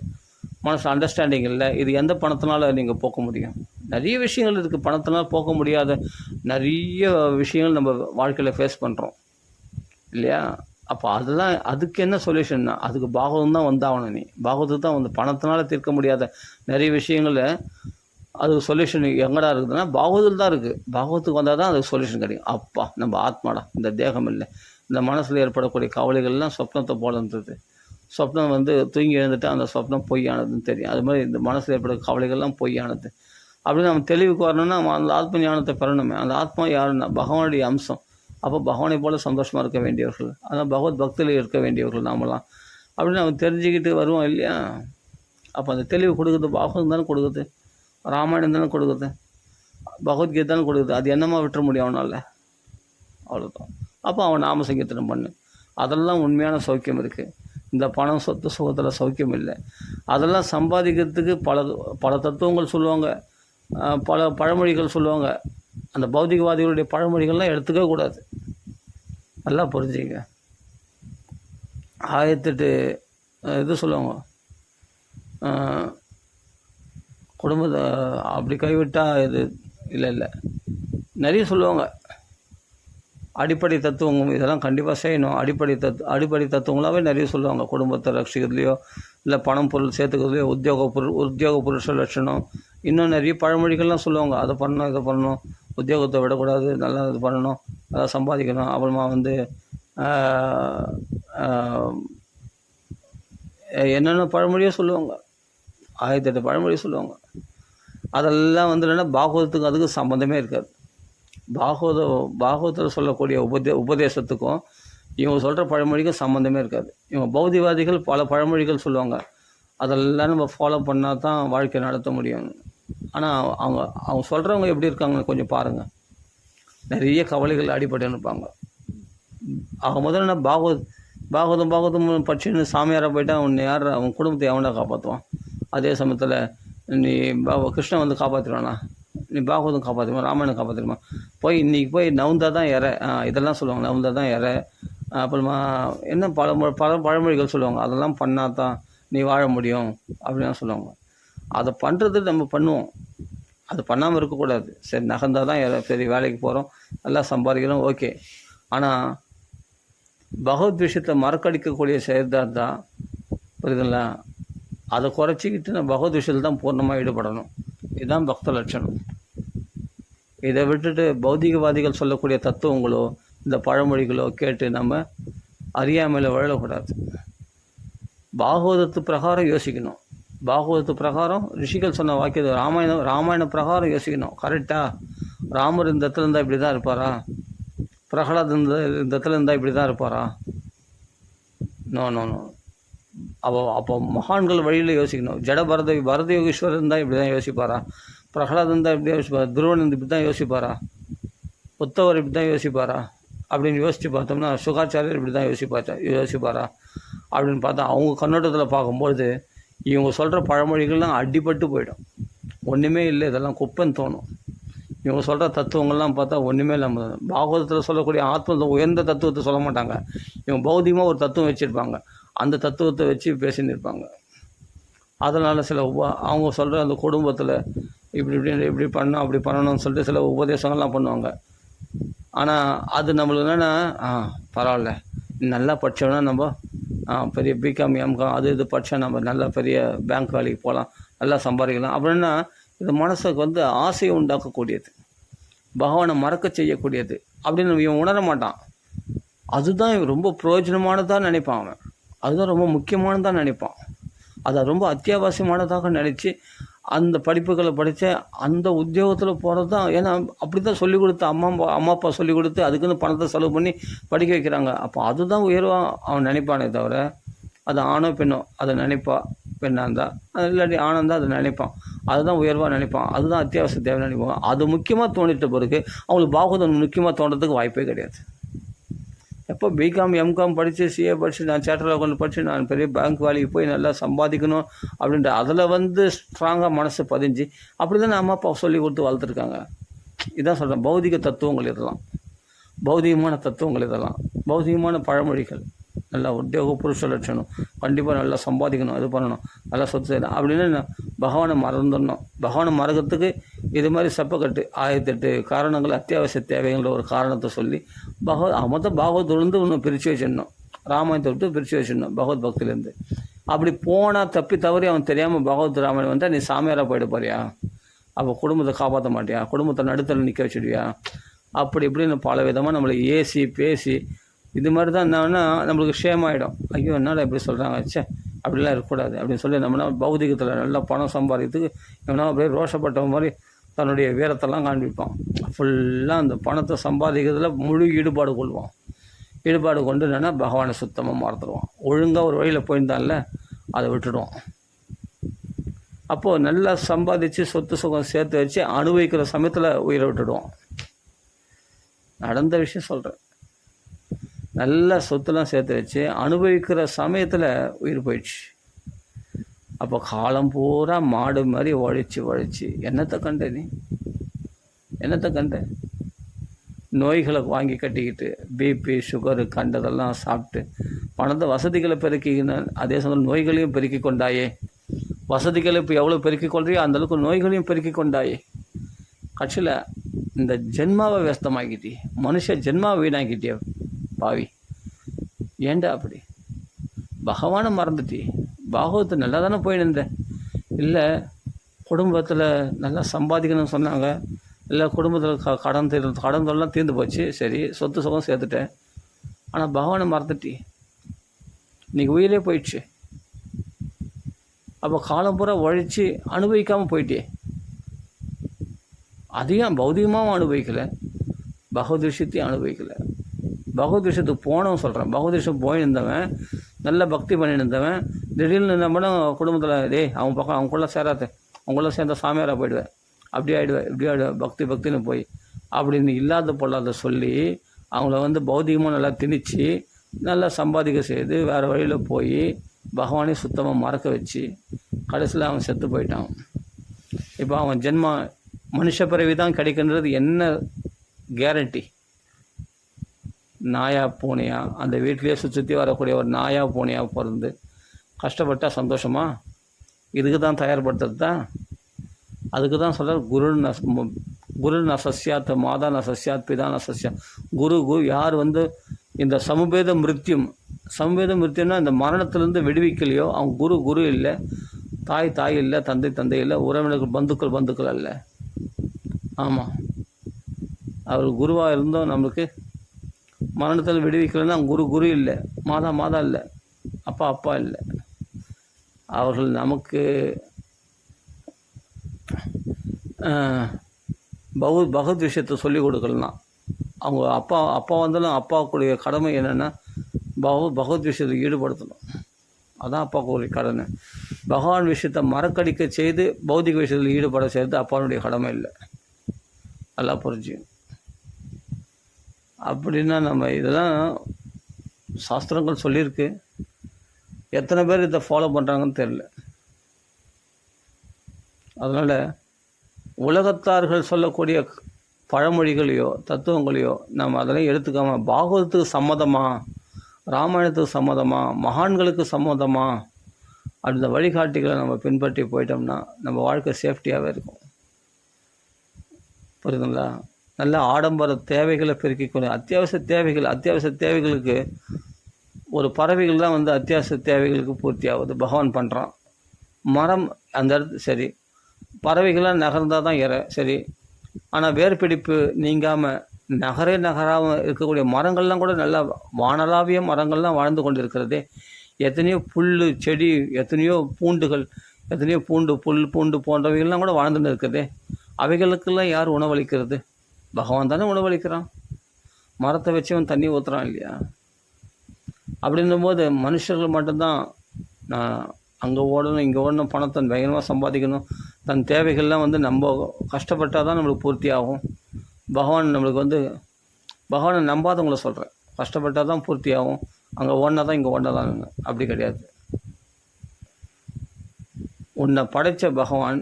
மனசில் அண்டர்ஸ்டாண்டிங் இல்லை. இது எந்த பணத்தினால் நீங்கள் போக்க முடியும்? நிறைய விஷயங்கள் இருக்குது. பணத்தினால் போக்க முடியாத நிறைய விஷயங்கள் நம்ம வாழ்க்கையில் ஃபேஸ் பண்ணுறோம் இல்லையா? அப்போ அதுக்கு என்ன சொல்யூஷன்னா, அதுக்கு பாகவதம் தான் வந்தாகணும். நீ பாகவதத்துக்கு தான் பணத்தினால் தீர்க்க முடியாத நிறைய விஷயங்களை அதுக்கு சொல்யூஷன் எங்கடா இருக்குதுன்னா பாகவதத்தில் தான் இருக்குது. பாகவத்துக்கு வந்தால் தான் அதுக்கு சொல்யூஷன் கிடைக்கும். அப்பா, நம்ம ஆத்மாடா, இந்த தேகம் இல்லை. இந்த மனசில் ஏற்படக்கூடிய கவலைகள்லாம் சொப்னத்தை போல இருந்தது. சொப்னம் தூங்கி எழுந்துட்டு அந்த சொப்னம் பொய்யானதுன்னு தெரியும். அது மாதிரி இந்த மனசில் ஏற்பட கவலைகள்லாம் பொய்யானது அப்படின்னு நம்ம தெளிவுக்கு வரணும்னா அந்த ஆத்ம ஞானத்தை பெறணுமே. அந்த ஆத்மா யாருன்னா பகவானுடைய அம்சம். அப்போ பகவானை போல சந்தோஷமாக இருக்க வேண்டியவர்கள், அதான் பகவத் பக்தியில் இருக்க வேண்டியவர்கள் நாமெல்லாம் அப்படின்னு நம்ம தெரிஞ்சுக்கிட்டு வருவோம் இல்லையா? அப்போ அந்த தெளிவு கொடுக்குது பாகவதம் தானே கொடுக்குது, ராமாயணம் தானே கொடுக்குது, பகவத்கீதை தானே கொடுக்குது. அது என்னமா விட்டுற முடியும் அவனால்? அவ்வளோதான். அப்போ அவன் நாம சங்கீர்த்தனம் பண்ணு. அதெல்லாம் உண்மையான சௌக்கியம் இருக்குது. இந்த பணம் சொத்து சுகத்தில் சௌக்கியம் இல்லை. அதெல்லாம் சம்பாதிக்கிறதுக்கு பல தத்துவங்கள் சொல்லுவாங்க, பல பழமொழிகள் சொல்லுவாங்க. அந்த பௌதிகவாதிகளுடைய பழமொழிகள்லாம் எடுத்துக்கவே கூடாது. நல்லா புரிஞ்சுங்க. 1008 இது சொல்லுவாங்க, குடும்பத்தை அப்படி கைவிட்டால் இது இல்லை நிறைய சொல்லுவாங்க. அடிப்படை தத்துவங்கள் இதெல்லாம் கண்டிப்பாக செய்யணும். அடிப்படை தத்துவங்களாகவே நிறைய சொல்லுவாங்க. குடும்பத்தை ரட்சிக்கிறதுலையோ, இல்லை பணம் பொருள் சேர்த்துக்கிறதுலையோ, உத்தியோக புருஷ லட்சணம், இன்னும் நிறைய பழமொழிகள்லாம் சொல்லுவாங்க. அதை பண்ணணும், இதை பண்ணணும், உத்தியோகத்தை விடக்கூடாது, நல்லா இது பண்ணணும், நல்லா சம்பாதிக்கணும். அப்புறமா என்னென்ன பழமொழியோ சொல்லுவாங்க. 1008 பழமொழி சொல்லுவாங்க. அதெல்லாம் என்னென்னா பாகவதத்துக்கும் அதுக்கு சம்மந்தமே இருக்காது. பாகவதத்தில் சொல்லக்கூடிய உபதேசத்துக்கும் இவங்க சொல்கிற பழமொழிக்கும் சம்மந்தமே இருக்காது. இவங்க பௌதிகவாதிகள் பல பழமொழிகள் சொல்லுவாங்க. அதெல்லாம் நம்ம ஃபாலோ பண்ணால் தான் வாழ்க்கை நடத்த முடியும். ஆனால் அவங்க சொல்கிறவங்க எப்படி இருக்காங்கன்னு கொஞ்சம் பாருங்கள். நிறைய கவலைகள் அடிபட்டு இருப்பாங்க. அவங்க முதல்ல பாகவதம் படிச்சுன்னு சாமியாராக போயிட்டா அவன் குடும்பத்தை எவனா காப்பாற்றுவான்? அதே சமயத்தில் நீ கிருஷ்ணன் காப்பாற்றிடுவானா? நீ பாகவதம் காப்பாற்றுமா, ராமாயணம் காப்பாற்றிடுமா? இன்றைக்கி நவுந்தா தான் இதெல்லாம் சொல்லுவாங்க, நவுந்தா தான் அப்புறமா என்ன பல பழமொழிகள் சொல்லுவாங்க. அதெல்லாம் பண்ணால் தான் நீ வாழ முடியும் அப்படின்னா சொல்லுவாங்க. அதை பண்ணுறது நம்ம பண்ணுவோம், அது பண்ணாமல் இருக்கக்கூடாது. சரி, நகர்ந்தால் தான் சரி, வேலைக்கு போகிறோம், நல்லா சம்பாதிக்கிறோம், ஓகே. ஆனால் பகவத் விஷயத்தை மறக்கடிக்கக்கூடிய செயல்தான் தான், புரியுதுங்களா? அதை குறைச்சிக்கிட்டு நம்ம பகவத் விஷயத்தில் தான் பூர்ணமாக ஈடுபடணும். இதுதான் பக்த லட்சணம். இதை விட்டுட்டு பௌதிகவாதிகள் சொல்லக்கூடிய தத்துவங்களோ இந்த பழமொழிகளோ கேட்டு நம்ம அறியாமையில் வாழக்கூடாது. பாகவதத்து பிரகாரம் யோசிக்கணும். பாகவதத்து பிரகாரம் ரிஷிகள் சொன்ன வாக்கியது ராமாயண பிரகாரம் யோசிக்கணும். கரெக்டாக ராமர் இந்த இடத்துல இருந்தால் இப்படி தான் இருப்பாரா? பிரகலாத் இந்த இடத்துல இருந்தால் இப்படி தான் இருப்பாரா? No no no. அப்போ மகான்கள் வழியில் யோசிக்கணும். பரத யோகீஸ்வரர் இருந்தால் இப்படி தான் யோசிப்பாரா? பிரகலாத் இருந்தால் இப்படி யோசிப்பாரா? துருவன் இப்படி தான் யோசிப்பாரா? புத்தவர் இப்படி தான் யோசிப்பாரா அப்படின்னு யோசித்து பார்த்தோம்னா, சுகாச்சாரியர் இப்படி தான் யோசிப்பாரா அப்படின்னு பார்த்தா, அவங்க கண்ணோட்டத்தில் பார்க்கும்போது இவங்க சொல்கிற பழமொழிகள்லாம் அடிபட்டு போயிடும். ஒன்றுமே இல்லை, இதெல்லாம் குப்பைன்னு தோணும். இவங்க சொல்கிற தத்துவங்கள்லாம் பார்த்தா ஒன்றுமே இல்லாமல், பாகவதத்தில் சொல்லக்கூடிய உயர்ந்த தத்துவத்தை சொல்ல மாட்டாங்க. இவங்க பௌதிகமாக ஒரு தத்துவம் வச்சுருப்பாங்க, அந்த தத்துவத்தை வச்சு பேசின்னு இருப்பாங்க. அதனால் அவங்க சொல்கிற அந்த குடும்பத்தில் இப்படி பண்ணணும் அப்படி பண்ணணும்னு சொல்லிட்டு சில உபதேசங்கள்லாம் பண்ணுவாங்க. ஆனால் அது நம்மளுக்கு என்னென்னா, பரவாயில்ல, நல்லா படித்தோன்னா நம்ம பெரிய பிகாம் எம்காம் இது படித்தா நம்ம நல்லா பெரிய பேங்க் வேலைக்கு போகலாம், நல்லா சம்பாதிக்கலாம் அப்படின்னா, இது மனசுக்கு ஆசையை உண்டாக்கக்கூடியது, பகவானை மறக்க செய்யக்கூடியது அப்படின்னு இவன் உணர மாட்டான். அதுதான் ரொம்ப பிரயோஜனமானதாக நினைப்பான் அவன். அதுதான் ரொம்ப முக்கியமானதாக நினைப்பான். அதை ரொம்ப அத்தியாவசியமானதாக நினச்சி அந்த படிப்புகளை படித்த அந்த உத்தியோகத்தில் போகிறது தான். ஏன்னா அப்படி தான் சொல்லிக் கொடுத்து அம்மா அப்பா சொல்லிக் கொடுத்து அதுக்குன்னு பணத்தை செலவு பண்ணி படிக்க வைக்கிறாங்க. அப்போ அதுதான் உயர்வாக அவன் நினைப்பானே தவிர, அது ஆணோ பெண்ணோ அதை நினைப்பா. பெண்ணாக இருந்தால் அது இல்லாட்டி ஆனந்தான் அதை நினைப்பான். அதுதான் உயர்வாக நினைப்பான். அதுதான் அத்தியாவசிய தேவை நினைப்பான். அது முக்கியமாக தோணிட்ட பிறகு அவங்களுக்கு பாகவதம் முக்கியமாக தோன்றதுக்கு வாய்ப்பே கிடையாது. எப்போ பிகாம் எம்காம் படித்து சிஏ படித்து நான் சேட்டரில் கொண்டு படித்து நான் பெரிய பேங்க் வேலைக்கு போய் நல்லா சம்பாதிக்கணும் அப்படின்ற அதில் ஸ்ட்ராங்காக மனசு பதிஞ்சு அப்படி தான் அம்மா அப்பா சொல்லி கொடுத்து வளர்த்துருக்காங்க. இதான் சொல்கிறேன், பௌதிக தத்துவங்கள் இதெல்லாம், பௌதிகமான தத்துவங்கள் இதெல்லாம், பௌதிகமான பழமொழிகள். நல்லா உத்தியோக புருஷ லட்சணம், கண்டிப்பாக நல்லா சம்பாதிக்கணும், இது பண்ணணும், நல்லா சொத்து செய்யணும் அப்படின்னு பகவானை மறந்துடணும். பகவானை மறக்கிறதுக்கு இது மாதிரி சப்பக்கட்டு 1008 காரணங்கள், அத்தியாவசிய தேவைங்கிற ஒரு காரணத்தை சொல்லி பாகவத்திலேருந்து ஒன்று பிரித்து வச்சிடணும், ராமாயணத்தை விட்டு பிரித்து வச்சிடணும் பகவத் பக்தியிலேருந்து. அப்படி போனால் தப்பி தவறி அவன் தெரியாமல் பகவத் ராமாயணம் வந்தால் நீ சாமியாராக போயிட போறியா? அப்போ குடும்பத்தை காப்பாற்ற மாட்டியா? குடும்பத்தை நடுத்தல் நிற்க வச்சுடுவியா? அப்படி இப்படின்னு பல விதமாக நம்மளை ஏசி பேசி இது மாதிரி தான் என்னன்னா நம்மளுக்கு ஷேமாயிடும். ஐயோ என்னால் எப்படி சொல்கிறாங்க, சே அப்படிலாம் இருக்கக்கூடாது அப்படின்னு சொல்லி நம்மனா பௌதிகத்தில் நல்லா பணம் சம்பாதிக்கிறதுக்கு இவனா அப்படியே ரோஷப்பட்ட மாதிரி தன்னுடைய வீரத்தெல்லாம் காண்பிப்பான். ஃபுல்லாக அந்த பணத்தை சம்பாதிக்கிறதுல முழு ஈடுபாடு கொள்வான். ஈடுபாடு கொண்டு என்னென்னா பகவானை சுத்தமாக மறந்துடுவான். ஒழுங்காக ஒரு வழியில் போயிருந்தான்ல அதை விட்டுடுவான். அப்போது நல்லா சம்பாதிச்சு சொத்து சுகம் சேர்த்து வச்சு அனுபவிக்கிற சமயத்தில் உயிரை விட்டுடுவான். நடந்த விஷயம் சொல்கிறேன். நல்ல சொத்துலாம் சேர்த்து வச்சு அனுபவிக்கிற சமயத்தில் உயிர் போயிடுச்சு. அப்போ காலம் பூரா மாடு மாதிரி உழைச்சி என்னத்தை கண்ட நீ? என்னத்தை கண்ட? நோய்களை வாங்கி கட்டிக்கிட்டு பிபி சுகரு கண்டதெல்லாம் சாப்பிட்டு பணத்தை வசதிகளை பெருக்கிக்கின்னு அதே சமயம் நோய்களையும் பெருக்கி கொண்டாயே. வசதிகளை இப்போ எவ்வளோ பெருக்கி கொள்றியோ அந்தளவுக்கு நோய்களையும் பெருக்கி கொண்டாயே. கட்சியில் இந்த ஜென்மாவை வியஸ்தமாக்கிட்டே, மனுஷ ஜென்மாவை வீணாக்கிட்டே பாவி. ஏண்டா அப்படி? பகவானை மறந்துட்டி. பாகவத்தை நல்லா தானே போயின்னு இல்லை, குடும்பத்தில் நல்லா சம்பாதிக்கணும்னு சொன்னாங்க, இல்லை குடும்பத்தில் கடன் தொல்லாம் தீர்ந்து போச்சு, சரி சொத்து சுகம் சேர்த்துட்டேன், ஆனால் பகவானை மறந்துட்டி, இன்றைக்கி உயிரே போயிடுச்சு. அப்போ காலம் பூரா உழைச்சி அனுபவிக்காமல் போயிட்டே. அதையும் பௌதிகமாகவும் அனுபவிக்கலை, பகவத் விஷயத்தையும் அனுபவிக்கலை. பகவத் விஷயத்துக்கு போனவன் சொல்கிறேன், பகவத் விஷயம் போயிருந்தவன் நல்ல பக்தி பண்ணியிருந்தவன் திடீர்னு என்ன பண்ண குடும்பத்தில் அவன் பக்கம் அவங்களுக்குள்ள சேராது, அவங்கள சேர்ந்த சாமியாராக போயிடுவேன், அப்படி ஆகிடுவேன் இப்படி ஆகிடுவேன் பக்தின்னு போய் அப்படின்னு இல்லாத பொல்லாத சொல்லி அவங்கள பௌதிகமாக நல்லா திணிச்சு நல்லா சம்பாதிக்க செய்து வேறு வழியில் போய் பகவானே சுத்தமாக மறக்க வச்சு கடைசியில் அவன் செத்து போயிட்டான். இப்போ அவன் ஜென்மா மனுஷ பிறவி தான் கிடைக்கின்றது என்ன கேரண்டி? நாயா பூனையா அந்த வீட்டிலேயே சுற்றி வரக்கூடிய ஒரு நாயா பூனையாக பிறந்து கஷ்டப்பட்டால் சந்தோஷமா? இதுக்கு தான் தயார்படுத்துறது தான். அதுக்கு தான் சொல்கிறார் குரு நசஸ்யாத் மாதா நசஸ்யாத் பிதா நசஸ்யாத். குரு யார் இந்த சமுபேத மிருத்யும்னா இந்த மரணத்திலேருந்து விடுவிக்கலையோ அவங்க குரு இல்லை, தாய் இல்லை, தந்தை இல்லை, உறவினர்கள் பந்துக்கள் அல்ல. ஆமாம், அவர் குருவாக இருந்தோம் நம்மளுக்கு மரணத்தில் விடுவிக்கலைன்னா குரு இல்லை, மாதா இல்லை, அப்பா இல்லை. அவர்கள் நமக்கு பகவத் விஷயத்தை சொல்லிக் கொடுக்கலாம். அவங்க அப்பா வந்தாலும் அப்பாவுக்குரிய கடமை என்னென்னா பகவத் விஷயத்தில் ஈடுபடுத்தணும். அதான் அப்பாவுக்குரிய கடமை. பகவான் விஷயத்தை மறக்கடிக்க செய்து பௌதிக விஷயத்தில் ஈடுபட செய்கிறது அப்பாவுடைய கடமை இல்லை. நல்லா புரிஞ்சுக்கணும். அப்படின்னா நம்ம இதெல்லாம் சாஸ்திரங்கள் சொல்லியிருக்கு. எத்தனை பேர் இதை ஃபாலோ பண்ணுறாங்கன்னு தெரில. அதனால் உலகத்தார்கள் சொல்லக்கூடிய பழமொழிகளையோ தத்துவங்களையோ நம்ம அதெல்லாம் எடுத்துக்காமல் பாகவதத்துக்கு சம்மதமா, ராமாயணத்துக்கு சம்மதமா, மகான்களுக்கு சம்மதமா, அந்த வழிகாட்டிகளை நம்ம பின்பற்றி போயிட்டோம்னா நம்ம வாழ்க்கை சேஃப்டியாகவே இருக்கும். புரியுதுங்களா? நல்ல ஆடம்பர தேவைகளை பெருக்கிக்கணும். அத்தியாவசிய தேவைகளுக்கு ஒரு பறவைகள் தான் வந்து அத்தியாவசிய தேவைகளுக்கு பூர்த்தி ஆகுது. பகவான் பண்ணுறான். மரம் அந்த இடத்து சரி, பறவைகள்லாம் நகர்ந்தால் தான் சரி. ஆனால் வேர்பிடிப்பு நீங்காமல் நகராமல் இருக்கக்கூடிய மரங்கள்லாம் கூட நல்லா வானளாவிய மரங்கள்லாம் வாழ்ந்து கொண்டு இருக்கிறதே. எத்தனையோ புல் செடி, எத்தனையோ பூண்டுகள், எத்தனையோ பூண்டு போன்றவைகள்லாம் கூட வாழ்ந்துன்னு இருக்குதே. அவைகளுக்கெல்லாம் யார் உணவளிக்கிறது? பகவான் தானே உணவளிக்கிறான். மரத்தை வச்சு அவன் தண்ணி ஊற்றுறான் இல்லையா? அப்படின்னும்போது மனுஷர்கள் மட்டும்தான் நான் அங்கே ஓடணும் இங்கே ஓடணும், பணத்தை வேகமாக சம்பாதிக்கணும், தன் தேவைகள்லாம் வந்து நம்ம கஷ்டப்பட்டால் தான் நம்மளுக்கு பூர்த்தி ஆகும். பகவானை நம்பாதவங்கள சொல்கிறேன். கஷ்டப்பட்டால் தான் பூர்த்தி ஆகும், அங்கே ஓடினா தான் இங்கே ஓடினா தான். அப்படி கிடையாது. உன்னை படைத்த பகவான்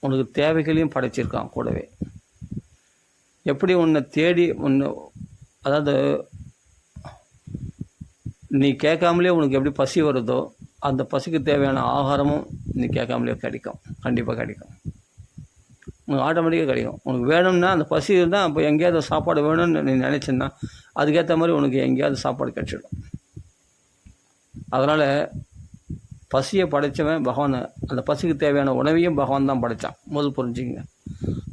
உனக்கு தேவைகளையும் படைச்சிருக்கான் கூடவே. எப்படி உன்னை தேடி அதாவது நீ கேட்காமலே உனக்கு எப்படி பசி வருதோ அந்த பசிக்கு தேவையான ஆகாரமும் நீ கேட்காமலே கிடைக்கும். கண்டிப்பாக கிடைக்கும். உனக்கு ஆட்டோமேட்டிக்காக கிடைக்கும். உனக்கு வேணும்னா அந்த பசி இருந்தால் அப்போ எங்கேயாவது சாப்பாடு வேணும்னு நீ நினச்சின்னா அதுக்கேற்ற மாதிரி உனக்கு எங்கேயாவது சாப்பாடு கிடச்சிடும். அதனால் பசியை படைத்தவன் பகவான். அந்த பசிக்கு தேவையான உணவையும் பகவான் தான் படைத்தான். முதல் புரிஞ்சுங்க.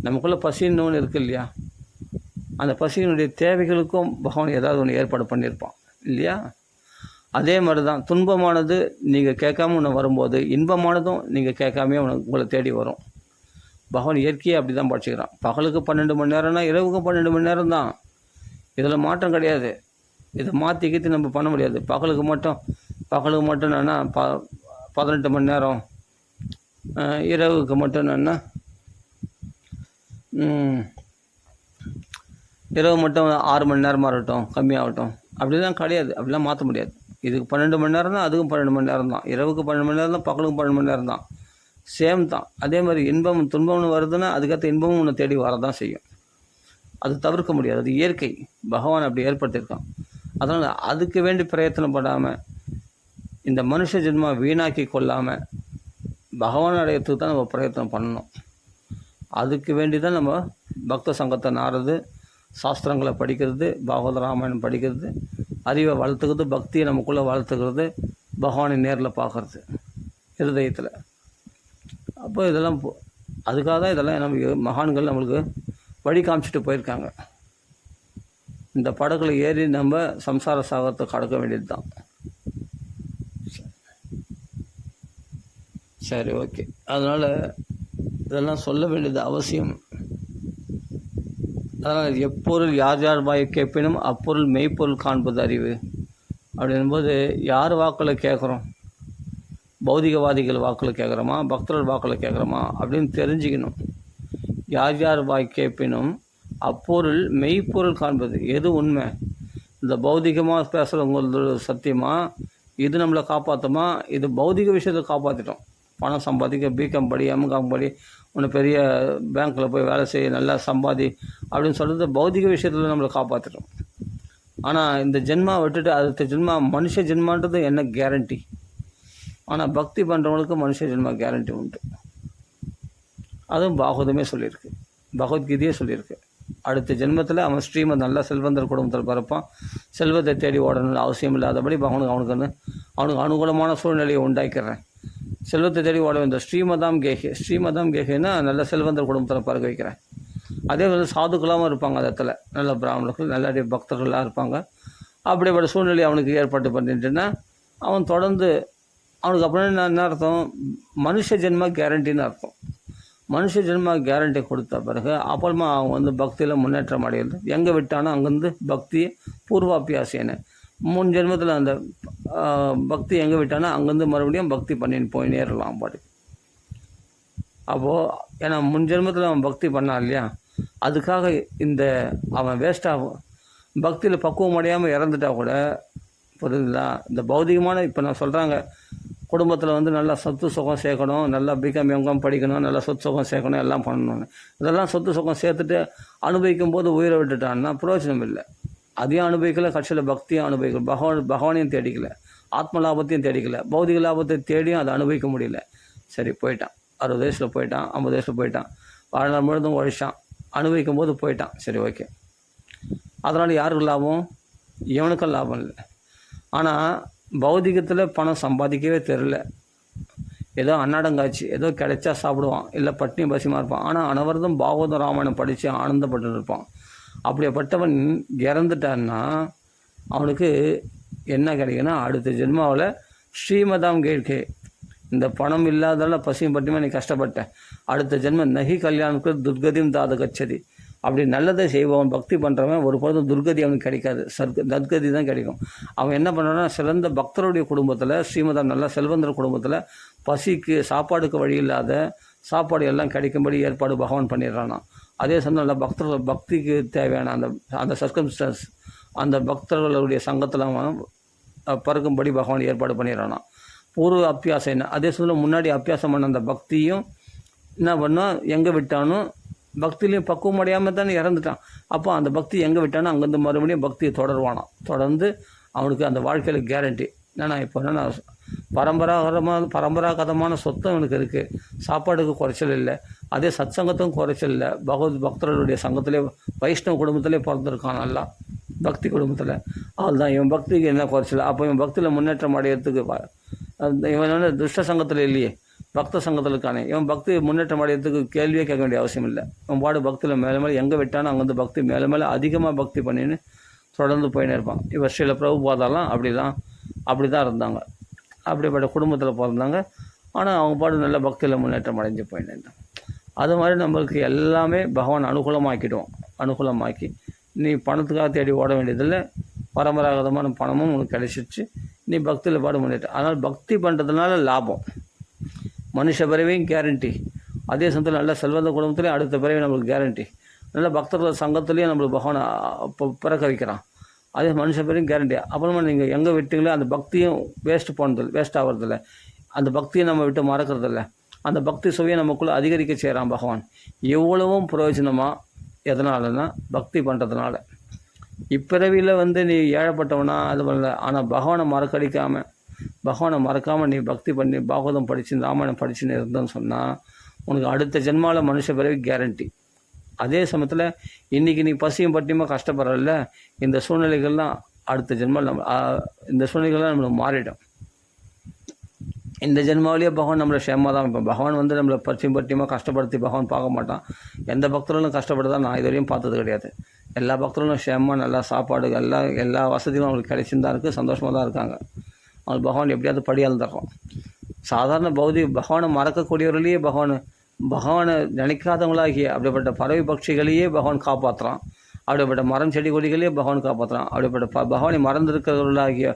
நமக்குள்ளே பசின்னு ஒன்று இருக்குது இல்லையா? அந்த பசியினுடைய தேவைகளுக்கும் பகவான் ஏதாவது ஒன்று ஏற்பாடு பண்ணியிருப்பான் இல்லையா? அதே மாதிரி தான் துன்பமானது நீங்கள் கேட்காம ஒன்று வரும்போது இன்பமானதும் நீங்கள் கேட்காமே உங்களை தேடி வரும். பகவான் இயற்கையை அப்படி தான் படிச்சுக்கிறான். பகலுக்கு 12 மணி நேரம்னா இரவுக்கு 12 மணி நேரம் தான். இதில் மாற்றம் கிடையாது. இதை மாற்றி நம்ம பண்ண முடியாது. பகலுக்கு மட்டும் என்னென்னா 18 மணி நேரம், இரவுக்கு மட்டும் என்னென்னா இரவு மட்டும் 6 மணி நேரமாக இருக்கட்டும், கம்மியாகட்டும், அப்படிலாம் கிடையாது. அப்படிலாம் மாற்ற முடியாது. இதுக்கு 12 மணி நேரம் தான், அதுக்கும் 12 மணி நேரம் தான். இரவுக்கு 12 மணி நேரம் தான், பகலுக்கும் 12 மணி நேரம் தான். சேம் தான். அதே மாதிரி இன்பம் துன்பம்னு வருதுன்னா அதுக்கேற்ற இன்பமும் உன்னை தேடி வரதான் செய்யும். அது தவிர்க்க முடியாது. அது இயற்கை. பகவான் அப்படி ஏற்படுத்தியிருக்கான். அதனால் அதுக்கு வேண்டி பிரயத்தனப்படாமல் இந்த மனுஷ ஜென்மா வீணாக்கி கொள்ளாமல் பகவான் அடையத்துக்கு தான் நம்ம பிரயத்தனம் பண்ணணும். அதுக்கு வேண்டி தான் நம்ம பக்த சங்கத்தை நாடுறது, சாஸ்திரங்களை படிக்கிறது, பாகவத ராமாயணம் படிக்கிறது, அறிவை வளர்த்துக்கிறது, பக்தியை நமக்குள்ளே வளர்த்துக்கிறது, பகவானை நேரில் பார்க்குறது இருதயத்தில். அப்போ இதெல்லாம் அதுக்காக தான் இதெல்லாம் நம்ம மகான்கள் நம்மளுக்கு வழி காமிச்சிட்டு போயிருக்காங்க. இந்த படகுல ஏறி நம்ம சம்சார சாகரத்தை கடக்க வேண்டியது தான். சரி, ஓகே. அதனால் இதெல்லாம் சொல்ல வேண்டியது அவசியம். அதனால் எப்பொருள் யார் வாயை கேட்பினும் அப்பொருள் மெய்ப்பொருள் காண்பது அறிவு அப்படின்போது யார் வாக்கில் கேட்குறோம்? பௌதிகவாதிகள் வாக்கில் கேட்குறோமா, பக்தர்கள் வாக்கில் கேட்குறோமா அப்படின்னு தெரிஞ்சுக்கணும். யார் வாய் கேட்பினும் அப்பொருள் மெய்ப்பொருள் காண்பது எது உண்மை? இந்த பௌதிகமாக பேசுகிறவங்களோட சத்தியமா? இது நம்மளை காப்பாற்றுமா? இது பௌதிக விஷயத்தை காப்பாற்றிட்டோம். பணம் சம்பாதிக்க பிகாம் படி, எம்காம் படி, ஒன்று பெரிய பேங்க்கில் போய் வேலை செய்ய, நல்லா சம்பாதி அப்படின்னு சொல்கிறது பௌதிக விஷயத்தில் நம்மளை காப்பாற்றிட்டோம். ஆனால் இந்த ஜென்மா விட்டுட்டு அடுத்த ஜென்மா மனுஷ ஜென்மான்றது என்ன கேரண்டி? ஆனால் பக்தி பண்ணுறவங்களுக்கு மனுஷ ஜென்மா கேரண்டி உண்டு. அதுவும் பாகவதமே சொல்லியிருக்கு, பகவத்கீதையே சொல்லியிருக்கு. அடுத்த ஜென்மத்தில் அவன் ஸ்ரீமத் நல்ல செல்வந்தர் குடும்பத்தில் பிறப்பான். செல்வத்தை தேடி ஓடணும்னு அவசியம் இல்லாதபடி அவனுக்கு அனுகூலமான சூழ்நிலையை உண்டாக்கிறேன். செல்வத்தை தேடி ஓட வேண்டிய ஸ்ரீமதாம் கேகேன்னா நல்ல செல்வந்தர் குடும்பத்தில் பிறக்க வைக்கிறேன். அதே மாதிரி சாதுக்களாகவும் இருப்பாங்க. அந்த இடத்துல நல்ல பிராமணர்கள், நல்ல பக்தர்களாக இருப்பாங்க. அப்படிப்பட்ட சூழ்நிலை அவனுக்கு ஏற்பாடு பண்ணிட்டுன்னா அவன் தொடர்ந்து அவனுக்கு அப்புறம் என்ன அர்த்தம்? மனுஷ ஜென்மா கேரண்டின்னு அர்த்தம். மனுஷ ஜென்மா கேரண்டி கொடுத்த பிறகு அப்புறமா அவங்க வந்து பக்தியில் முன்னேற்றம் அடைகிறது. எங்கே விட்டானோ அங்கேருந்து பக்தி பூர்வாபியாசியன்னு முன் ஜென்மத்தில் அந்த பக்தி எங்கே விட்டானோ அங்கேருந்து மறுபடியும் பக்தி பண்ணின்னு போயினே இருக்கலாம் பாட்டு. அப்போது ஏன்னா முன் ஜென்மத்தில் அவன் பக்தி பண்ணான் இல்லையா, அதுக்காக இந்த அவன் வேஸ்ட்டாகும். பக்தியில் பக்குவம் அடையாமல் இறந்துட்டா கூட புரியுதுங்களா. இந்த பௌதிகமான இப்போ நான் சொல்கிறாங்க குடும்பத்தில் வந்து நல்லா சொத்து சுகம் சேர்க்கணும், நல்லா பிகாம் எம்காம் படிக்கணும், நல்லா சொத்து சுகம் சேர்க்கணும், எல்லாம் பண்ணணும்னு. இதெல்லாம் சொத்து சுகம் சேர்த்துட்டு அனுபவிக்கும் போது உயிரை விட்டுட்டான்னா பிரயோஜனம் இல்லை. அதையும் அனுபவிக்கலை, கட்சியில் பக்தியும் அனுபவிக்கல, பகவானையும் தேடிக்கல, ஆத்ம லாபத்தையும் தேடிக்கல, பௌதிக லாபத்தை தேடியும் அதை அனுபவிக்க முடியல. சரி போயிட்டான், 60 வயசில் போயிட்டான், 50 வயசில் போயிட்டான், வாழ்நாள் முழுதும் உழைச்சான், அனுபவிக்கும் போது போயிட்டான். சரி ஓகே, அதனால் யாருக்கு லாபம்? இவனுக்கும் லாபம் இல்லை. ஆனால் பௌதிகத்தில் பணம் சம்பாதிக்கவே தெரில, ஏதோ அன்னாடங்காய்ச்சி ஏதோ கிடைச்சா சாப்பிடுவான், இல்லை பட்னி பசியமாக இருப்பான். ஆனால் அனவரதம் பாகவதம் ராமாயணம் படித்து ஆனந்தப்பட்டு இருப்பான். அப்படியேப்பட்டவன் இறந்துட்டான்னா அவனுக்கு என்ன கிடைக்குன்னா அடுத்த ஜென்மாவில் ஸ்ரீமதாம் கேட்கே, இந்த பணம் இல்லாதால பசியும் பட்டியுமா நீ கஷ்டப்பட்ட, அடுத்த ஜென்மம் நகி கல்யாணுக்கு துர்கதியும் தாத கச்சதி. அப்படி நல்லதை செய்வான் பக்தி பண்ணுறவன் ஒரு பொழுதும் துர்கதி அவனுக்கு கிடைக்காது, நற்கதி தான் கிடைக்கும். அவன் என்ன பண்ணுறான்னா சிறந்த பக்தருடைய குடும்பத்தில், ஸ்ரீமதம் நல்ல செல்வந்தர் குடும்பத்தில் பசிக்கு சாப்பாடுக்கு வழி இல்லாத சாப்பாடு எல்லாம் கிடைக்கும்படி ஏற்பாடு பகவான் பண்ணிடுறானா. அதே சமயம் நல்ல பக்தர்கள் பக்திக்கு தேவையான அந்த சர்க்கம்ஸ்டன்ஸ் அந்த பக்தர்களுடைய சங்கத்தில் அவன் பறக்கும்படி பகவான் ஏற்பாடு பண்ணிடுறானா. பூர்வ அபியாசம் என்ன, அதே சமயம் முன்னாடி அபியாசம் பண்ண அந்த பக்தியும் என்ன பண்ணால் எங்கே விட்டானோ பக்திலையும் பக்குவம் அடையாமல் தானே இறந்துட்டான். அப்போ அந்த பக்தி எங்கே விட்டானோ அங்கேருந்து மறுபடியும் பக்தியை தொடருவானான். தொடர்ந்து அவனுக்கு அந்த வாழ்க்கையில் கேரண்டி என்னன்னா இப்போ என்னென்னா பரம்பராகதமான சொத்தம் அவனுக்கு இருக்குது, சாப்பாடுக்கு குறைச்சல் இல்லை, அதே சத் சங்கத்துக்கும் குறைச்சல் இல்லை. பக்தர்களுடைய சங்கத்திலே வைஷ்ணவ குடும்பத்திலே பிறந்திருக்கான், நல்லா பக்தி குடும்பத்தில். அதுதான் இவன் பக்திக்கு என்ன குறைச்சல். அப்போ இவன் பக்தியில் முன்னேற்றம் அடையிறதுக்கு இவன் வந்து துஷ்ட சங்கத்தில் இல்லையே, பக்த சங்கத்தில் இருக்கானே, இவன் பக்தி முன்னேற்றம் அடையிறதுக்கு கேள்வியே கேட்க வேண்டிய அவசியம் இல்லை. இவன் பாடு பக்தியில் மேலே மேலே எங்கே விட்டானோ அங்கேருந்து பக்தி மேலே மேலே அதிகமாக பக்தி பண்ணின்னு தொடர்ந்து போயின்னு இருப்பான். இவர் ஸ்ரீல பிரபுபாதாலாம் அப்படி தான் இருந்தாங்க, அப்படிப்பட்ட குடும்பத்தில் பிறந்தாங்க. ஆனால் அவங்க பாடு நல்ல பக்தியில் முன்னேற்றம் அடைஞ்சு போயின்னு இருந்தாங்க. அது மாதிரி நம்மளுக்கு எல்லாமே பகவான் அனுகூலமாக்கி நீ பணத்துக்காக தேடி ஓட வேண்டியதில்லை, பரம்பராகதமான பணமும் உனக்கு கிடைச்சிச்சு, நீ பக்தியில் பாடு முன்னேற்றம். அதனால் பக்தி பண்ணுறதுனால லாபம், மனுஷ பிறவையும் கேரண்டி, அதே சமயத்தில் நல்ல செல்வந்த குடும்பத்துலேயும் அடுத்த பிறவி நம்மளுக்கு கேரண்டி, நல்ல பக்தர்கள் சங்கத்துலேயும் நம்மளுக்கு பகவான் பிறக்க வைக்கிறான், அதே மனுஷ பிறவையும் கேரண்டி. அப்புறமா நீங்கள் எங்கே விட்டீங்களோ அந்த பக்தியும் வேஸ்ட் ஆகிறதில்ல, அந்த பக்தியை நம்ம விட்டு மறக்கிறதில்ல, அந்த பக்தி சுவையை நமக்குள்ளே அதிகரிக்க செய்கிறான் பகவான். எவ்வளவும் பிரயோஜனமாக எதனாலன்னா பக்தி பண்ணுறதுனால. இப்பிறவியில் வந்து நீ ஏழப்பட்டவனா அது பண்ணல, ஆனால் பகவானை மறக்காமல் நீ பக்தி பண்ணி பாகவதம் படித்து ராமாயணம் படிச்சுன்னு இருந்தோன்னு சொன்னால் உனக்கு அடுத்த ஜென்மாவில் மனுஷ பிறவி கேரண்டி. அதே சமயத்தில் இன்றைக்கி நீ பசியும் பட்டியுமா கஷ்டப்படுறல, இந்த சூழ்நிலைகள்லாம் அடுத்த ஜென்மாவில் இந்த சூழ்நிலைகள்லாம் நம்மளுக்கு மாறிடும். இந்த ஜென்மாவிலேயே பகவான் நம்மளை க்ஷேமாக தான் வைப்பான். பகவான் வந்து நம்மளை பசியும் பட்டியுமா கஷ்டப்படுத்தி பகவான் பார்க்க மாட்டான். எந்த பக்தர்களும் கஷ்டப்படுறதா நான் இது வரையும் பார்த்தது கிடையாது. எல்லா பக்தர்களும் க்ஷேமாக நல்லா சாப்பாடு எல்லா வசதியும் அவங்களுக்கு கிடைச்சின்னு தான் இருக்குது, சந்தோஷமாக தான் இருக்காங்க. அவங்களுக்கு பகவான் எப்படியாவது படியால் தர்றோம். சாதாரண பகவானை மறக்கக்கூடியவர்களையே பகவானை நினைக்காதவங்களாகிய அப்படிப்பட்ட பறவை பட்சிகளையே பகவான் காப்பாற்றுறான், அப்படிப்பட்ட மரம் செடி கொடிகளையே பகவான் காப்பாற்றுறான், அப்படிப்பட்ட பகவானை மறந்திருக்கிறவர்களாகிய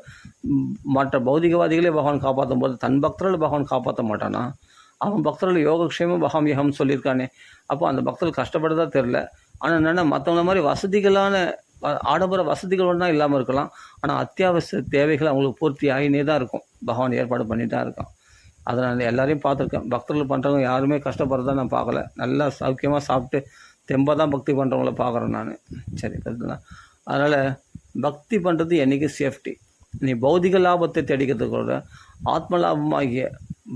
மற்ற பௌதிகவாதிகளே பகவான் காப்பாற்றும் போது தன் பக்தர்கள் பகவான் காப்பாற்ற மாட்டானா? அவன் பக்தர்கள் யோகக்ஷேமம் பகாமியகம் சொல்லியிருக்கானே. அப்போ அந்த பக்தர்கள் கஷ்டப்படுறதா தெரில. ஆனால் என்னென்னா மற்றவங்கள மாதிரி வசதிகளான ஆடம்பர வசதிகளோடு தான் இல்லாமல் இருக்கலாம், ஆனால் அத்தியாவசிய தேவைகள் அவங்களுக்கு பூர்த்தி ஆகினே தான் இருக்கும். பகவான் ஏற்பாடு பண்ணிட்டு தான் இருக்கான். அதனால் எல்லாரையும் பார்த்துருக்கேன், பக்தர்கள் பண்ணுறவங்க யாருமே கஷ்டப்படுறதா நான் பார்க்கல. நல்லா சௌக்கியமாக சாப்பிட்டு தெம்பாக தான் பக்தி பண்ணுறவங்கள பார்க்குறேன் நான். சரி கருதுதான். அதனால் பக்தி பண்ணுறது என்றைக்கு சேஃப்டி. நீ பௌதிக லாபத்தை தேடிக்கிறதுக்கூட ஆத்ம லாபமாகிய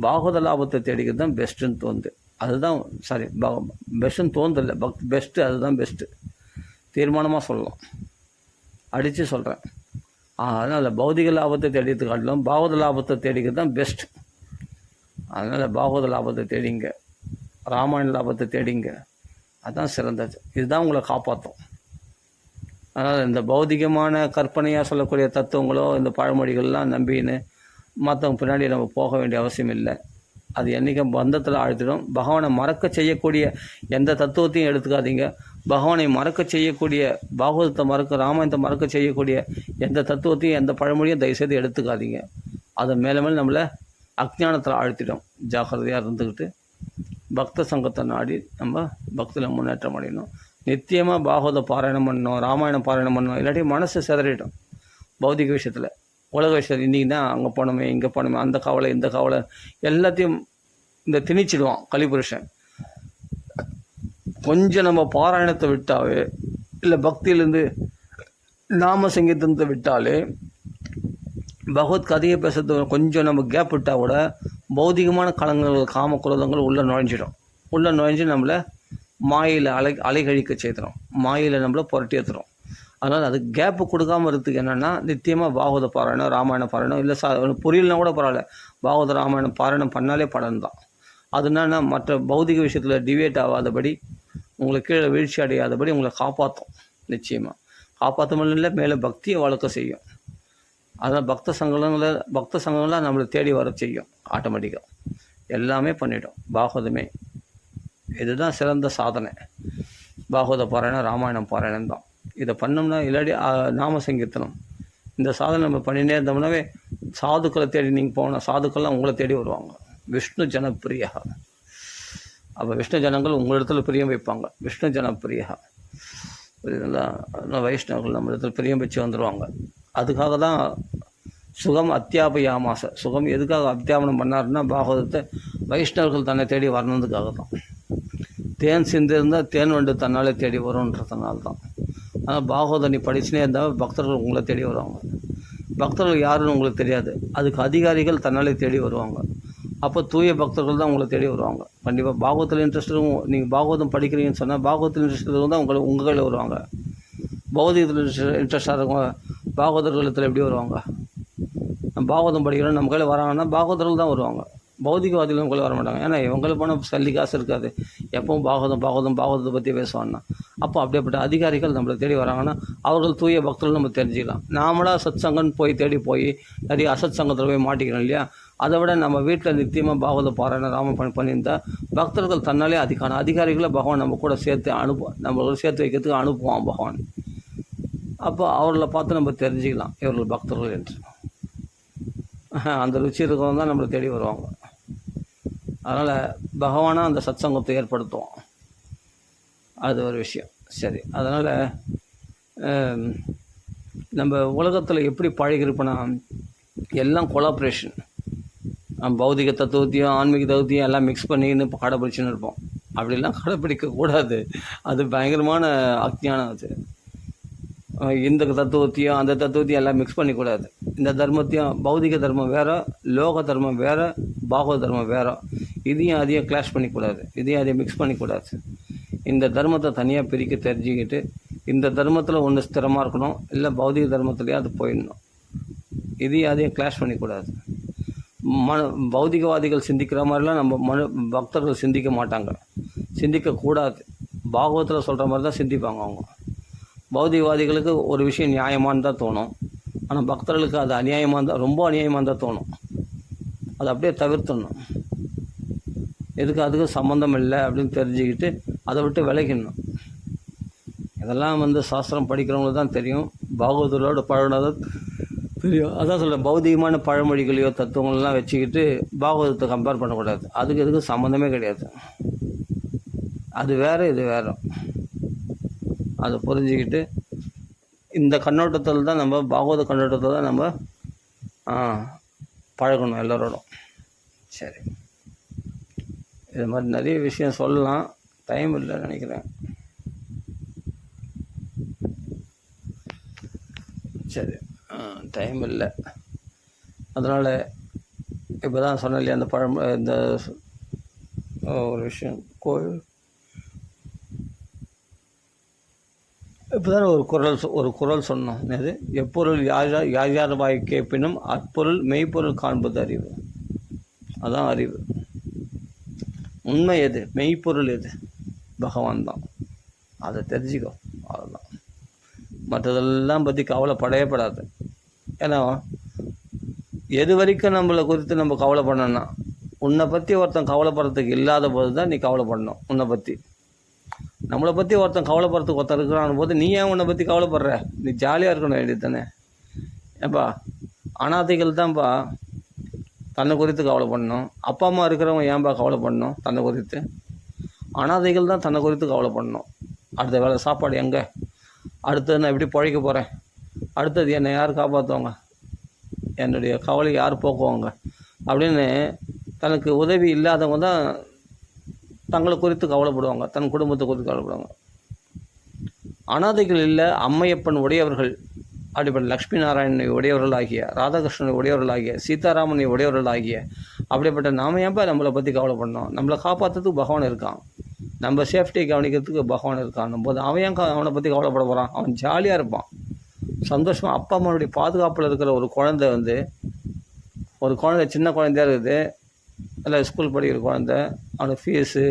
பாகவத லாபத்தை தேடிக்கிறது தான் பெஸ்ட்டுன்னு தோணுது. அதுதான் பெஸ்ட்டுன்னு தோணுதில்லை, பெஸ்ட்டு அதுதான் பெஸ்ட்டு தீர்மானமாக சொல்லலாம், அடித்து சொல்கிறேன். அதனால் பௌதிக லாபத்தை தேடித்து காட்டிலும் பாகவத லாபத்தை தேடிக்கிறது தான் பெஸ்ட். அதனால் பாகவத லாபத்தை தேடிங்க, ராமாயண லாபத்தை தேடிங்க, அதுதான் சிறந்தது. இதுதான் உங்களை காப்பாற்றும். அதனால் இந்த பௌதிகமான கற்பனையாக சொல்லக்கூடிய தத்துவங்களோ இந்த பழமொழிகள்லாம் நம்பின்னு மற்றவங்க பின்னாடி நம்ம போக வேண்டிய அவசியம் இல்லை. அது என்றைக்கும் பந்தத்தில் ஆழ்த்திடும். பகவானை மறக்க செய்யக்கூடிய எந்த தத்துவத்தையும் எடுத்துக்காதீங்க. பகவானை மறக்க செய்யக்கூடிய பாகவதத்தை மறக்க, ராமாயணத்தை மறக்க செய்யக்கூடிய எந்த தத்துவத்தையும் எந்த பழமொழியும் தயவுசெய்து எடுத்துக்காதீங்க. அதை மேலே மேலே நம்மளை அஜ்ஞானத்தில் ஆழ்த்திடும். ஜாக்கிரதையாக இருந்துக்கிட்டு பக்த சங்கத்தை நாடி நம்ம பக்தியில் முன்னேற்றம் அடையணும். நித்தியமாக பாகவத பாராயணம் பண்ணணும், ராமாயணம் பாராயணம் பண்ணணும். இல்லாட்டி மனசு சிதறிடும் பௌதிக விஷயத்தில், உலக விஷயத்தில். இன்றைக்கி தான் அங்கே போனோமே, இங்கே போனோமே, அந்த கவலை இந்த கவலை எல்லாத்தையும் இந்த திணிச்சிடுவான் கலிபுருஷன். கொஞ்சம் நம்ம பாராயணத்தை விட்டாவே, இல்லை பக்தியிலேருந்து நாம சங்கீதத்தை விட்டாலே, பகவத் கதையை பேசுறது கொஞ்சம் நம்ம கேப் விட்டால் கூட பௌதிகமான கலங்கள், காம குரோதங்கள் உள்ளே நுழைஞ்சு நம்மளை மாயில் அலைகழிக்க செய்துடும், மாயில் நம்மளை புரட்டி ஏற்றுறோம். அதனால் அது கேப்பு கொடுக்காமல் இருக்கிறதுக்கு என்னென்னா, நித்தியமாக பாகவத பாராயணம், ராமாயண பாராயணம், இல்லை புரியலனா கூட பரவாயில்ல, பாகவத ராமாயணம் பாராயணம் பண்ணாலே பலன் தான். அது என்னென்னா, மற்ற பௌதிக விஷயத்தில் டிவேட் ஆகாதபடி, உங்களை கீழே வீழ்ச்சி அடையாதபடி உங்களை காப்பாற்றும். நிச்சயமாக காப்பாற்றமல் இல்லை, மேலே பக்தியை வளர்க்க செய்யும். அதனால் பக்த சங்கங்களாக நம்மளை தேடி வர செய்யும். ஆட்டோமேட்டிக்காக எல்லாமே பண்ணிட்டோம் பாகவதமே. இதுதான் சிறந்த சாதனை. பாகவத பாராயணம், ராமாயணம் பாராயணம் தான். இதை பண்ணோம்னா, இல்லாடி நாம சங்கீர்த்தனம், இந்த சாதனை நம்ம பண்ணினே இருந்தோம்னாவே சாதுக்களை தேடி நீங்கள் போகணும். சாதுக்கள்லாம் உங்களை தேடி வருவாங்க. விஷ்ணு ஜனப்பிரியா. அப்போ விஷ்ணு ஜனங்கள் உங்களிடத்துல பிரியம் வைப்பாங்க. விஷ்ணு ஜனப்பிரியா. இதெல்லாம் வைஷ்ணவர்கள் நம்ம இடத்துல பிரியம் வச்சு வந்துடுவாங்க. அதுக்காக தான் சுகம் அத்தியாபயாமாச. சுகம் எதுக்காக அத்தியாபனம் பண்ணாருன்னா, பாகவதத்தை வைஷ்ணவர்கள் தன்னை தேடி வரணுன்றதுக்காக தான். தேன் சிந்திருந்தால் தேன் வண்டு தன்னாலே தேடி வரும்ன்றதுனால தான். ஆனால் பாகவதம் நீ படிச்சுனே இருந்தால் பக்தர்கள் உங்களை தேடி வருவாங்க. பக்தர்கள் யாருன்னு உங்களுக்கு தெரியாது, அதுக்கு அதிகாரிகள் தன்னாலே தேடி வருவாங்க. அப்போ தூய பக்தர்கள் தான் உங்களை தேடி வருவாங்க. கண்டிப்பாக பாகவத்தில் இன்ட்ரெஸ்ட் இருக்கும். நீங்கள் பாகவதம் படிக்கிறீங்கன்னு சொன்னால் பாகவத்தில் இன்ட்ரெஸ்ட் இருக்கும் தான் உங்கள் கையில் வருவாங்க. பௌதிகத்தில் இன்ட்ரெஸ்டாக இருக்கும் பாகவதர்கள் எப்படி வருவாங்க? பாகவதம் படிக்கிறோம் நம்ம கையில் வராங்கன்னா பாகவதர்கள் தான் வருவாங்க. பௌதிகவாதிகள் உங்களை வர மாட்டாங்க. ஏன்னா இவங்களுக்கு போனால் சல்லி காசு இருக்காது. எப்பவும் பாகவதத்தை பற்றி பேசுவாங்கன்னா, அப்போ அப்படியேப்பட்ட அதிகாரிகள் நம்மளை தேடி வராங்கன்னா அவர்கள் தூய பக்தர்கள் நம்ம தெரிஞ்சுக்கலாம். நாமளாக சத் சங்கன்னு போய் நிறைய அசத் சங்கத்தில் போய் மாட்டிக்கிறோம் இல்லையா? அதை விட நம்ம வீட்டில் நித்தியமாக பாகவத பாராயணம் ராம பண்ணியிருந்தால் பக்தர்கள் தன்னாலே அதிகாரிகளை பகவான் நம்ம கூட நம்மளோட சேர்த்து வைக்கிறதுக்கு அனுப்புவான் பகவான். அப்போ அவர்களை பார்த்து நம்ம தெரிஞ்சுக்கலாம் இவர்கள் பக்தர்கள் என்று. அந்த ருச்சி இருக்கிறவங்க தான் நம்மளை தேடி வருவாங்க. அதனால் பகவானாக அந்த சத் சங்கத்தை ஏற்படுத்துவோம். அது ஒரு விஷயம். சரி, அதனால் நம்ம உலகத்தில் எப்படி பழகிருப்போன்னா, எல்லாம் கொலாப்ரேஷன். பௌதிக தத்துவத்தையும் ஆன்மீக தத்துவத்தையும் எல்லாம் மிக்ஸ் பண்ணின்னு கடைப்பிடிச்சுன்னு இருப்போம். அப்படிலாம் கடைப்பிடிக்கக்கூடாது. அது பயங்கரமான அஜ்ஞானம். அது இந்த தத்துவத்தையும் அந்த தத்துவத்தையும் எல்லாம் மிக்ஸ் பண்ணிக்கூடாது. இந்த தர்மத்தையும், பௌதிக தர்மம் வேறு, லோக தர்மம் வேறு, பாகவத தர்மம் வேறு. இதையும் அதையும் கிளாஷ் பண்ணிக்கூடாது, இதையும் அதையும் மிக்ஸ் பண்ணிக்கூடாது. இந்த தர்மத்தை தனியாக பிரிக்க தெரிஞ்சுக்கிட்டு, இந்த தர்மத்தில் ஒன்று ஸ்திரமாக இருக்கணும், இல்லை பௌதிக தர்மத்துலேயே அது போயிடணும். இதையும் அதையும் கிளாஷ் பண்ணிக்கூடாது. பௌதிகவாதிகள் சிந்திக்கிற மாதிரிலாம் நம்ம பக்தர்கள் சிந்திக்க மாட்டாங்க, சிந்திக்கக்கூடாது. பாகவத்தில் சொல்கிற மாதிரி தான் சிந்திப்பாங்க அவங்க. பௌதிகவாதிகளுக்கு ஒரு விஷயம் நியாயமானு தான் தோணும், ஆனால் பக்தர்களுக்கு அது ரொம்ப அநியாயமாக தான் தோணும். அதை அப்படியே தவிர்த்துடணும். அதுக்கு சம்மந்தம் இல்லை அப்படின்னு தெரிஞ்சுக்கிட்டு அதை விட்டு விலகிடணும். இதெல்லாம் சாஸ்திரம் படிக்கிறவங்களுக்கு தான் தெரியும், பாகவதரோட பழகினது தெரியும். அதான் சொல்கிறேன், பௌதிகமான பழமொழிகளையோ தத்துவங்கள்லாம் வச்சுக்கிட்டு பாகவதத்தை கம்பேர் பண்ணக்கூடாது. அதுக்கு சம்மந்தமே கிடையாது. அது வேறு, இது வேறு. அதை புரிஞ்சுக்கிட்டு இந்த கண்ணோட்டத்தில் தான் நம்ம, பாகவத கண்ணோட்டத்தில் தான் நம்ம பழகணும் எல்லோரோடும். சரி, இது மாதிரி நிறைய விஷயம் சொல்லலாம், டைம் இல்லைன்னு நினைக்கிறேன். சரி, டைம் இல்லை. அதனால் இப்போ தான் சொன்னேன் இல்லையா, அந்த இந்த ஒரு விஷயம் இப்போ தான் ஒரு குரல் சொன்னோம். அது எப்பொருள் யார் வாய் கேட்பினும் அப்பொருள் மெய்ப்பொருள் காண்பது அறிவு. அதான் அறிவு. உண்மை எது, மெய்ப்பொருள் எது, பகவான் தான். அதை தெரிஞ்சுக்கோ, அவ்வளோதான். மற்றதெல்லாம் பற்றி கவலைப்படவே. ஏன்னா எது வரைக்கும் நம்மளை குறித்து நம்ம கவலைப்படணும்னா, உன்னை பற்றி ஒருத்தன் கவலைப்படுறதுக்கு இல்லாத போது தான் நீ கவலைப்படணும். உன்னை பற்றி நம்மளை பற்றி ஒருத்தன் கவலைப்படுறதுக்கு ஒருத்தன் இருக்கிறான் போது நீ ஏன் உன்னை பற்றி கவலைப்படுற? நீ ஜாலியாக இருக்கணும் வேண்டியது தானே. ஏப்பா அனாதைகள் தான்ப்பா தன்னை குறித்து கவலைப்படணும். அப்பா அம்மா இருக்கிறவங்க ஏன்பா கவலைப்படணும் தன்னை குறித்து? அனாதைகள் தான் தன்னை குறித்து கவலைப்படணும். அடுத்த வேலை சாப்பாடு எங்கே, அடுத்தது நான் எப்படி பழைக்க போகிறேன், அடுத்தது என்னை யார் காப்பாற்றுவாங்க, என்னுடைய கவலை யார் போக்குவாங்க அப்படின்னு தனக்கு உதவி இல்லாதவங்க தான் தங்களை குறித்து கவலைப்படுவாங்க, தன் குடும்பத்தை குறித்து கவலைப்படுவாங்க. அனாதைகள் இல்லை, அம்மையப்பன் உடையவர்கள், அப்படிப்பட்ட லக்ஷ்மி நாராயணனை உடையவர்களாகிய, ராதாகிருஷ்ணனை உடையவர்களாகிய, சீதாராமனை உடையவர்களாகிய அப்படிப்பட்ட நாம ஏன்பா நம்மளை பற்றி கவலைப்படணும்? நம்மளை காப்பாற்றுறதுக்கு பகவான் இருக்கான், நம்ம சேஃப்டியை கவனிக்கிறதுக்கு பகவான் இருக்கான் போது அவன் ஏன் அவனை பற்றி கவலைப்பட போகிறான்? அவன் ஜாலியாக இருப்பான், சந்தோஷமாக. அப்பா அம்மாவுடைய பாதுகாப்பில் இருக்கிற ஒரு குழந்தை ஒரு குழந்தை சின்ன குழந்தையாக இருக்குது, இல்லை ஸ்கூல் படிக்கிற குழந்தை, அவனுக்கு fees,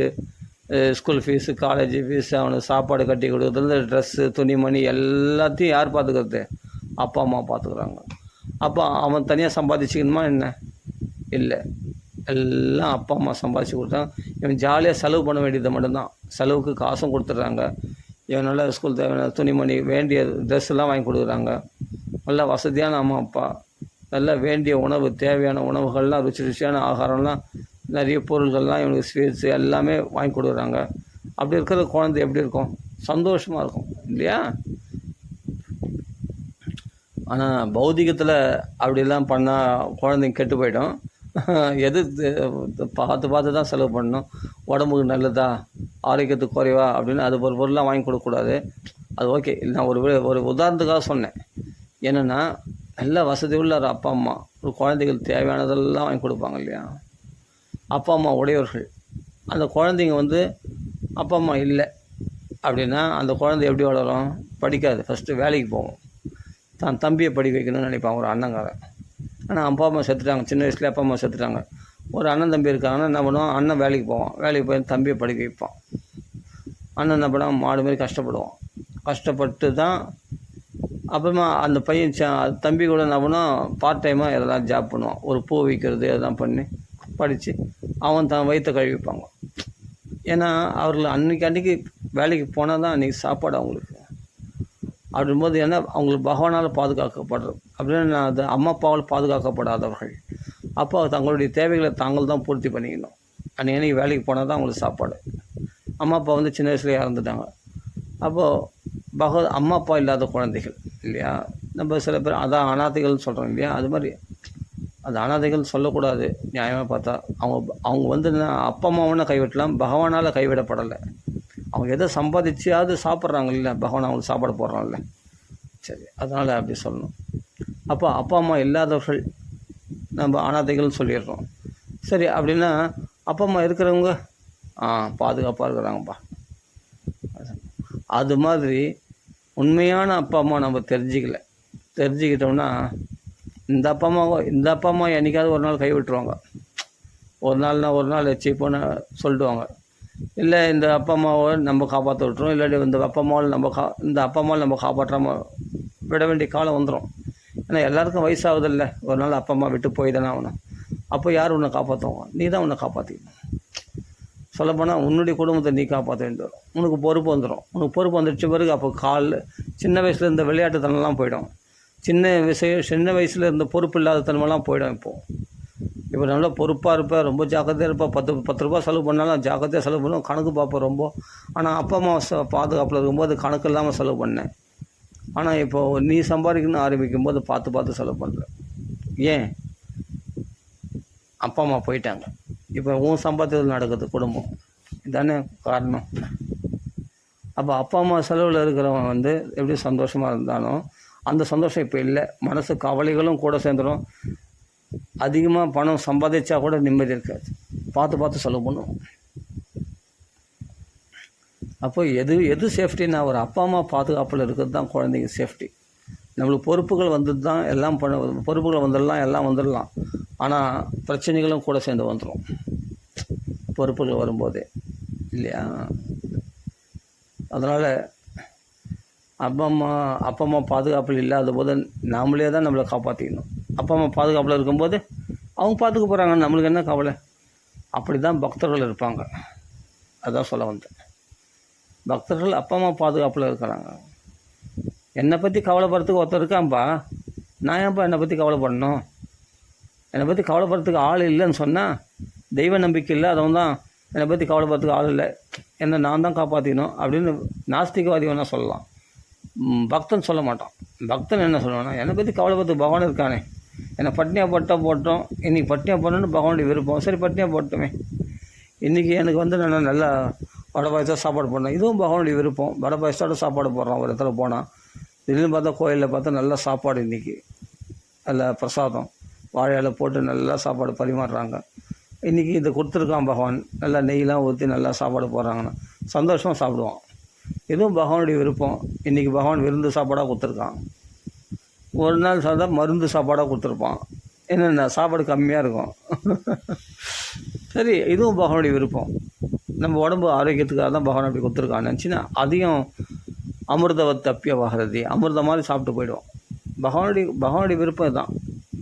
school fees, college fees, அவனுக்கு சாப்பாடு கட்டி கொடுக்குறது, ட்ரெஸ்ஸு, துணிமணி எல்லாத்தையும் யார் பார்த்துக்கிறது? அப்பா அம்மா பார்த்துக்குறாங்க. அப்போ அவன் தனியாக சம்பாதிச்சிக்கணுமா என்ன? இல்லை, எல்லாம் அப்பா அம்மா சம்பாதிச்சு கொடுத்தாங்க. இவன் ஜாலியாக செலவு பண்ண வேண்டியது மட்டும்தான். செலவுக்கு காசும் கொடுத்துட்றாங்க. இவன் நல்லா ஸ்கூல் தேவையான துணிமணி, வேண்டிய ட்ரெஸ்ஸெல்லாம் வாங்கி கொடுக்குறாங்க. நல்லா வசதியான அம்மா அப்பா, நல்லா வேண்டிய உணவு, தேவையான உணவுகள்லாம், ருசியான ஆகாரம்லாம், நிறைய பொருள்கள்லாம், இவனுக்கு ஸ்வீட்ஸு எல்லாமே வாங்கி கொடுக்குறாங்க. அப்படி இருக்கிற குழந்தை எப்படி இருக்கும்? சந்தோஷமாக இருக்கும் இல்லையா? ஆனால் பௌதிகத்தில் அப்படிலாம் பண்ணால் குழந்தைங்க கெட்டு போயிடும். எது பார்த்து தான் செலவு பண்ணணும். உடம்புக்கு நல்லதா, ஆரோக்கியத்துக்கு குறைவா அப்படின்னு அது ஒரு பொருள்லாம் வாங்கி கொடுக்கக்கூடாது. அது ஓகே. நான் ஒரு உதாரணத்துக்காக சொன்னேன். என்னென்னா, நல்ல வசதி உள்ள அப்பா அம்மா ஒரு குழந்தைகள் தேவையானதெல்லாம் வாங்கி கொடுப்பாங்க இல்லையா? அப்பா அம்மா உடையவர்கள். அந்த குழந்தைங்க அப்பா அம்மா இல்லை அப்படின்னா அந்த குழந்தை எப்படி வளரும்? படிக்காது. ஃபஸ்ட்டு வேலைக்கு போகும். தான் தம்பியை படிக்க வைக்கணும்னு நினைப்பாங்க, ஒரு அண்ணங்காரன். ஆனால் அப்பா அம்மா செத்துட்டாங்க, சின்ன வயசுலேயே அப்பா அம்மா செத்துட்டாங்க. ஒரு அண்ணன் தம்பி இருக்காங்கன்னா என்ன பண்ணுவான்? அண்ணன் வேலைக்கு போவான், வேலைக்கு போய் தம்பியை படிக்க வைப்பான். அண்ணன் என்ன பண்ணுவான்? மாடு மாதிரி கஷ்டப்படுவான். கஷ்டப்பட்டு தான் அப்புறமா அந்த பையன் தம்பி கூட என்ன பண்ணுவான்? பார்ட் டைமாக எதெல்லாம் ஜாப் பண்ணுவான். ஒரு பூ விற்கிறது எதெல்லாம் பண்ணி படித்து அவன் தான் வயிற்ற கழுவிப்பாங்க. ஏன்னா அவர்கள் அன்றைக்கி வேலைக்கு போனால் தான் அன்றைக்கி சாப்பாடு அவங்களுக்கு. அப்படின்போது என்ன, அவங்களுக்கு பகவானால் பாதுகாக்கப்படுறது அப்படின்னு அது அம்மா அப்பாவால் பாதுகாக்கப்படாதவர்கள். அப்போ தங்களுடைய தேவைகளை தாங்கள் தான் பூர்த்தி பண்ணிக்கணும். அன்றைக்கி வேலைக்கு போனால் தான் அவங்களுக்கு சாப்பாடு. அம்மா அப்பா சின்ன வயசுலேயே இறந்துட்டாங்க. அப்போது அம்மா அப்பா இல்லாத குழந்தைகள் இல்லையா? நம்ம சில பேர் அதான் அனாதைகள்னு சொல்கிறோம் இல்லையா? அது மாதிரி அது அனாதைகள் சொல்லக்கூடாது. நியாயமாக பார்த்தா அவங்க அப்பா அம்மாவனை கைவிட்டலாம், பகவானால் கைவிடப்படலை. அவங்க எதை சம்பாதிச்சாவது சாப்பிட்றாங்க இல்லை, பகவான் அவங்களுக்கு சாப்பாடு போடுறாங்கல்ல. சரி, அதனால் அப்படி சொல்லணும். அப்போ அப்பா அம்மா இல்லாதவர்கள் நம்ம அனாதைகள்னு சொல்லிடுறோம். சரி, அப்படின்னா அப்பா அம்மா இருக்கிறவங்க பாதுகாப்பாக இருக்கிறாங்கப்பா. அது மாதிரி உண்மையான அப்பா அம்மா நம்ம தெரிஞ்சுக்கிட்டோம்னா இந்த அப்பா அம்மா என்றைக்காவது ஒரு நாள் கைவிட்டுருவாங்க. ஒரு நாள் சீப்போன்னு சொல்லிடுவாங்க. இல்லை இந்த அப்பா அம்மாவை நம்ம காப்பாற்ற விட்டுரும், இல்லாட்டி இந்த அப்பா அம்மாவை நம்ம காப்பாற்றாமல் விட வேண்டிய காலம் வந்துடும். ஏன்னா எல்லாருக்கும் வயசாகுதில்ல, ஒரு நாள் அப்பா அம்மா விட்டு போய் தானே ஆகணும். அப்போ யார் உன்னை காப்பாற்றுவாங்க? நீ தான் உன்னை காப்பாற்றிக்கணும். சொல்லப்போனால் உன்னுடைய குடும்பத்தை நீ காப்பாற்ற வேண்டி வரும். உனக்கு பொறுப்பு வந்துடும். உனக்கு பொறுப்பு வந்துடுச்ச பிறகு அப்போ சின்ன வயசில் இருந்த விளையாட்டுத்தனம்லாம் போயிடும். சின்ன வயசில் இருந்த பொறுப்பு இல்லாத தனமெல்லாம் போயிடும். இப்போ நல்லா பொறுப்பாக இருப்பேன், ரொம்ப ஜாக்கிரதையாக இருப்பேன். 10 ரூபா செலவு பண்ணாலும் ஜாக்கிரதையாக செலவு பண்ணுவோம், கணக்கு பார்ப்பேன் ரொம்ப. ஆனால் அப்பா அம்மா பாதுகாப்பில் இருக்கும்போது கணக்கு இல்லாமல் செலவு பண்ணேன். ஆனால் இப்போது நீ சம்பாதிக்கணும்னு ஆரம்பிக்கும் போது பார்த்து செலவு பண்ணுறேன். ஏன்? அப்பா அம்மா போயிட்டாங்க. இப்போ உன் சம்பாத்தியத்தில் நடக்குது குடும்பம். இதானே காரணம். அப்போ அப்பா அம்மா செலவில் இருக்கிறவன் எப்படி சந்தோஷமாக இருந்தாலும் அந்த சந்தோஷம் இப்போ இல்லை. மனசு கவலைகளும் கூட சேர்ந்துடும். அதிகமாக பணம் சம்பாதிச்சா கூட நிம்மதி இருக்காது. பார்த்து செலவு பண்ணுவோம். அப்போ எது சேஃப்டின்னா ஒரு அப்பா அம்மா பாதுகாப்பில் இருக்கிறது தான் குழந்தைங்க சேஃப்டி. நம்மளுக்கு பொறுப்புகள் தான் எல்லாம் பொறுப்புகள் வந்துடலாம், எல்லாம் வந்துடலாம். ஆனால் பிரச்சனைகளும் கூட சேர்ந்து வந்துடும் பொறுப்புகள் வரும்போதே இல்லையா? அதனால் அப்பா அம்மா பாதுகாப்பில் இல்லாத போது நாமளே தான் நம்மளை காப்பாற்றிக்கணும். அப்பா அம்மா பாதுகாப்பில் இருக்கும்போது அவங்க பார்த்துக்க போகிறாங்க, நம்மளுக்கு என்ன கவலை? அப்படி தான் பக்தர்கள் இருப்பாங்க. அதான் சொல்ல வந்தேன். பக்தர்கள் அப்பா அம்மா பாதுகாப்பில் இருக்கிறாங்க. என்னை பற்றி கவலைப்படுறதுக்கு ஒருத்தர் இருக்கான்ப்பா, நான் ஏன்ப்பா என்னை பற்றி கவலைப்படணும்? என்னை பற்றி கவலைப்படுறதுக்கு ஆள் இல்லைன்னு சொன்னால், தெய்வ நம்பிக்கை இல்லை, அதவன் தான் என்னை பற்றி கவலைப்படுறதுக்கு ஆள் இல்லை, என்னை நான் தான் காப்பாற்றிக்கணும் அப்படின்னு நாஸ்திகவாதி வேணால் சொல்லலாம். பக்தன் சொல்ல மாட்டான். பக்தன் என்ன சொல்லுவான்னா, என்னை பற்றி கவலைப்படுறதுக்கு பகவான் இருக்கானே, என்னை பட்னியாக போட்டோம், இன்றைக்கி பட்னியாக போடணுன்னு பகவானுடைய விருப்பம், சரி பட்னியாக போட்டோமே, இன்றைக்கி எனக்கு வந்து நான் நல்லா வடை பாயசம் சாப்பாடு போடணும், இதுவும் பகவானுடைய விருப்பம். வடை பாயசத்தோட சாப்பாடு போடுறான். ஒரு இடத்துல போனால் திடீர்னு பார்த்தா கோயிலில் பார்த்தா நல்ல சாப்பாடு, இன்றைக்கி நல்ல பிரசாதம் வாழையில போட்டு நல்லா சாப்பாடு பரிமாறுறாங்க. இன்றைக்கி இதை கொடுத்துருக்கான் பகவான், நல்லா நெய்லாம் ஊற்றி நல்லா சாப்பாடு போடுறாங்கன்னா சந்தோஷமாக சாப்பிடுவான். இதுவும் பகவானுடைய விருப்பம். இன்றைக்கி பகவான் விருந்து சாப்பாடாக கொடுத்துருக்கான். ஒரு நாள் சாதா மருந்து சாப்பாடாக கொடுத்துருப்பான். என்னென்ன சாப்பாடு கம்மியாக இருக்கும். சரி, இதுவும் பகவானுடைய விருப்பம். நம்ம உடம்பு ஆரோக்கியத்துக்காக தான் பகவான் அப்படி கொடுத்துருக்கான்னு நினச்சின்னா அதையும் அமிர்தவத் தப்பிய வாகிறது, அமிர்தம் மாதிரி சாப்பிட்டு போயிடுவோம். பகவானுடைய விருப்பம் இதுதான்,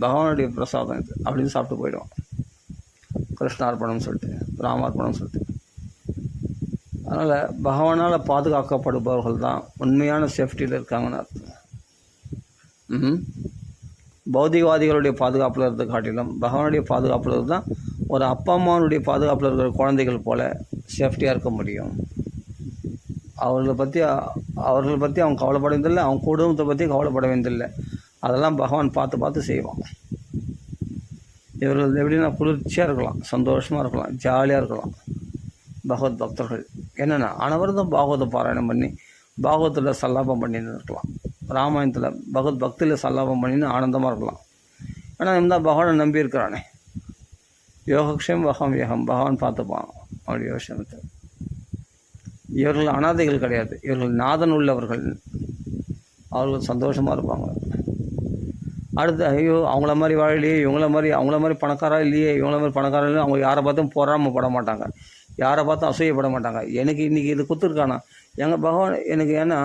பகவானுடைய பிரசாதம் இது அப்படின்னு சாப்பிட்டு போயிடுவோம். கிருஷ்ணார்ப்பணம்னு சொல்லிட்டு, ராமார்ப்பணம்னு சொல்லிட்டு. அதனால் பகவானால் பாதுகாக்கப்படுபவர்கள் தான் உண்மையான சேஃப்டியில் இருக்காங்கன்னு அர்த்தம். பௌதிகவாதிகளுடைய பாதுகாப்பில் இருந்த காட்டிலும் பகவானுடைய பாதுகாப்பில் தான் ஒரு அப்பா அம்மாவுடைய பாதுகாப்பில் இருக்கிற குழந்தைகள் போல் சேஃப்டியாக இருக்க முடியும். அவர்களை பற்றி அவங்க கவலைப்பட வேண்டியதில்லை, அவங்க குடும்பத்தை பற்றி கவலைப்பட வேண்டியதில்லை. அதெல்லாம் பகவான் பார்த்து செய்வான். இவர்கள் எப்படின்னா குளிர்ச்சியாக இருக்கலாம், சந்தோஷமாக இருக்கலாம், ஜாலியாக இருக்கலாம். பகவத் பக்தர்கள் என்னென்னா அனவரதம் பாகவத பாராயணம் பண்ணி பாகவத்தில் சல்லாபம் பண்ணின்னு இருக்கலாம். ராமாயணத்தில் பகவத் பக்தியில் சல்லாபம் பண்ணின்னு ஆனந்தமாக இருக்கலாம். ஆனால் இந்த பகவானை நம்பி இருக்கிறானே, யோகக்ஷேம் வகம் யோகம், பகவான் பார்த்துப்பான் அவருடைய யோசனத்தை. இவர்கள் அனாதைகள் கிடையாது, இவர்கள் நாதன் உள்ளவர்கள். அவர்கள் சந்தோஷமாக இருப்பாங்க. அடுத்து ஐயோ அவங்கள மாதிரி வாழலையே, அவங்கள மாதிரி பணக்காரா இல்லையே, இவங்கள மாதிரி பணக்காரா இல்லையே, அவங்க யாரை பார்த்தும் பொறாமப்பட மாட்டாங்க, யாரை பார்த்தும் அசூயப்பட மாட்டாங்க. எனக்கு இன்றைக்கி இது கொடுத்துருக்கானா எங்கள் பகவான் எனக்கு, ஏன்னா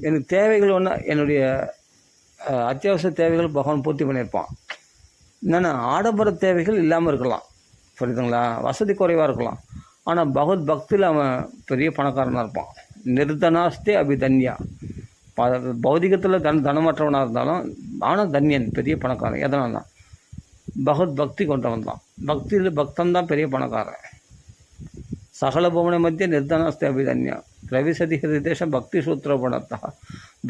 எனக்கு தேவைகள் ஒன்றா, என்னுடைய அத்தியாவசிய தேவைகள் பகவான் பூர்த்தி பண்ணியிருப்பான். என்னென்னா ஆடம்பர தேவைகள் இல்லாமல் இருக்கலாம், புரியுதுங்களா, வசதி குறைவாக இருக்கலாம். ஆனால் பகவத் பக்தியில் அவன் பெரிய பணக்காரனாக இருப்பான். நிர்தனாஸ்தே அபிதன்யா. பௌதிகத்தில் தனமற்றவனாக இருந்தாலும் ஆனால் தன்யன், பெரிய பணக்காரன். எதனால் தான் பகவத் பக்தி கொண்டவன் தான். பக்தியில் பக்தன் தான் பெரிய பணக்காரன். சகல புவன மத்திய நிர்தனாஸ்தே அபிதன்யா பிரவிசதி ஹிருதேஷம் பக்தி சூத்திரபணத்தா.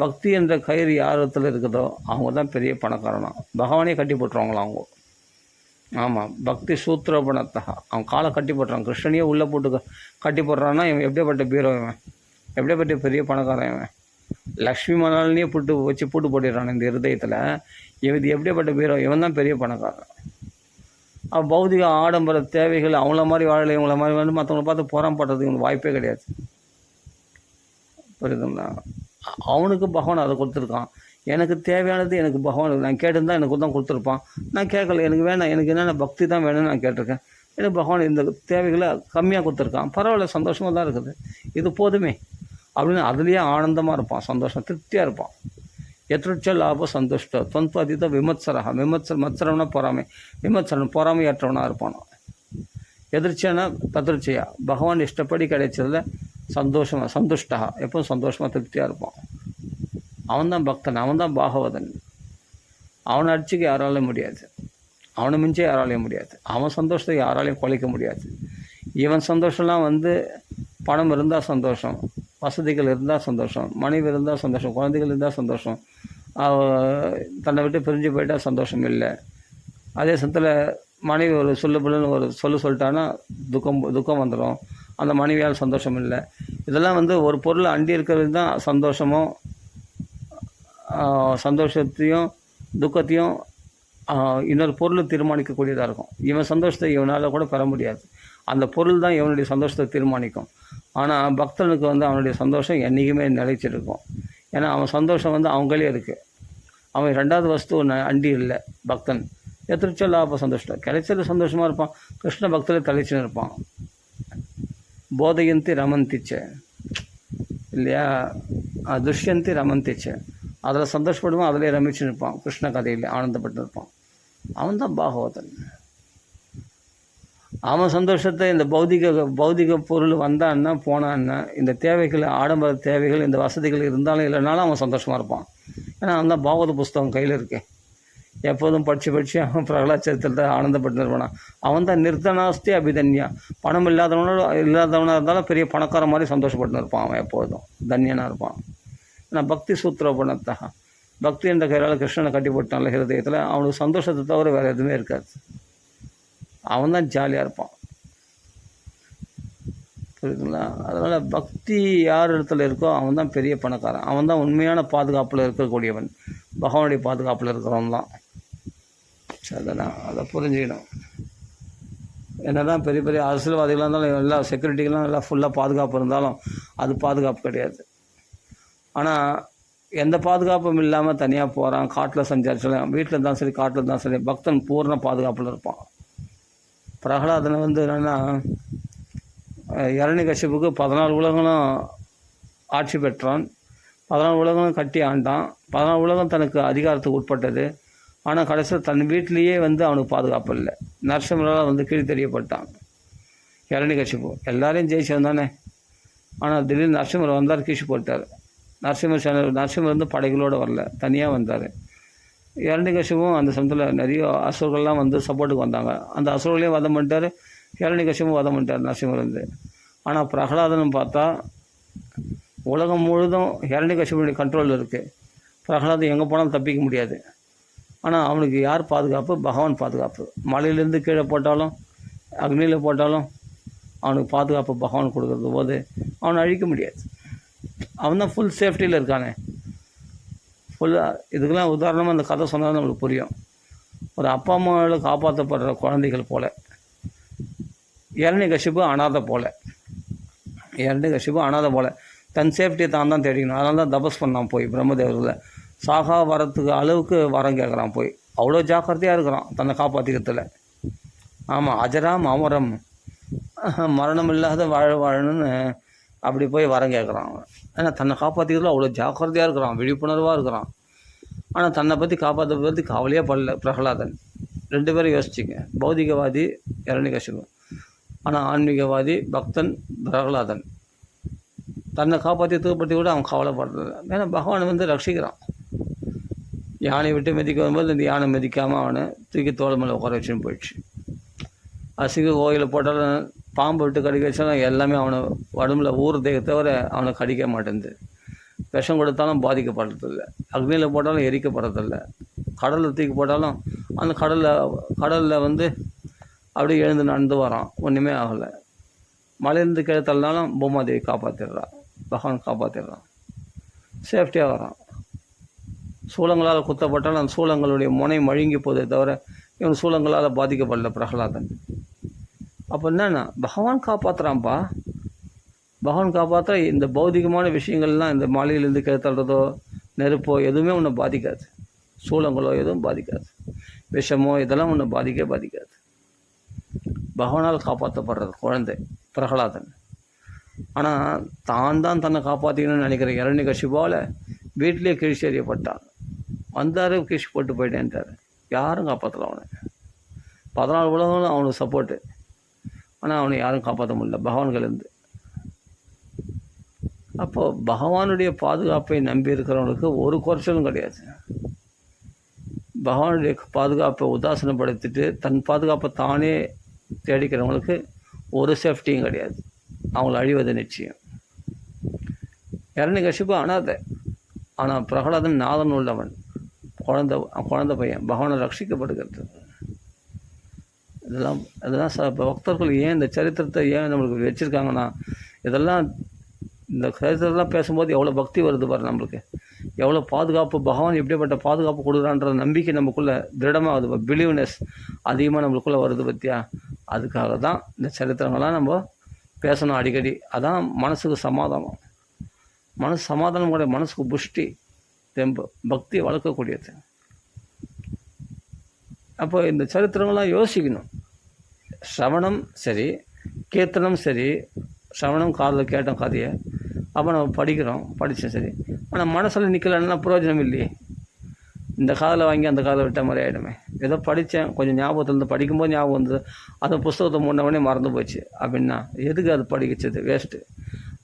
பக்தி என்ற கயிறு யாரத்தில் இருக்குதோ அவங்க தான் பெரிய பணக்காரனா. பகவானே கட்டி போட்டுருவாங்களா அவங்க. ஆமாம், பக்தி சூத்திரபணத்தா. அவன் காலை கட்டி போட்டுறான், கிருஷ்ணனையே உள்ளே போட்டு கட்டி போடுறான்னா இவன் எப்படிப்பட்ட பீரோ, இவன் எப்படிப்பட்ட பெரிய பணக்காரன். இவன் லக்ஷ்மி மணாலினே பூட்டு போட்டிடுறான் இந்த இருதயத்தில். இது எப்படிப்பட்ட பீரோ, இவன் தான் பெரிய பணக்காரன். அவன் பௌதிக ஆடம்பர தேவைகள் அவங்கள மாதிரி வாழலை, இவங்கள மாதிரி வந்து மற்றவங்களை பார்த்து புறம்படுறது இவங்களுக்கு வாய்ப்பே கிடையாது. புரியுதுங்களா? அவனுக்கு பகவான் அதை கொடுத்துருக்கான். எனக்கு தேவையானது எனக்கு பகவான் நான் கேட்டிருந்தா எனக்கு தான் கொடுத்துருப்பான். நான் கேட்கல, எனக்கு வேணாம், எனக்கு என்னென்ன பக்தி தான் வேணும்னு நான் கேட்டிருக்கேன். எனக்கு பகவான் இந்த தேவைகளை கம்மியாக கொடுத்துருக்கான், பரவாயில்ல, சந்தோஷமாக தான் இருக்குது, இது போதுமே அப்படின்னு அதுலேயே ஆனந்தமாக இருப்பான், சந்தோஷம் திருப்தியாக இருப்பான். எத்திருச்ச லாப சந்துஷ்ட தொன்பதித விமத்சரா. மத்சரம்னா பொறாமை, விமத்சரன் பொறாமையற்றவனாக இருப்பானோ. எதிர்ச்சியானா ததிர்ச்சியா, பகவான் இஷ்டப்படி கிடைச்சதில் சந்தோஷமாக சந்துஷ்டா, எப்போவும் சந்தோஷமாக திருப்தியாக இருப்பான். அவன்தான் பக்தன், அவன்தான் பாகவதன். அவனை அடிச்சுக்க யாராலையும் முடியாது, அவனை மிஞ்ச யாராலையும் முடியாது. அவன் சந்தோஷத்தை யாராலையும் குலைக்க முடியாது. இவன் சந்தோஷம்லாம் வந்து பணம் இருந்தால் சந்தோஷம், வசதிகள் இருந்தால் சந்தோஷம், மனைவி இருந்தால் சந்தோஷம், குழந்தைகள் இருந்தால் சந்தோஷம், தன்னை விட்டு பிரிஞ்சு போயிட்டால் சந்தோஷம் இல்லை. அதே சமயத்தில் மனைவி ஒரு சொல்லுன்னு ஒரு சொல்லிட்டான்னா துக்கம் வந்துடும், அந்த மனைவியால் சந்தோஷம் இல்லை. இதெல்லாம் வந்து ஒரு பொருள் அண்டி இருக்கிறது தான் சந்தோஷமும் சந்தோஷத்தையும் துக்கத்தையும் இன்னொரு பொருள் தீர்மானிக்கக்கூடியதாக இருக்கும். இவன் சந்தோஷத்தை இவனால் கூட பெற முடியாது, அந்த பொருள் தான் இவனுடைய சந்தோஷத்தை தீர்மானிக்கும். ஆனால் பக்தனுக்கு வந்து அவனுடைய சந்தோஷம் என்றைக்குமே நிலைச்சிருக்கும். ஏன்னா அவன் சந்தோஷம் வந்து அவங்களே இருக்குது. அவன் ரெண்டாவது வஸ்து ஒன்று அண்டி இல்லை. பக்தன் எத்திரிச்ச லாப சந்தோஷம் கிடைச்சது சந்தோஷமாக இருப்பான், கிருஷ்ண பக்தியில் தலைச்சுன்னு இருப்பான். போதையந்தி ரமந்திச்ச இல்லையா, துஷ்யந்தி ரமந்திச்ச, அதில் சந்தோஷப்படுவான், அதிலே ரமிச்சுன்னு இருப்பான், கிருஷ்ண கதையில் ஆனந்தப்பட்டு இருப்பான். அவன் தான் பாகவதன். அவன் சந்தோஷத்தை இந்த பௌதிக பொருள் வந்தான்னா போனான்னா இந்த தேவைகள், ஆடம்பர தேவைகள், இந்த வசதிகள் இருந்தாலும் இல்லைனாலும் அவன் சந்தோஷமாக இருப்பான். ஏன்னா அவன் தான் பாகவத புஸ்தகம் கையில் இருக்கேன், எப்போதும் படித்து அவன் பிரகலாத் சரித்திரத்தை ஆனந்தப்பட்டு இருப்பான். அவன் தான் நிர்தனாஸ்தி அபிதன்யா. பணம் இல்லாதவனாக இருந்தாலும் பெரிய பணக்கார மாதிரி சந்தோஷப்பட்டு இருப்பான். அவன் எப்போதும் தன்யனாக இருப்பான். ஏன்னா பக்தி சூத்திரோபணத்தா, பக்தி என்ற கையால் கிருஷ்ணனை கட்டி போட்டான்ல ஹிருதயத்தில், அவனுக்கு சந்தோஷத்தை தவிர வேறு எதுவுமே இருக்காது. அவன் தான் ஜாலியாக இருப்பான். புரியுதுங்களா? அதனால் பக்தி யார் இடத்துல இருக்கோ அவன் தான் பெரிய பணக்காரன். அவன் தான் உண்மையான பாதுகாப்பில் இருக்கக்கூடியவன், பகவானுடைய பாதுகாப்பில் இருக்கிறவன் தான். அதெல்லாம் அதை புரிஞ்சுக்கணும். என்ன தான் பெரிய பெரிய அரசியல்வாதிகளாக இருந்தாலும், எல்லா செக்யூரிட்டிகள்லாம் எல்லாம் ஃபுல்லாக பாதுகாப்பு இருந்தாலும் அது பாதுகாப்பு கிடையாது. ஆனால் எந்த பாதுகாப்பும் இல்லாமல் தனியாக போகிறான், காட்டில் சஞ்சாரிச்சாலும், வீட்டில் இருந்தாலும் சரி காட்டில் இருந்தாலும் சரி, பக்தன் பூர்ண பாதுகாப்பில் இருப்பான். பிரகலாதனை என்னென்னா, இரணிகசிபுக்கு 14 உலகங்களும் ஆட்சி பெற்றான், 14 உலகங்களும் கட்டி ஆண்டான், 14 உலகம் தனக்கு அதிகாரத்துக்கு உட்பட்டது. ஆனால் கடைசியில் தன் வீட்டிலேயே அவனுக்கு பாதுகாப்பு இல்லை. நரசிம்மரால் கீழ்த்தெறியப்பட்டான் இரணிகசிபு. எல்லாரையும் ஜெயிச்சவன் தானே. ஆனால் திடீர்னு நரசிம்மர் வந்தார், கீழ்ச்சி போட்டார். நரசிம்மர் படைகளோடு வரல, தனியாக வந்தார். இரணிகசிபும் அந்த சமயத்தில் நிறைய அசுரர்கள்லாம் சப்போர்ட்டுக்கு வந்தாங்க. அந்த அசுரர்களையும் வதம் பண்ணிட்டார், இரணிகசிபும் வதம் பண்ணிட்டார் நரசிம்மர். ஆனால் பிரகலாதனும் பார்த்தா உலகம் முழுதும் இரணிகசிபுடைய கண்ட்ரோலில் இருக்குது. பிரகலாதன் எங்கே போனாலும் தப்பிக்க முடியாது. ஆனால் அவனுக்கு யார் பாதுகாப்பு? பகவான் பாதுகாப்பு. மலையிலேருந்து கீழே போட்டாலும், அக்னியில் போட்டாலும் அவனுக்கு பாதுகாப்பு பகவான் கொடுக்குறது போது அவனை அழிக்க முடியாது. அவன் தான் ஃபுல் சேஃப்டியில் இருக்கானே. ஃபுல்லாக இதுக்கெல்லாம் உதாரணமாக அந்த கதை சொன்னால் நம்மளுக்கு புரியும். ஒரு அப்பா அம்மாவில் காப்பாற்றப்படுற குழந்தைகள் போல் இரணிகசிபு அனாதை போல். இரணிகசிபு அனாதை போல் தன் சேஃப்டியை தான் தேடிக்கணும். அதனால தான் தபஸ் பண்ணான் போய் பிரம்மதேவரில். சாகா வரத்துக்கு அளவுக்கு வரம் கேட்குறான் போய். அவ்வளோ ஜாக்கிரதையாக இருக்கிறான் தன்னை காப்பாற்றிக்கிறதுல. ஆமாம், அஜராம் அமரம், மரணம் இல்லாத வாழணும்னு அப்படி போய் வரம் கேட்குறான் அவன். ஏன்னா தன்னை காப்பாற்றிக்கிறதுல அவ்வளோ ஜாக்கிரதையாக இருக்கிறான், விழிப்புணர்வாக இருக்கிறான். ஆனால் தன்னை பற்றி காப்பாற்ற பற்றி கவலையே படல பிரகலாதன். 2 பேரும் யோசிச்சிங்க. பௌதிகவாதி இரணிகசிபு, ஆனால் ஆன்மீகவாதி பக்தன் பிரகலாதன். தன்னை காப்பாற்றி பற்றி கூட அவன் கவலைப்படுறது. ஏன்னா பகவான் ரட்சிக்கிறான். யானை விட்டு மிதிக்க வரும்போது இந்த யானை மிதிக்காமல் அவனை தூக்கி தோல் மேலே உட்கார வச்சுன்னு போயிடுச்சு. அசிங்க கோயிலில் போட்டாலும், பாம்பு விட்டு கடிக்க வச்சாலும் எல்லாமே அவனை உடம்புல ஊறுதே தவிர அவனை கடிக்க மாட்டேங்குது. விஷம் கொடுத்தாலும் பாதிக்கப்படுறதில்லை. அக்னியில் போட்டாலும் எரிக்கப்படுறதில்லை. கடலில் தூக்கி போட்டாலும் அந்த கடலில் அப்படியே எழுந்து நடந்து வரான், ஒன்றுமே ஆகலை. மலையிலேருந்து கீழே தள்ளினாலும் பூமாதேவி காப்பாற்றிடுறான், பகவான் காப்பாற்றிடுறான், சேஃப்டியாக வரான். சூளங்களால் குத்தப்பட்டாலும் அந்த சூளங்களுடைய முனை மழுங்கி போதே தவிர இவன் சூளங்களால் பாதிக்கப்படல பிரகலாதன். அப்போ என்னன்னா பகவான் காப்பாற்றுறான்ப்பா. பகவான் காப்பாற்ற இந்த பௌதிகமான விஷயங்கள்லாம், இந்த மலையிலேருந்து கீழே தள்ளுறதோ நெருப்போ எதுவுமே உன்னை பாதிக்காது. சூளங்களோ எதுவும் பாதிக்காது. விஷமோ இதெல்லாம் உன்னை பாதிக்காது. பகவானால் காப்பாற்றப்படுறது குழந்தை பிரகலாதன். ஆனால் தான் தன்னை காப்பாற்றிக்கணும்னு நினைக்கிற இரணிகசிபாவில் வீட்டிலே கிழிச்சி எறியப்பட்டான். வந்தார், கிழிச்சி போட்டு போயிட்டேன்ட்டார். யாரும் காப்பாற்றலாம் அவனை. 14 உலகங்களும் அவனுக்கு சப்போர்ட்டு. ஆனால் அவனை யாரும் காப்பாற்ற முடியல பகவான்கிலேருந்து. அப்போது பகவானுடைய பாதுகாப்பை நம்பி இருக்கிறவனுக்கு ஒரு குறைச்சலும் கிடையாது. பகவானுடைய பாதுகாப்பை உதாசனப்படுத்திட்டு தன் பாதுகாப்பை தானே தேடிக்கிறவங்களுக்கு ஒரு சேஃப்டியும் கிடையாது. அவங்கள அழிவது நிச்சயம். இரணிகசிபு அனாதை. ஆனால் பிரகலாதன் நாதன் உள்ளவன், குழந்தை பையன், பகவானை ரட்சிக்கப்படுகிறது. இதெல்லாம் பக்தர்கள் ஏன் இந்த சரித்திரத்தை ஏன் நம்மளுக்கு வச்சுருக்காங்கன்னா, இதெல்லாம் இந்த சரித்திரம்லாம் பேசும்போது எவ்வளோ பக்தி வருது பாரு நம்மளுக்கு. எவ்வளோ பாதுகாப்பு, பகவான் எப்படிப்பட்ட பாதுகாப்பு கொடுக்குறான்ற நம்பிக்கை நமக்குள்ளே திருடமாக பிலீவ்னஸ் அதிகமாக நம்மளுக்குள்ளே வருது பற்றியா. அதுக்காக தான் இந்த சரித்திரங்கள்லாம் நம்ம பேசணும் அடிக்கடி. அதான் மனசுக்கு சமாதானம். மனசு சமாதானம் கூட மனசுக்கு புஷ்டி, தெம்பு, பக்தியை வளர்க்கக்கூடியது. அப்போ இந்த சரித்திரங்கள்லாம் யோசிக்கணும். சிரவணம் சரி, கீர்த்தனம் சரி. சிரவணம் காதில் கேட்டோம் கதையை, அப்போ நம்ம படித்தோம் சரி. ஆனால் மனசில் நிற்கலன்னா பிரயோஜனம் இல்லையே. இந்த காதில் வாங்கி அந்த காதில் விட்ட மாதிரி ஆகிடுமே. ஏதோ படித்தேன், கொஞ்சம் ஞாபகத்துலேருந்து படிக்கும்போது ஞாபகம் வந்தது, அந்த புஸ்தகத்தை முன்னவனே மறந்து போச்சு அப்படின்னா எதுக்கு அது படிக்கச்சது? வேஸ்ட்டு.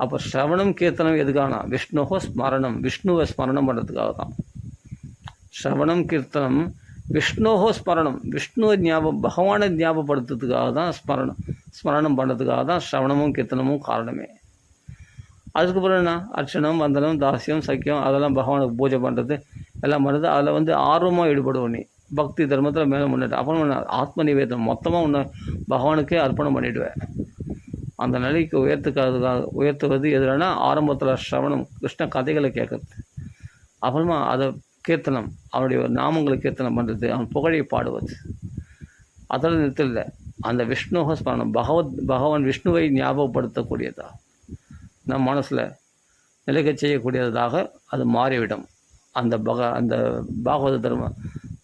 அப்போ ஸ்ரவணம் கீர்த்தனம் எதுக்கானா விஷ்ணுவோ ஸ்மரணம், விஷ்ணுவை ஸ்மரணம் பண்ணுறதுக்காக தான். ஸ்ரவணம் கீர்த்தனம் விஷ்ணுவோ ஸ்மரணம், விஷ்ணுவை பகவானை ஞாபகப்படுத்துறதுக்காக தான் ஸ்மரணம் பண்ணுறதுக்காக தான் ஸ்ரவணமும் கீர்த்தனமும் காரணமே. அதுக்கப்புறம் என்ன, அர்ச்சனம், வந்தனம், தாசியம், சக்கியம், அதெல்லாம் பகவானுக்கு பூஜை பண்ணுறது எல்லாம் பண்ணுறது. அதில் ஆர்வமாக ஈடுபடுவோம். நீ பக்தி தர்மத்தில் மேலே முன்னேற்ற. அப்புறம் ஆத்ம நிவேதனம் மொத்தமாக உன்னை பகவானுக்கே அர்ப்பணம் பண்ணிவிடுவேன். அந்த நிலைக்கு உயர்த்துவது எதுனா ஆரம்பத்தில் ஸ்ரவணம், கிருஷ்ண கதைகளை கேட்குறது. அப்புறமா அதை கீர்த்தனம், அவனுடைய நாமங்களை கீர்த்தனம் பண்ணுறது, அவன் புகழை பாடுவது. அதில் நிறுத்தல. அந்த விஷ்ணுவ ஸ்மரணம், பகவான் விஷ்ணுவை ஞாபகப்படுத்தக்கூடியதா நம் மனசில் நிலைக்க செய்யக்கூடியதாக அது மாறிவிடும். அந்த பாகவத தர்ம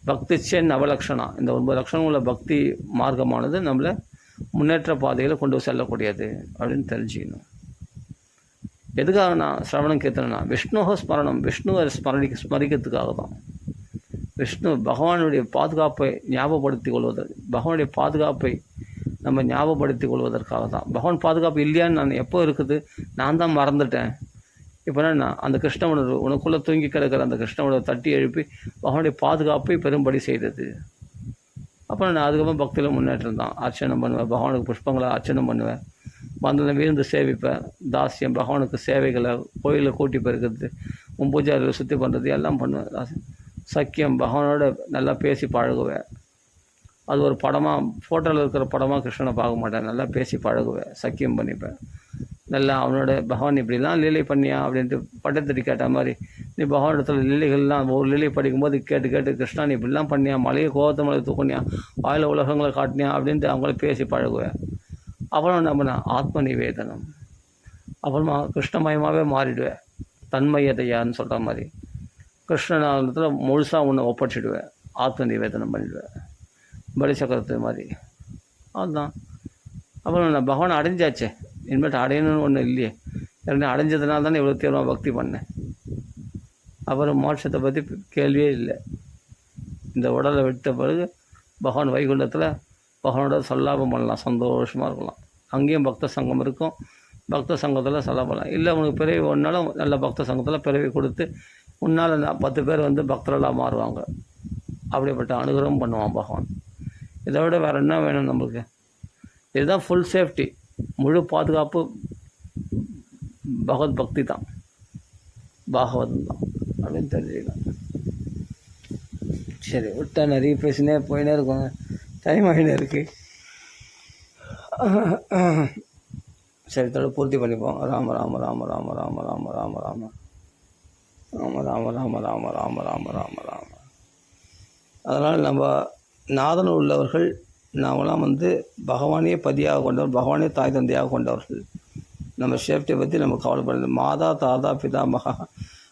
பக்தி சென் நவலக்ஷணா, இந்த 9 லட்சணம் உள்ள பக்தி மார்க்கமானது நம்மளை முன்னேற்ற பாதையில் கொண்டு செல்லக்கூடியது அப்படின்னு தெரிஞ்சுக்கணும். எதுக்காக நான் சிரவணம் கீர்த்தனா விஷ்ணுவ ஸ்மரணம், விஷ்ணுவை ஸ்மரிக்கிறதுக்காக தான். விஷ்ணு பகவானுடைய பாதுகாப்பை ஞாபகப்படுத்திக் கொள்வது, பகவானுடைய பாதுகாப்பை நம்ம ஞாபகப்படுத்திக் கொள்வதற்காக தான். பகவான் பாதுகாப்பு இல்லையான்னு நான் எப்போ இருக்குது, நான் தான் மறந்துட்டேன். இப்போ என்ன, அந்த கிருஷ்ண உணர்வு உனக்குள்ளே தூங்கி கிடக்கிற அந்த கிருஷ்ண உணர்வை தட்டி எழுப்பி பகவானுடைய பாதுகாப்பை பெரும்படி செய்தது. அப்புறம் நான் அதுக்கப்புறம் பக்தியில் முன்னேற்றம் தான். அர்ச்சனை பண்ணுவேன், பகவானுக்கு புஷ்பங்களை அர்ச்சனை பண்ணுவேன், வந்தனை விருந்து சேவிப்பேன், தாசியம், பகவானுக்கு சேவைகளை, கோயிலில் கூட்டி பெருக்கிறது, பூஜாரியில் சுற்றி பண்ணுறது எல்லாம் பண்ணுவேன். தாசியம், சக்கியம், பகவானோட நல்லா பேசி பழகுவேன். அது ஒரு படமாக, ஃபோட்டோவில் இருக்கிற படமாக கிருஷ்ணனை பார்க்க மாட்டேன், நல்லா பேசி பழகுவேன், சக்கியம் பண்ணிப்பேன். நல்லா அவனோட பகவான் இப்படிலாம் லீலை பண்ணியா அப்படின்ட்டு பட்டத்தடி கேட்ட மாதிரி, நீ பகவானிடத்தில் லீலைகள்லாம் ஒரு லீலை படிக்கும்போது கேட்டு கிருஷ்ணா நீ இப்படிலாம் பண்ணியா, மலையை கோவத்தை மலை தூக்குனியா, வாயில் உலகங்களை காட்டினியா அப்படின்ட்டு அவங்கள பேசி பழகுவேன். அப்புறம் நம்ம ஆத்ம நிவேதனம், அப்புறமா கிருஷ்ணமயமாகவே மாறிடுவேன். தன்மயதையான்னு சொல்கிற மாதிரி கிருஷ்ணநாதத்தில் முழுசாக உன்னை ஒப்படைச்சிடுவேன், ஆத்ம நிவேதனம் பண்ணிவிடுவேன், பலி சக்கரத்து மாதிரி. அதுதான். அப்புறம் நான் பகவானை அடைஞ்சாச்சே, இனிமேட்டு அடையணும்னு ஒன்றும் இல்லையே, ஏன்னா அடைஞ்சதுனால தானே இவ்வளோ தீவிரமாக பக்தி பண்ணேன். அப்புறம் மோட்சத்தை பற்றி கேள்வியே இல்லை. இந்த உடலை விட்ட பிறகு பகவான் வைகுண்டத்தில் பகவானோட சல்லாபம் பண்ணலாம், சந்தோஷமாக இருக்கலாம். அங்கேயும் பக்த சங்கம் இருக்கும், பக்த சங்கத்தில் சல்லாபம் இல்லை. உனக்கு பிறவி ஒன்றாலும் நல்ல பக்த சங்கத்தில் பிறவி கொடுத்து உன்னால் 10 பேர் பக்தர்களாக மாறுவாங்க. அப்படிப்பட்ட அனுகிரகம் பண்ணுவான் பகவான். இதை விட வேறு என்ன வேணும் நம்மளுக்கு? இதுதான் ஃபுல் சேஃப்டி, முழு பாதுகாப்பு பகவத் பக்தி தான், பாகவதம் தான் அப்படின்னு தெரிஞ்சுக்கலாம். சரி, விட்டா நிறைய பேசினே போயினே இருக்கோங்க, டைம் ஆகினே இருக்கு. சரி, தோட பூர்த்தி பண்ணிப்போம். ராம ராம ராம ராம ராம ராம ராம ராம ராம ராம ராம ராம ராம ராம ராம ராம. அதனால் நம்ம நாதன் உள்ளவர்கள் நாமெல்லாம் பகவானே பதியாக கொண்டவர், பகவானே தாய் தந்தையாக கொண்டவர்கள். நம்ம சேஃப்டியை பற்றி நம்ம கவலைப்படுறது. மாதா தாதா பிதா மகா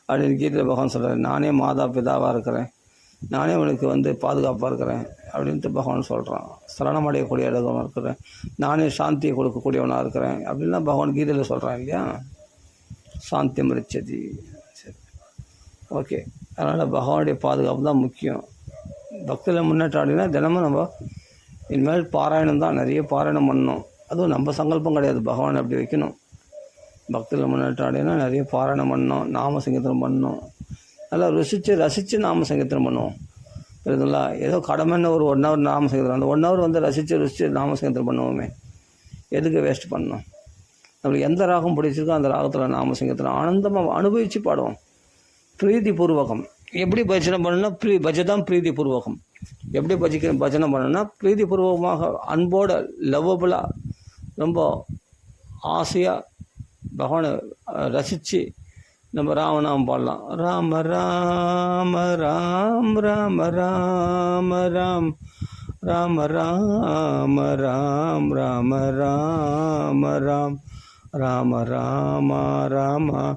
அப்படின்னு கீதையில் பகவான் சொல்கிறார். நானே மாதா பிதாவாக இருக்கிறேன், நானே உனக்கு பாதுகாப்பாக இருக்கிறேன் அப்படின்ட்டு பகவான் சொல்கிறான். சரணமடையக்கூடிய இடமாக இருக்கிறேன், நானே சாந்தியை கொடுக்கக்கூடியவனாக இருக்கிறேன் அப்படின்லாம் பகவான் கீதையில் சொல்கிறான் இல்லையா. சாந்தியம் ரிச்சதி. சரி, ஓகே. அதனால் பகவானுடைய பாதுகாப்பு தான் முக்கியம். பக்தியில் முன்னேற்றம் அப்படின்னா தினமும் நம்ம இனிமேல் பாராயணம் தான், நிறைய பாராயணம் பண்ணணும். அதுவும் நம்ம சங்கல்பம் கிடையாது, பகவான் அப்படி வைக்கணும். பக்தியில் முன்னேற்றம் அப்படின்னா நிறைய பாராயணம் பண்ணணும், நாம சங்கீர்த்தனம் பண்ணணும், நல்லா ரசித்து நாம சங்கீர்த்தனம் பண்ணுவோம். புரியுதுங்களா? ஏதோ கடமைன்னு ஒரு 1 hour நாம சங்கீர்த்தனம், அந்த 1 hour ரசித்து நாம சங்கீர்த்தனம் பண்ணுவோமே, எதுக்கு வேஸ்ட் பண்ணணும்? நம்மளுக்கு எந்த ராகம் பிடிச்சிருக்கோ அந்த ராகத்தில் நாம சங்கீர்த்தனம் ஆனந்தமாக அனுபவித்து பாடுவோம். பிரீதி பூர்வகம். எப்படி பஜனை பண்ணணும்னா பஜதான் பிரீதி பூர்வகம். எப்படி பஜனை பண்ணணும்னா பிரீதி பூர்வகமாக, அன்போட, லவ்வபுளாக, ரொம்ப ஆசையாக பகவானை ரசித்து நம்ம ராமநாமம் பாடலாம். ராம ராம ராம் ராம ராம ராம் ராம ராம ராம் ராம ராம ராம் ராம ராம ராம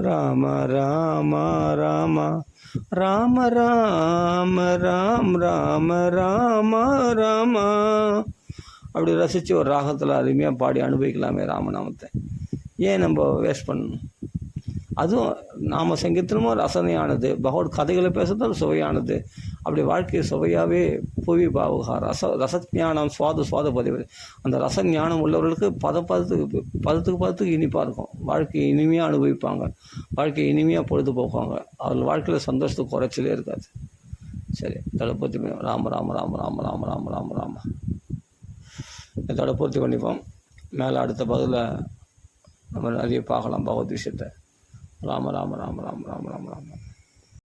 ராம ராம ராம ராம ராம ராம் ராம ராம ராம. அப்படி ரசித்து ஒரு ராகத்தில் அருமையாக பாடி அனுபவிக்கலாமே ராமநாமத்தை. ஏன் நம்ம வேஸ்ட் பண்ணணும்? அதுவும் நாம சங்கீர்த்தனமும் ரசனையானது, பகவத் கதைகளை பேசுறதும் சுவையானது. அப்படி வாழ்க்கையை சுவையாகவே புவி பாவுகா ரசஞானம் சுவாத பதிவு. அந்த ரச ஞானம் உள்ளவர்களுக்கு பதத்துக்கு இனிப்பாக இருக்கும். வாழ்க்கையை இனிமையாக அனுபவிப்பாங்க, வாழ்க்கையை இனிமையாக பொழுது போக்குவாங்க. அவர்கள் வாழ்க்கையில் சந்தோஷத்துக்கு குறைச்சலே இருக்காது. சரி, இதோட பூர்த்தி பண்ணி ராம ராம ராம ராம ராம ராம ராம ராம இதோட பூர்த்தி பண்ணிப்போம். மேலே அடுத்த பதில் நம்ம நிறைய பார்க்கலாம் பகவத் விஷயத்தை. ராம ராம ராம ராம ராம ராம ராம.